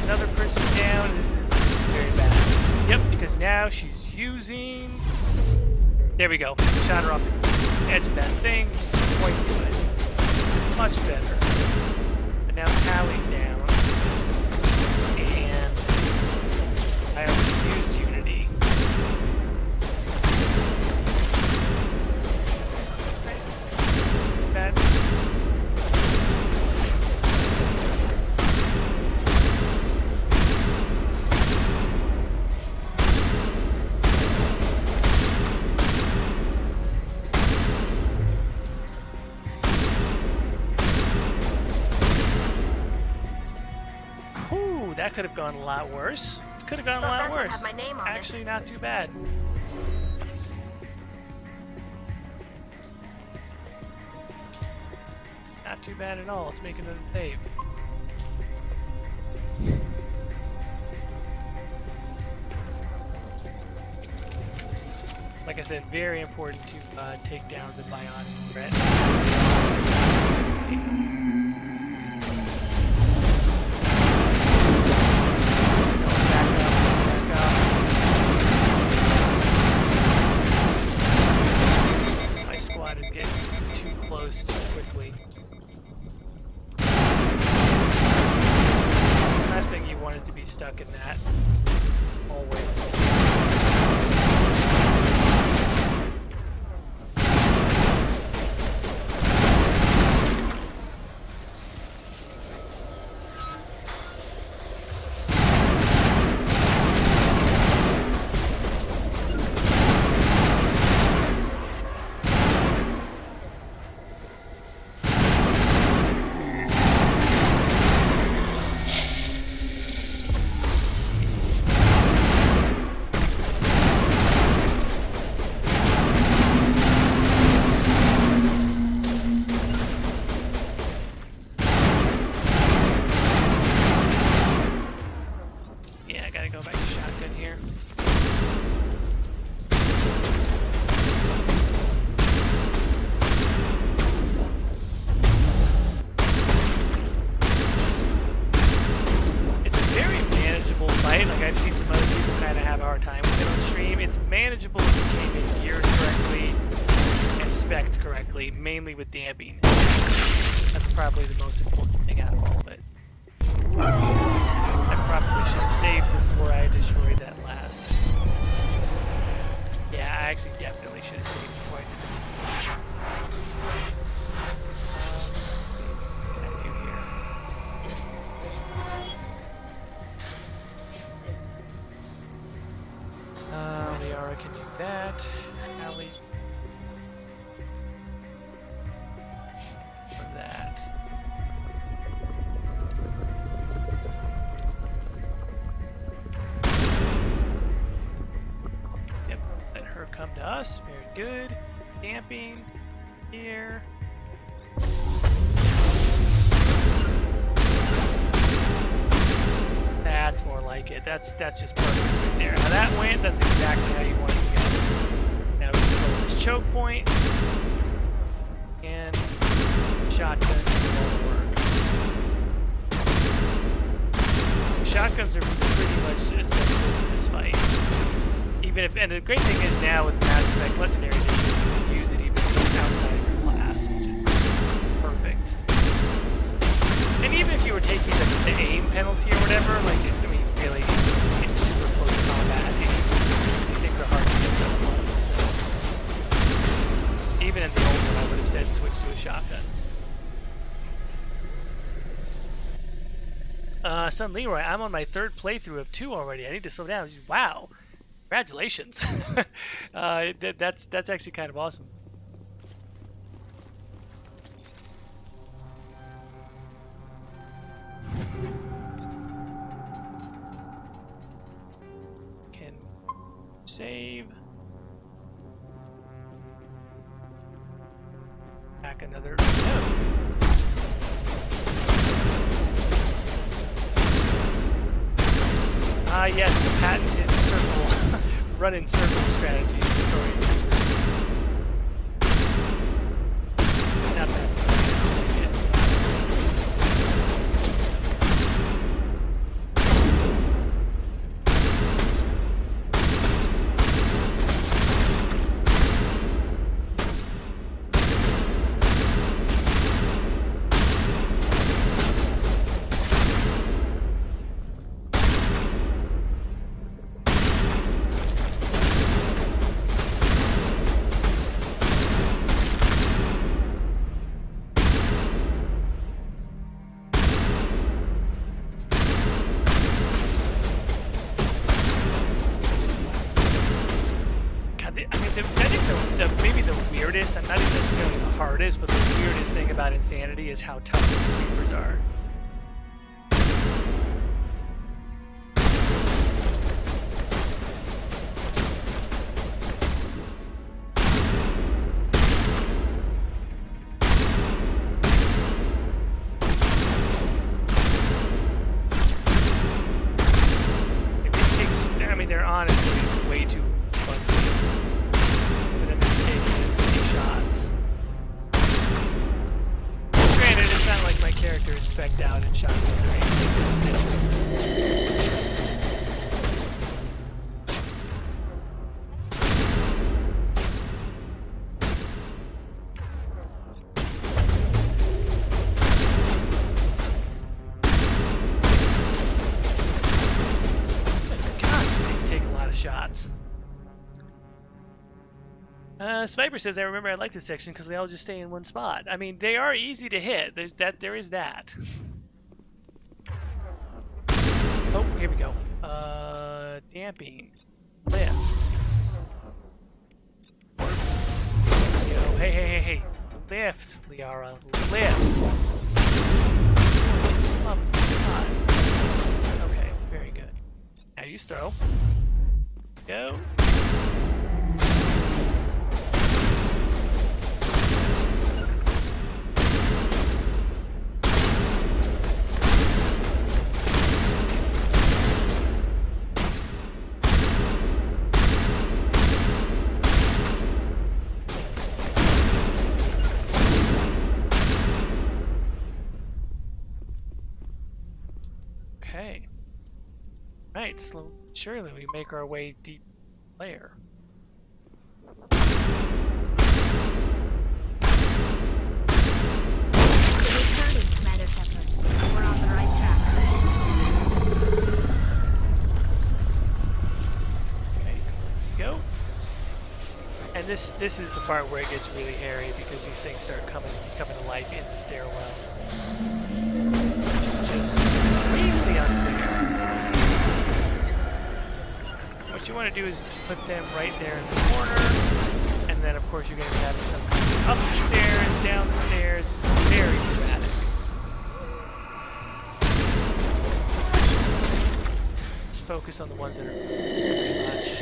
Another person down, and this is very bad. Yep, because now she's using... There we go. Shot her off the edge of that thing, which is quite good. Much better. But now Tally's down. And I already used Unity. That... That could have gone a lot worse. It could have gone a lot worse. Have my name on Actually, not too bad. Not too bad at all. Let's make another save. Like I said, very important to take down the bionic threat. Is getting too close too quickly. Last thing you want is to be stuck in that hallway. Mainly with damping. That's probably the most important thing out of all of it. I probably should have saved before I destroyed that last. Yeah, I actually definitely should have saved before I did that. Let's see what can I do here. Liara can do that. Allie. Us, very good. Damping here. That's more like it. That's just perfect right there. How that went, that's exactly how you want it to go. Now we control this choke point and shotgun do all the work. Shotguns are pretty much essential to this fight. Even if, and the great thing is now with Mass Effect Legendary Edition, you can use it even outside of your class, which is perfect. And even if you were taking the aim penalty or whatever, like, I mean, really, in super close combat, these things are hard to get so close. So. Even in the old one, I would have said switch to a shotgun. Son Leroy, I'm on my 3rd playthrough of 2 already. I need to slow down. Wow. Congratulations. That's actually kind of awesome. Can save. Back another. No. Ah, yes, the patented circle, run in circle strategy. Not bad. I'm not even necessarily the hardest, but the weirdest thing about Insanity is how tough these creepers are. They're honestly way too funky for them to be taking this many shots. Granted, it's not like my character is spec'd out and shot or anything, but still. Shots. Sniper says, I remember I like this section because they all just stay in one spot. I mean, they are easy to hit. There is that. Oh, here we go. Damping. Lift. Yo, hey. Lift, Liara. Lift. Oh, God. Okay, very good. Now use throw. Go. Okay. Right, slow. Surely we make our way deep layer. Good starting, Commander Shepard. We're on the right track. Okay, go. And this is the part where it gets really hairy because these things start coming to life in the stairwell, which is just really unfair. What you want to do is put them right there in the corner, and then of course you're going to have some coming up the stairs, down the stairs. It's very dramatic. Let's focus on the ones that are pretty much.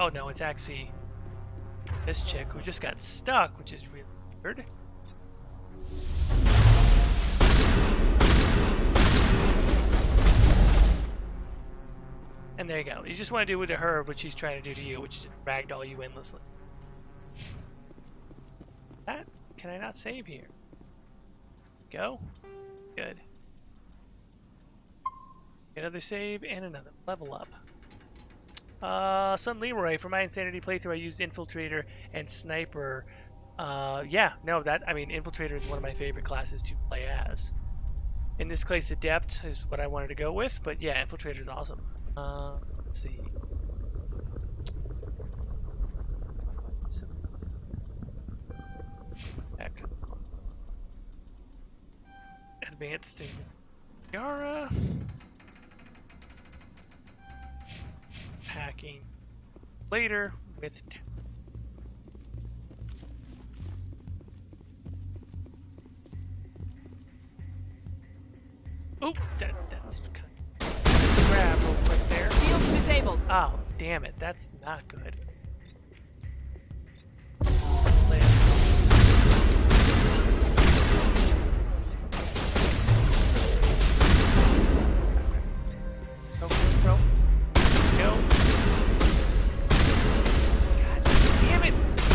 Oh no, it's actually this chick who just got stuck, which is really weird. And there you go. You just want to do it to her what she's trying to do to you, which is ragdoll you endlessly. That? Can I not save here? Go? Good. Another save and another level up. Son Leroy, for my Insanity playthrough I used Infiltrator and Sniper. Yeah, no, Infiltrator is one of my favorite classes to play as. In this case, Adept is what I wanted to go with, but yeah, Infiltrator is awesome. Let's see. Heck. Advanced in Yara. Hacking later with. Oh, that's grab real quick there. Shields disabled. Oh, damn it. That's not good. Go. Go. God damn it.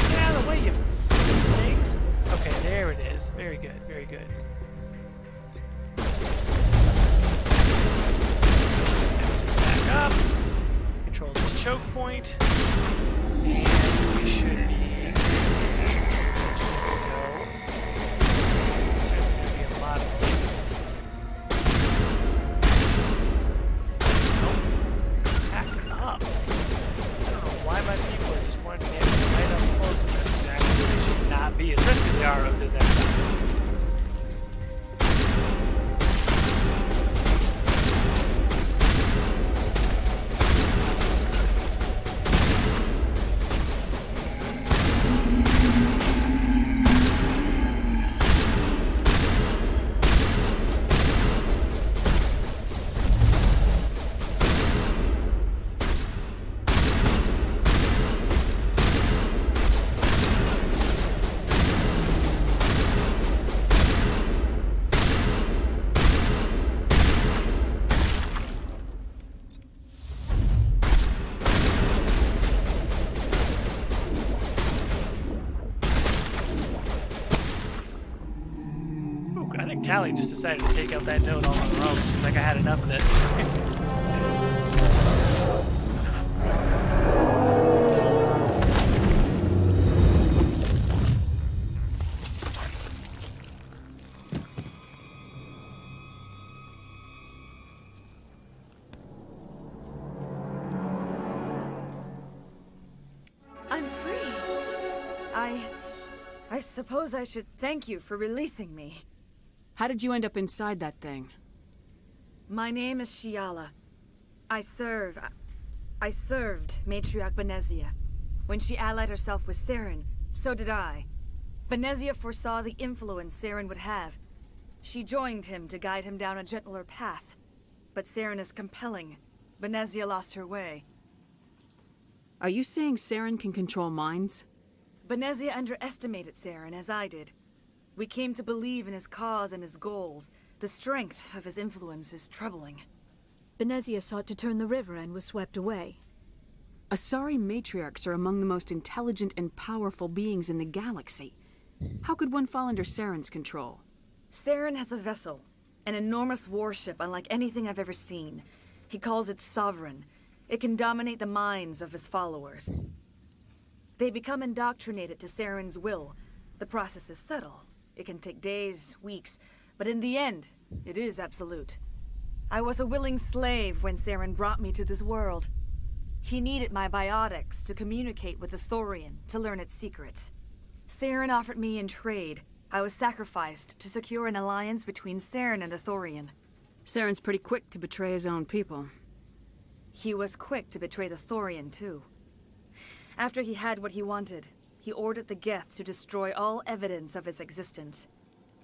Get out of the way, you things. Okay, there it is. Very good. Very good. Up, control this choke point, and we should be go. Certainly going to be a lot of them. Nope. Pack it up. I don't know why my people are just wanting to get right up close to this. Exactly where they should not be, especially the RO does that stuff. Callie just decided to take out that note all on her own. She's like, I had enough of this. I'm free. I suppose I should thank you for releasing me. How did you end up inside that thing? My name is Shiala. I served Matriarch Benezia. When she allied herself with Saren, so did I. Benezia foresaw the influence Saren would have. She joined him to guide him down a gentler path. But Saren is compelling. Benezia lost her way. Are you saying Saren can control minds? Benezia underestimated Saren, as I did. We came to believe in his cause and his goals. The strength of his influence is troubling. Benezia sought to turn the river and was swept away. Asari matriarchs are among the most intelligent and powerful beings in the galaxy. How could one fall under Saren's control? Saren has a vessel, an enormous warship unlike anything I've ever seen. He calls it Sovereign. It can dominate the minds of his followers. They become indoctrinated to Saren's will. The process is subtle. It can take days, weeks, but in the end, it is absolute. I was a willing slave when Saren brought me to this world. He needed my biotics to communicate with the Thorian, to learn its secrets. Saren offered me in trade. I was sacrificed to secure an alliance between Saren and the Thorian. Saren's pretty quick to betray his own people. He was quick to betray the Thorian, too. After he had what he wanted, he ordered the Geth to destroy all evidence of its existence.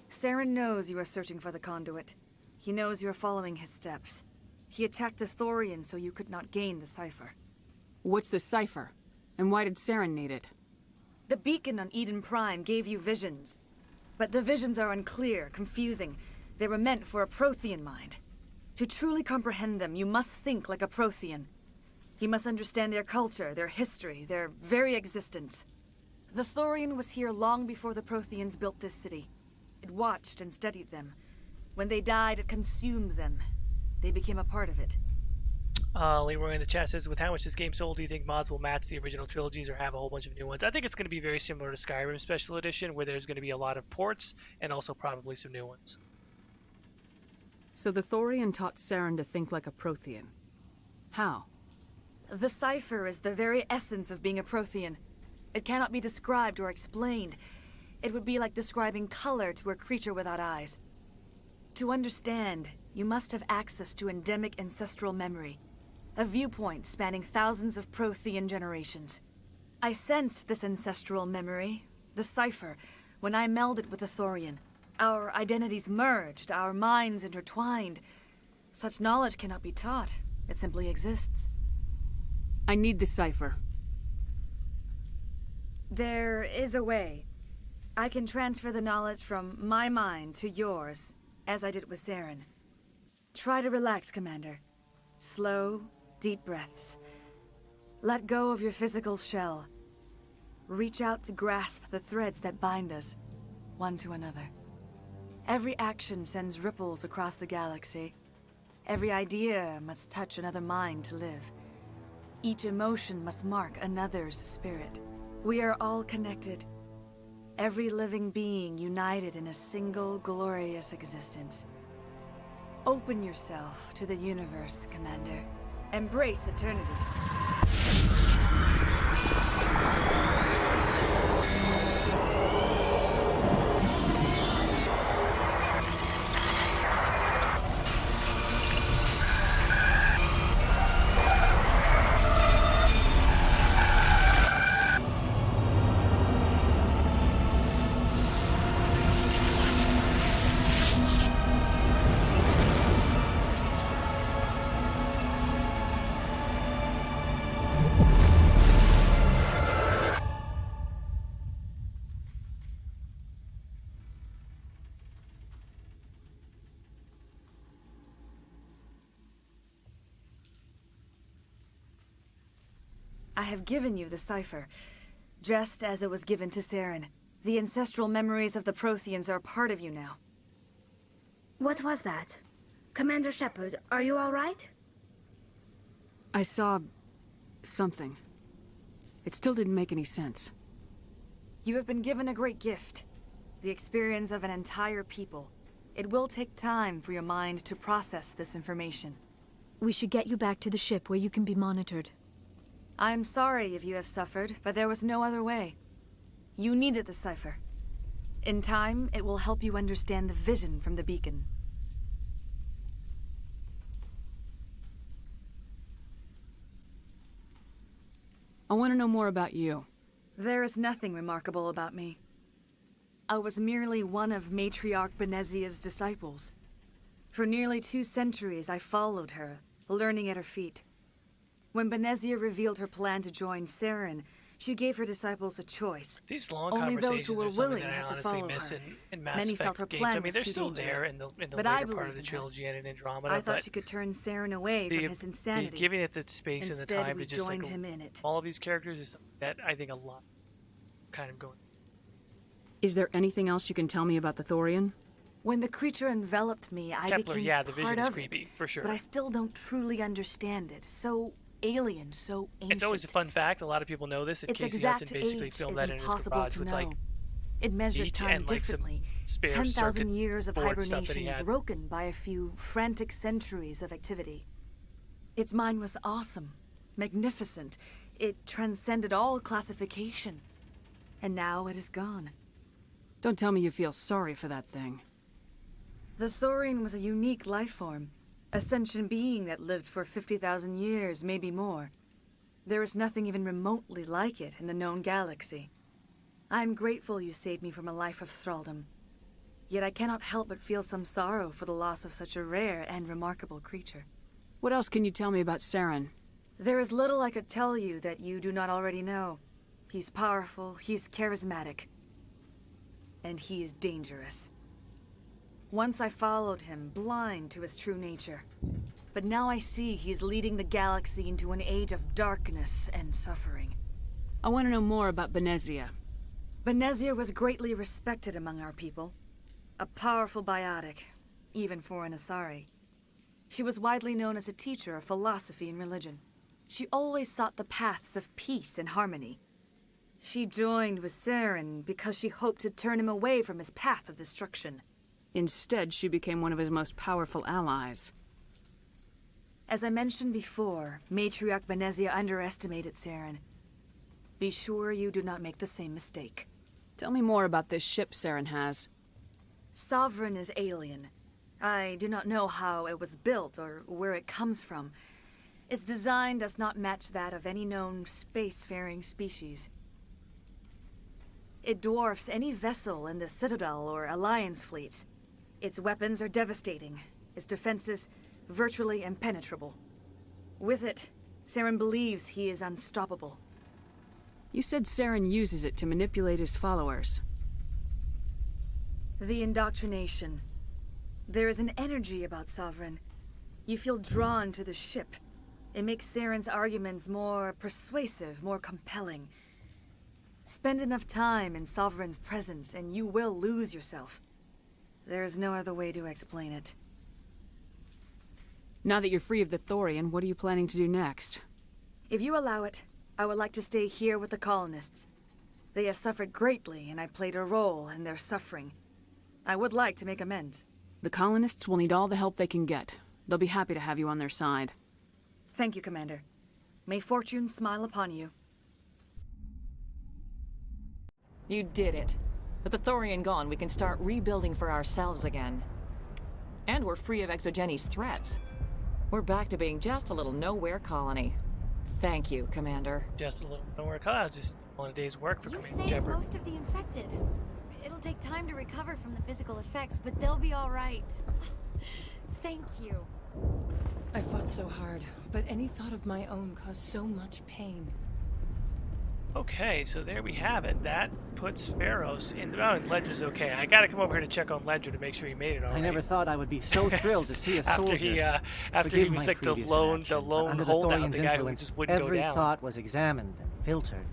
Saren knows you are searching for the conduit. He knows you are following his steps. He attacked the Thorian so you could not gain the cipher. What's the cipher? And why did Saren need it? The beacon on Eden Prime gave you visions. But the visions are unclear, confusing. They were meant for a Prothean mind. To truly comprehend them, you must think like a Prothean. You must understand their culture, their history, their very existence. The Thorian was here long before the Protheans built this city. It watched and studied them. When they died, it consumed them. They became a part of it. Leroy in the chat says, with how much this game sold, do you think mods will match the original trilogies or have a whole bunch of new ones? I think it's going to be very similar to Skyrim Special Edition, where there's going to be a lot of ports and also probably some new ones. So the Thorian taught Saren to think like a Prothean. How? The cipher is the very essence of being a Prothean. It cannot be described or explained. It would be like describing color to a creature without eyes. To understand, you must have access to endemic ancestral memory. A viewpoint spanning thousands of Prothean generations. I sensed this ancestral memory, the cipher, when I melded with the Thorian. Our identities merged, our minds intertwined. Such knowledge cannot be taught. It simply exists. I need the cipher. There is a way. I can transfer the knowledge from my mind to yours, as I did with Saren. Try to relax, Commander. Slow, deep breaths. Let go of your physical shell. Reach out to grasp the threads that bind us, one to another. Every action sends ripples across the galaxy. Every idea must touch another mind to live. Each emotion must mark another's spirit. We are all connected. Every living being united in a single glorious existence. Open yourself to the universe, Commander. Embrace eternity. I have given you the cipher, just as it was given to Saren. The ancestral memories of the Protheans are part of you now. What was that? Commander Shepard, are you all right? I saw... something. It still didn't make any sense. You have been given a great gift. The experience of an entire people. It will take time for your mind to process this information. We should get you back to the ship where you can be monitored. I'm sorry if you have suffered, but there was no other way. You needed the cipher. In time, it will help you understand the vision from the beacon. I want to know more about you. There is nothing remarkable about me. I was merely one of Matriarch Benezia's disciples. For nearly 2 centuries, I followed her, learning at her feet. When Benezia revealed her plan to join Saren, she gave her disciples a choice. These long Only those conversations who were are something willing that I had to honestly follow miss her. in Mass Many Effect felt her games. plan I mean, was they're too still dangerous. there in the But I later part of believed the in her. trilogy and in Andromeda. I thought but she could turn Saren away from his insanity. giving it the space and the Instead, time we to just joined like him in it. all of these characters is something that I think a lot kind of going. Is there anything else you can tell me about the Thorian? When the creature enveloped me, I Kepler, became yeah, the part vision is of creepy it, for sure. but I still don't truly understand it. So alien, so ancient. It's always a fun fact. A lot of people know this. Its Casey exact Hudson basically age filmed is that in his impossible garage to with know. like It measured meat time and like some differently. spare 10,000 circuit years of board stuff that he hibernation had. broken by a few frantic centuries of activity. Its mind was awesome, magnificent. It transcended all classification. And now it is gone. Don't tell me you feel sorry for that thing. The Thorian was a unique life form. A sentient being that lived for 50,000 years, maybe more. There is nothing even remotely like it in the known galaxy. I am grateful you saved me from a life of thraldom. Yet I cannot help but feel some sorrow for the loss of such a rare and remarkable creature. What else can you tell me about Saren? There is little I could tell you that you do not already know. He's powerful, he's charismatic, and he is dangerous. Once I followed him, blind to his true nature. But now I see he's leading the galaxy into an age of darkness and suffering. I want to know more about Benezia. Benezia was greatly respected among our people. A powerful biotic, even for an Asari. She was widely known as a teacher of philosophy and religion. She always sought the paths of peace and harmony. She joined with Saren because she hoped to turn him away from his path of destruction. Instead, she became one of his most powerful allies. As I mentioned before, Matriarch Benezia underestimated Saren. Be sure you do not make the same mistake. Tell me more about this ship Saren has. Sovereign is alien. I do not know how it was built or where it comes from. Its design does not match that of any known spacefaring species. It dwarfs any vessel in the Citadel or Alliance fleets. Its weapons are devastating, its defenses virtually impenetrable. With it, Saren believes he is unstoppable. You said Saren uses it to manipulate his followers. The indoctrination. There is an energy about Sovereign. You feel drawn to the ship. It makes Saren's arguments more persuasive, more compelling. Spend enough time in Sovereign's presence and you will lose yourself. There's no other way to explain it. Now that you're free of the Thorian, what are you planning to do next? If you allow it, I would like to stay here with the colonists. They have suffered greatly, and I played a role in their suffering. I would like to make amends. The colonists will need all the help they can get. They'll be happy to have you on their side. Thank you, Commander. May fortune smile upon you. You did it. With the Thorian gone, we can start rebuilding for ourselves again. And we're free of Exogeny's threats. We're back to being just a little nowhere colony. Thank you, Commander. Just a little nowhere colony. Just on a day's work for You Commander saved Shepard. most of the infected. It'll take time to recover from the physical effects, but they'll be all right. Thank you. I fought so hard, but any thought of my own caused so much pain. Okay, so there we have it. That puts Feros in. Oh, and Ledger's okay. I gotta come over here to check on Ledger to make sure he made it all right. I never thought I would be so thrilled to see a soldier. After he was like the lone holdout, the guy who just wouldn't go down. Every thought was examined and filtered.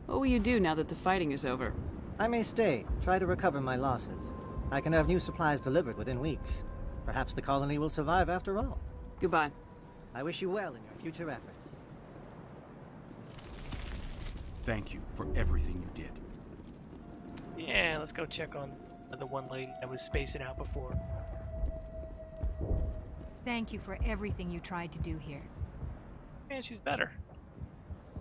What will you do now that the fighting is over? I may stay, try to recover my losses. I can have new supplies delivered within weeks. Perhaps the colony will survive after all. Goodbye. I wish you well in your future efforts. Thank you for everything you did. Yeah, let's go check on the one lady that was spacing out before. Thank you for everything you tried to do here. Man, she's better.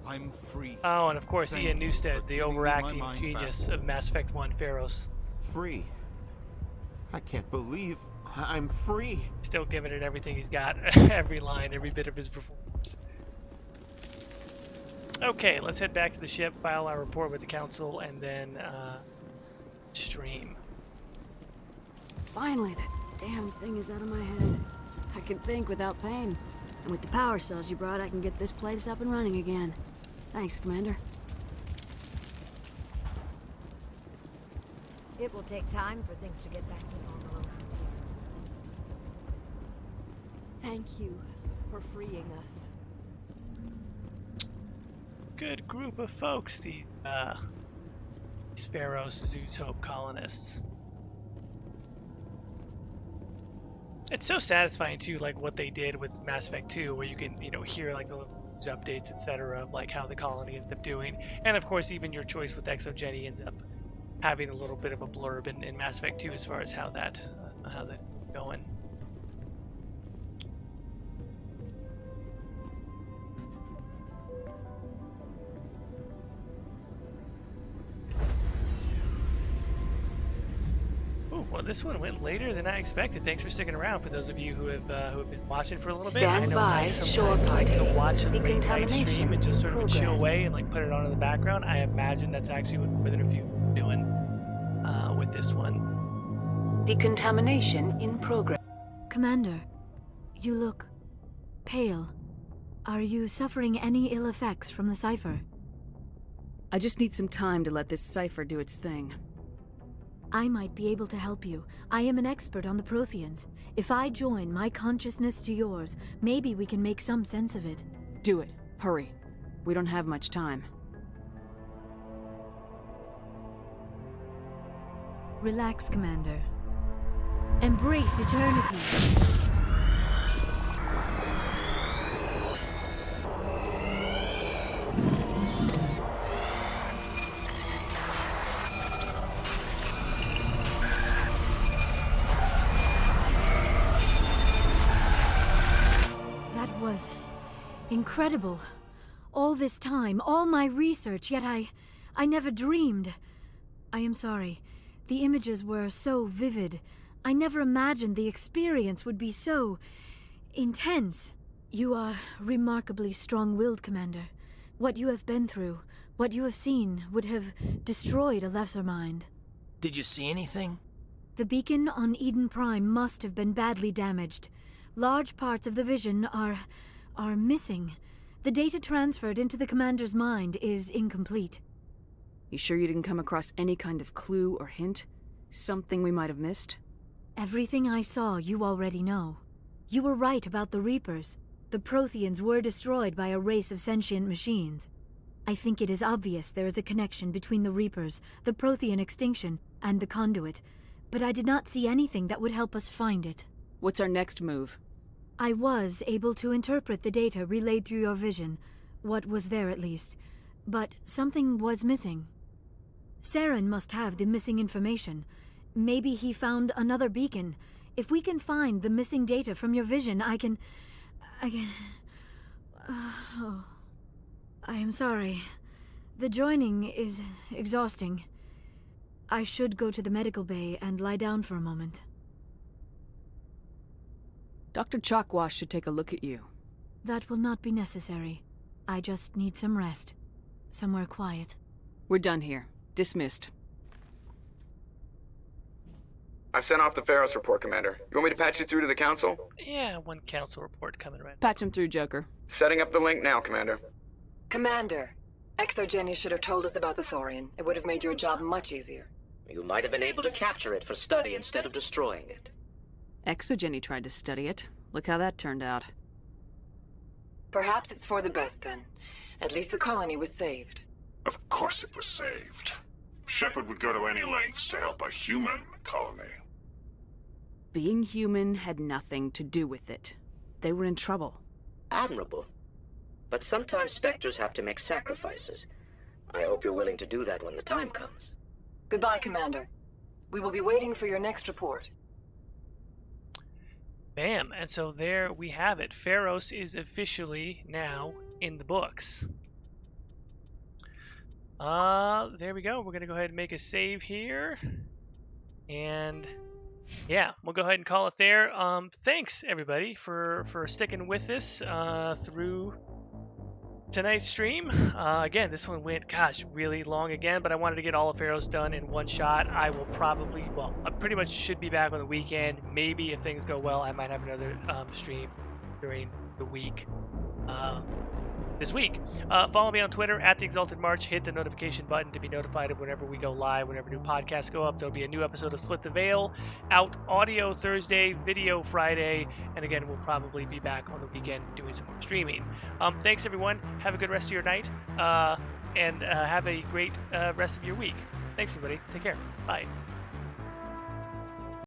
I'm free. Oh, and of course, Thank Ian you Newstead, for the giving me overacting my mind genius back. of Mass Effect 1, Feros. Free. I can't believe I'm free. Still giving it everything he's got. Every line, every bit of his performance. Okay, let's head back to the ship, file our report with the council, and then stream. Finally, that damn thing is out of my head. I can think without pain. And with the power cells you brought, I can get this place up and running again. Thanks, Commander. It will take time for things to get back to normal around here. Thank you for freeing us. Good group of folks, these Feros Zeus Hope colonists. It's so satisfying too, like what they did with Mass Effect 2, where you can, hear like the little news updates, etc., of like how the colony ends up doing, and of course even your choice with Exogeny ends up having a little bit of a blurb in Mass Effect 2 as far as how that's going. Well, this one went later than I expected. Thanks for sticking around. For those of you who have been watching for a little bit, I know I sometimes like to watch a late night stream and just sort of chill away and like put it on in the background. I imagine that's actually what more than a few are doing with this one. Decontamination in progress. Commander, you look pale. Are you suffering any ill effects from the cipher? I just need some time to let this cipher do its thing. I might be able to help you. I am an expert on the Protheans. If I join my consciousness to yours, maybe we can make some sense of it. Do it. Hurry. We don't have much time. Relax, Commander. Embrace eternity. That was incredible. All this time, all my research, yet I never dreamed. I am sorry. The images were so vivid. I never imagined the experience would be so intense. You are remarkably strong-willed, Commander. What you have been through, what you have seen, would have destroyed a lesser mind. Did you see anything? The beacon on Eden Prime must have been badly damaged. Large parts of the vision are missing. The data transferred into the Commander's mind is incomplete. You sure you didn't come across any kind of clue or hint? Something we might have missed? Everything I saw you already know. You were right about the Reapers. The Protheans were destroyed by a race of sentient machines. I think it is obvious there is a connection between the Reapers, the Prothean extinction, and the Conduit, but I did not see anything that would help us find it. What's our next move? I was able to interpret the data relayed through your vision, what was there at least, but something was missing. Saren must have the missing information. Maybe he found another beacon. If we can find the missing data from your vision, I can... Oh. I am sorry. The joining is exhausting. I should go to the medical bay and lie down for a moment. Dr. Chalkwash should take a look at you. That will not be necessary. I just need some rest. Somewhere quiet. We're done here. Dismissed. I've sent off the Feros report, Commander. You want me to patch you through to the Council? Yeah, one Council report coming right. Patch him through, Joker. Setting up the link now, Commander. Commander, Exogeny should have told us about the Thorian. It would have made your job much easier. You might have been able to capture it for study instead of destroying it. Exogeny tried to study it. Look how that turned out. Perhaps it's for the best, then. At least the colony was saved. Of course it was saved. Shepard would go to any lengths to help a human colony. Being human had nothing to do with it. They were in trouble. Admirable. But sometimes Spectres have to make sacrifices. I hope you're willing to do that when the time comes. Goodbye, Commander. We will be waiting for your next report. Bam, and so there we have it. Feros is officially now in the books. There we go. We're going to go ahead and make a save here. And yeah, we'll go ahead and call it there. Thanks everybody for sticking with us through tonight's stream. Again, this one went, gosh, really long again, but I wanted to get all of Feros done in one shot. I will probably, well, I pretty much should be back on the weekend. Maybe if things go well, I might have another stream during the week. This week. Follow me on Twitter at The Exalted March. Hit the notification button to be notified of whenever we go live, whenever new podcasts go up. There'll be a new episode of Split the Veil out audio Thursday, video Friday, and again, we'll probably be back on the weekend doing some more streaming. Thanks everyone. Have a good rest of your night, and have a great rest of your week. Thanks everybody. Take care. Bye.